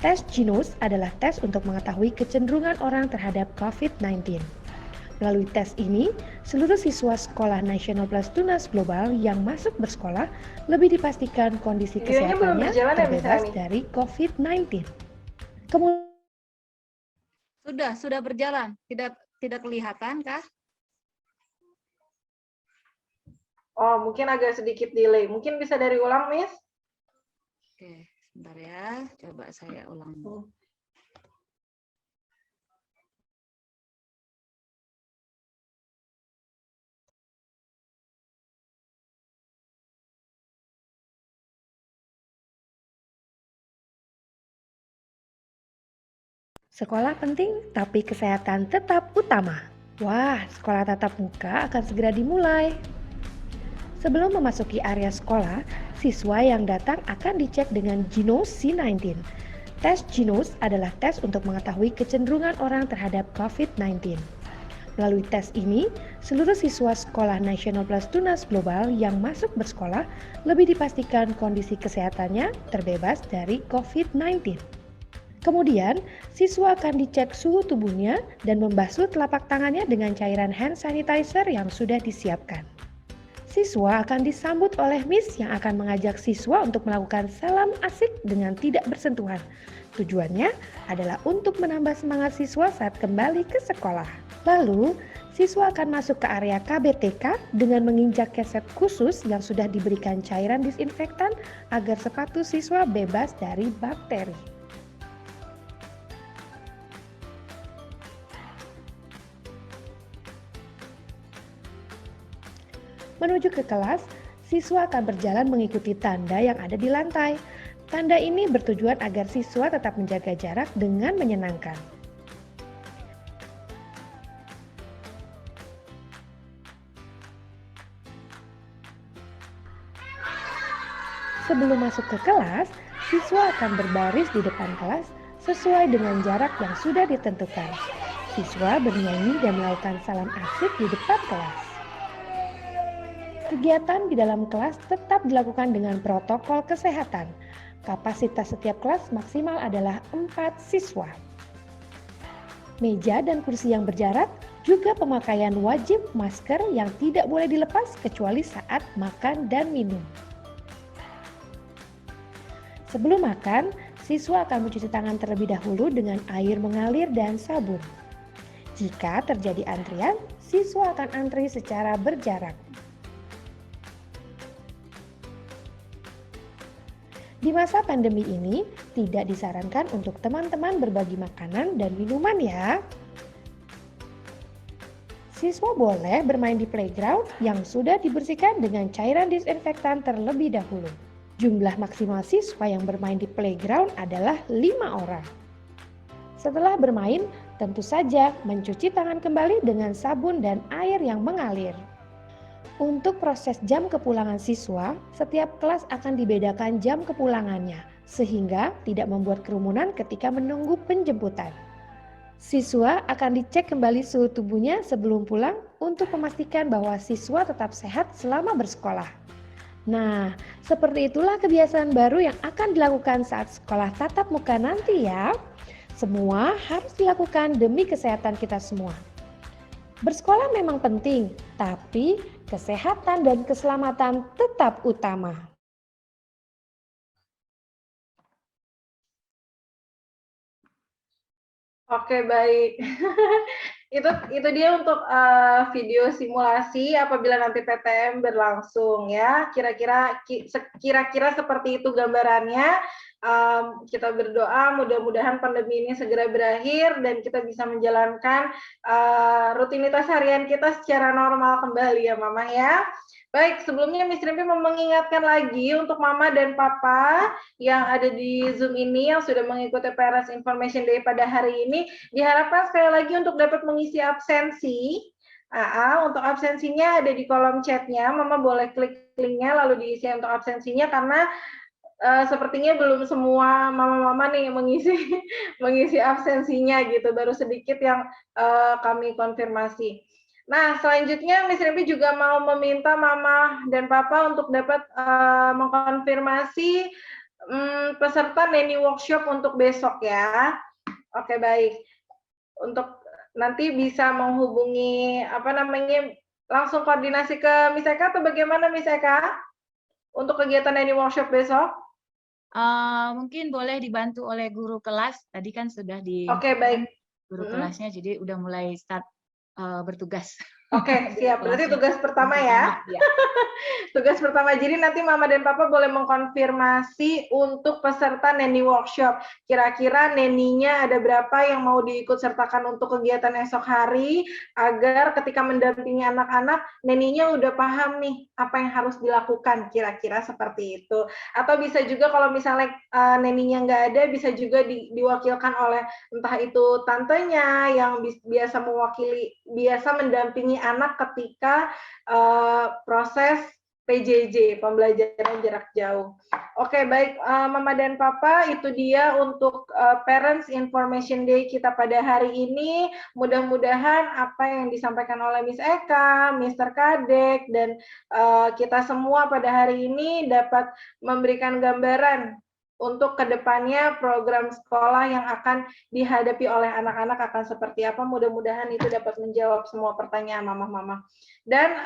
Tes Genos adalah tes untuk mengetahui kecenderungan orang terhadap COVID-19. Melalui tes ini, seluruh siswa Sekolah Nasional Plus Tunas Global yang masuk bersekolah lebih dipastikan kondisi kesehatannya terbebas dari COVID-19. Kemudian Sudah berjalan. Tidak kelihatan kah? Oh, mungkin agak sedikit delay. Mungkin bisa dari ulang, Miss? Oke, sebentar ya. Coba saya ulang dulu. sekolah penting, tapi kesehatan tetap utama. Wah, sekolah tatap muka akan segera dimulai. Sebelum memasuki area sekolah, siswa yang datang akan dicek dengan Genos C19. Tes Genos adalah tes untuk mengetahui kecenderungan orang terhadap COVID-19. Melalui tes ini, seluruh siswa Sekolah Nasional Plus Tunas Global yang masuk bersekolah lebih dipastikan kondisi kesehatannya terbebas dari COVID-19. Kemudian, siswa akan dicek suhu tubuhnya dan membasuh telapak tangannya dengan cairan hand sanitizer yang sudah disiapkan. Siswa akan disambut oleh Miss yang akan mengajak siswa untuk melakukan salam asik dengan tidak bersentuhan. Tujuannya adalah untuk menambah semangat siswa saat kembali ke sekolah. Lalu, siswa akan masuk ke area KBTK dengan menginjak keset khusus yang sudah diberikan cairan disinfektan agar sepatu siswa bebas dari bakteri. Menuju ke kelas, siswa akan berjalan mengikuti tanda yang ada di lantai. Tanda ini bertujuan agar siswa tetap menjaga jarak dengan menyenangkan. Sebelum masuk ke kelas, siswa akan berbaris di depan kelas sesuai dengan jarak yang sudah ditentukan. Siswa bernyanyi dan melakukan salam asik di depan kelas. Kegiatan di dalam kelas tetap dilakukan dengan protokol kesehatan. Kapasitas setiap kelas maksimal adalah 4 siswa. Meja dan kursi yang berjarak, juga pemakaian wajib masker yang tidak boleh dilepas kecuali saat makan dan minum. Sebelum makan, siswa akan mencuci tangan terlebih dahulu dengan air mengalir dan sabun. Jika terjadi antrian, siswa akan antri secara berjarak. Di masa pandemi ini, tidak disarankan untuk teman-teman berbagi makanan dan minuman ya. Siswa boleh bermain di playground yang sudah dibersihkan dengan cairan disinfektan terlebih dahulu. Jumlah maksimal siswa yang bermain di playground adalah 5 orang. Setelah bermain, tentu saja mencuci tangan kembali dengan sabun dan air yang mengalir. Untuk proses jam kepulangan siswa, setiap kelas akan dibedakan jam kepulangannya, sehingga tidak membuat kerumunan ketika menunggu penjemputan. Siswa akan dicek kembali suhu tubuhnya sebelum pulang untuk memastikan bahwa siswa tetap sehat selama bersekolah. Nah, seperti itulah kebiasaan baru yang akan dilakukan saat sekolah tatap muka nanti ya. Semua harus dilakukan demi kesehatan kita semua. Bersekolah memang penting, tapi kesehatan dan keselamatan tetap utama. Oke, baik. Itu dia untuk video simulasi apabila nanti PTM berlangsung ya. Kira-kira seperti itu gambarannya. Kita berdoa mudah-mudahan pandemi ini segera berakhir dan kita bisa menjalankan rutinitas harian kita secara normal kembali ya Mama ya. Baik, sebelumnya Miss Rimpi mau mengingatkan lagi untuk Mama dan Papa yang ada di Zoom ini yang sudah mengikuti Parents Information Day pada hari ini, diharapkan sekali lagi untuk dapat mengisi absensi. Untuk absensinya ada di kolom chatnya, Mama boleh klik linknya lalu diisi untuk absensinya karena sepertinya belum semua mama-mama nih mengisi absensinya gitu, baru sedikit yang kami konfirmasi. Nah, selanjutnya Miss Rimpi juga mau meminta Mama dan Papa untuk dapat mengkonfirmasi peserta Neni Workshop untuk besok ya. Oke, baik. Untuk nanti bisa menghubungi langsung koordinasi ke Miss Eka atau bagaimana Miss Eka untuk kegiatan Neni Workshop besok? Mungkin boleh dibantu oleh guru kelas. Tadi kan sudah di baik. Guru kelasnya, jadi udah mulai start bertugas. Oke, siap. Berarti tugas pertama ya. Tugas pertama. Jadi nanti Mama dan Papa boleh mengkonfirmasi untuk peserta Neni Workshop. Kira-kira neninya ada berapa yang mau diikut sertakan untuk kegiatan esok hari, agar ketika mendampingi anak-anak, neninya udah paham nih apa yang harus dilakukan. Kira-kira seperti itu. Atau bisa juga kalau misalnya neninya nggak ada, bisa juga diwakilkan oleh entah itu tantenya yang biasa mendampingi anak ketika proses PJJ, pembelajaran jarak jauh. Oke, baik Mama dan Papa, itu dia untuk Parents Information Day kita pada hari ini. Mudah-mudahan apa yang disampaikan oleh Miss Eka, Mr. Kadek, dan kita semua pada hari ini dapat memberikan gambaran untuk kedepannya program sekolah yang akan dihadapi oleh anak-anak akan seperti apa. Mudah-mudahan itu dapat menjawab semua pertanyaan mama-mama. Dan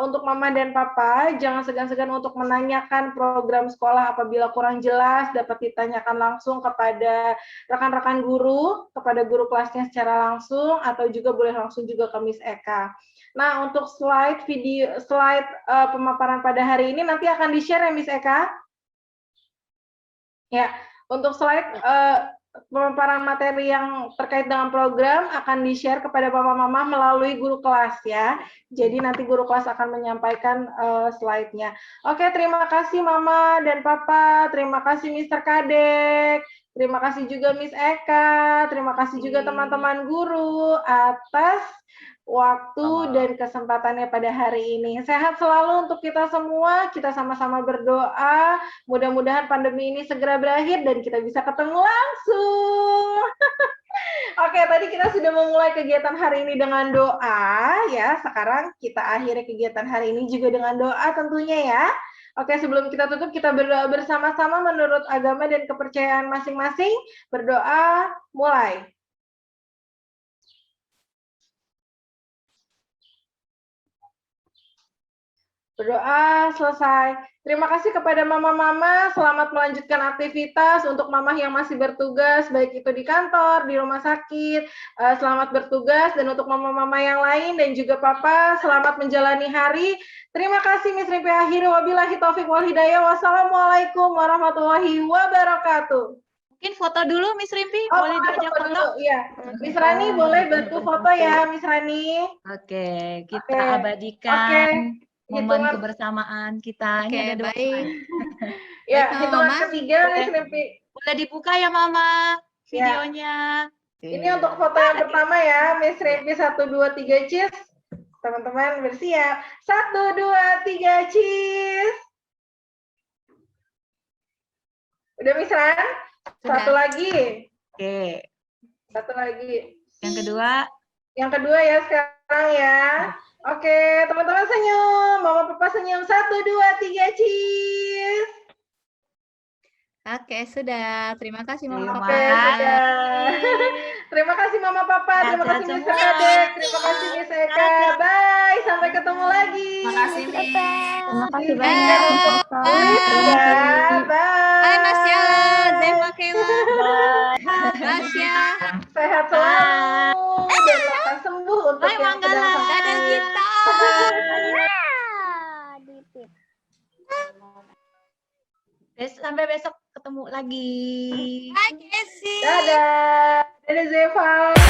untuk Mama dan Papa, jangan segan-segan untuk menanyakan program sekolah apabila kurang jelas, dapat ditanyakan langsung kepada rekan-rekan guru, kepada guru kelasnya secara langsung, atau juga boleh langsung juga ke Miss Eka. Nah, untuk slide pemaparan pada hari ini nanti akan di-share ya Miss Eka? Ya, untuk slide pemaparan materi yang terkait dengan program akan di-share kepada mama-mama melalui guru kelas ya. Jadi nanti guru kelas akan menyampaikan slide-nya. Oke, terima kasih Mama dan Papa, terima kasih Mr. Kadek, terima kasih juga Miss Eka, terima kasih juga teman-teman guru atas waktu dan kesempatannya pada hari ini. Sehat selalu untuk kita semua, kita sama-sama berdoa, mudah-mudahan pandemi ini segera berakhir dan kita bisa ketemu langsung. Oke, tadi kita sudah memulai kegiatan hari ini dengan doa, ya. Sekarang kita akhiri kegiatan hari ini juga dengan doa tentunya ya. Oke, sebelum kita tutup, kita berdoa bersama-sama menurut agama dan kepercayaan masing-masing. Berdoa, mulai. Berdoa selesai. Terima kasih kepada mama-mama, selamat melanjutkan aktivitas. Untuk mama yang masih bertugas, baik itu di kantor, di rumah sakit, selamat bertugas. Dan untuk mama-mama yang lain dan juga papa, selamat menjalani hari. Terima kasih Miss Rimpi akhiri. Wabillahi taufiq wal hidayah. Wassalamualaikum warahmatullahi wabarakatuh. Mungkin foto dulu Miss Rimpi, boleh diajak foto? Dulu, ya. Miss Rani boleh bantu foto ya, Miss Rani. Oke, kita abadikan momen kebersamaan kita. Oke, Ini ada baik. Ya, hitungan ketiga Miss Rimpi. Boleh dibuka ya Mama videonya. Ya. Ini untuk foto yang pertama ya, Miss Rimpi 1, 2, 3 cheese. Teman-teman bersiap. 1, 2, 3 cheese. Udah Miss Ran? Satu lagi. Oke. Satu lagi. Yang kedua? Yang kedua ya sekarang ya. Oke, teman-teman senyum. Mama Papa senyum. 1, 2, 3 cheese. Oke, sudah. Terima kasih Mama Papa. Oke, sudah. Terima kasih Mama Papa, terima kasih Miss Kadek, terima kasih Miss Eka. Bye, sampai ketemu lagi. Terima kasih, Miss. Terima kasih Izinkan untuk pamit ya. Bye. Hai Mas Yala, Zema Kela. Tasya. Sehat selalu dan lekas sembuh untuk Hai yang sedang Manggala, sakit. dadah kita. Sampai besok ketemu lagi. Hai Casey. Dadah. Dadah Zefa.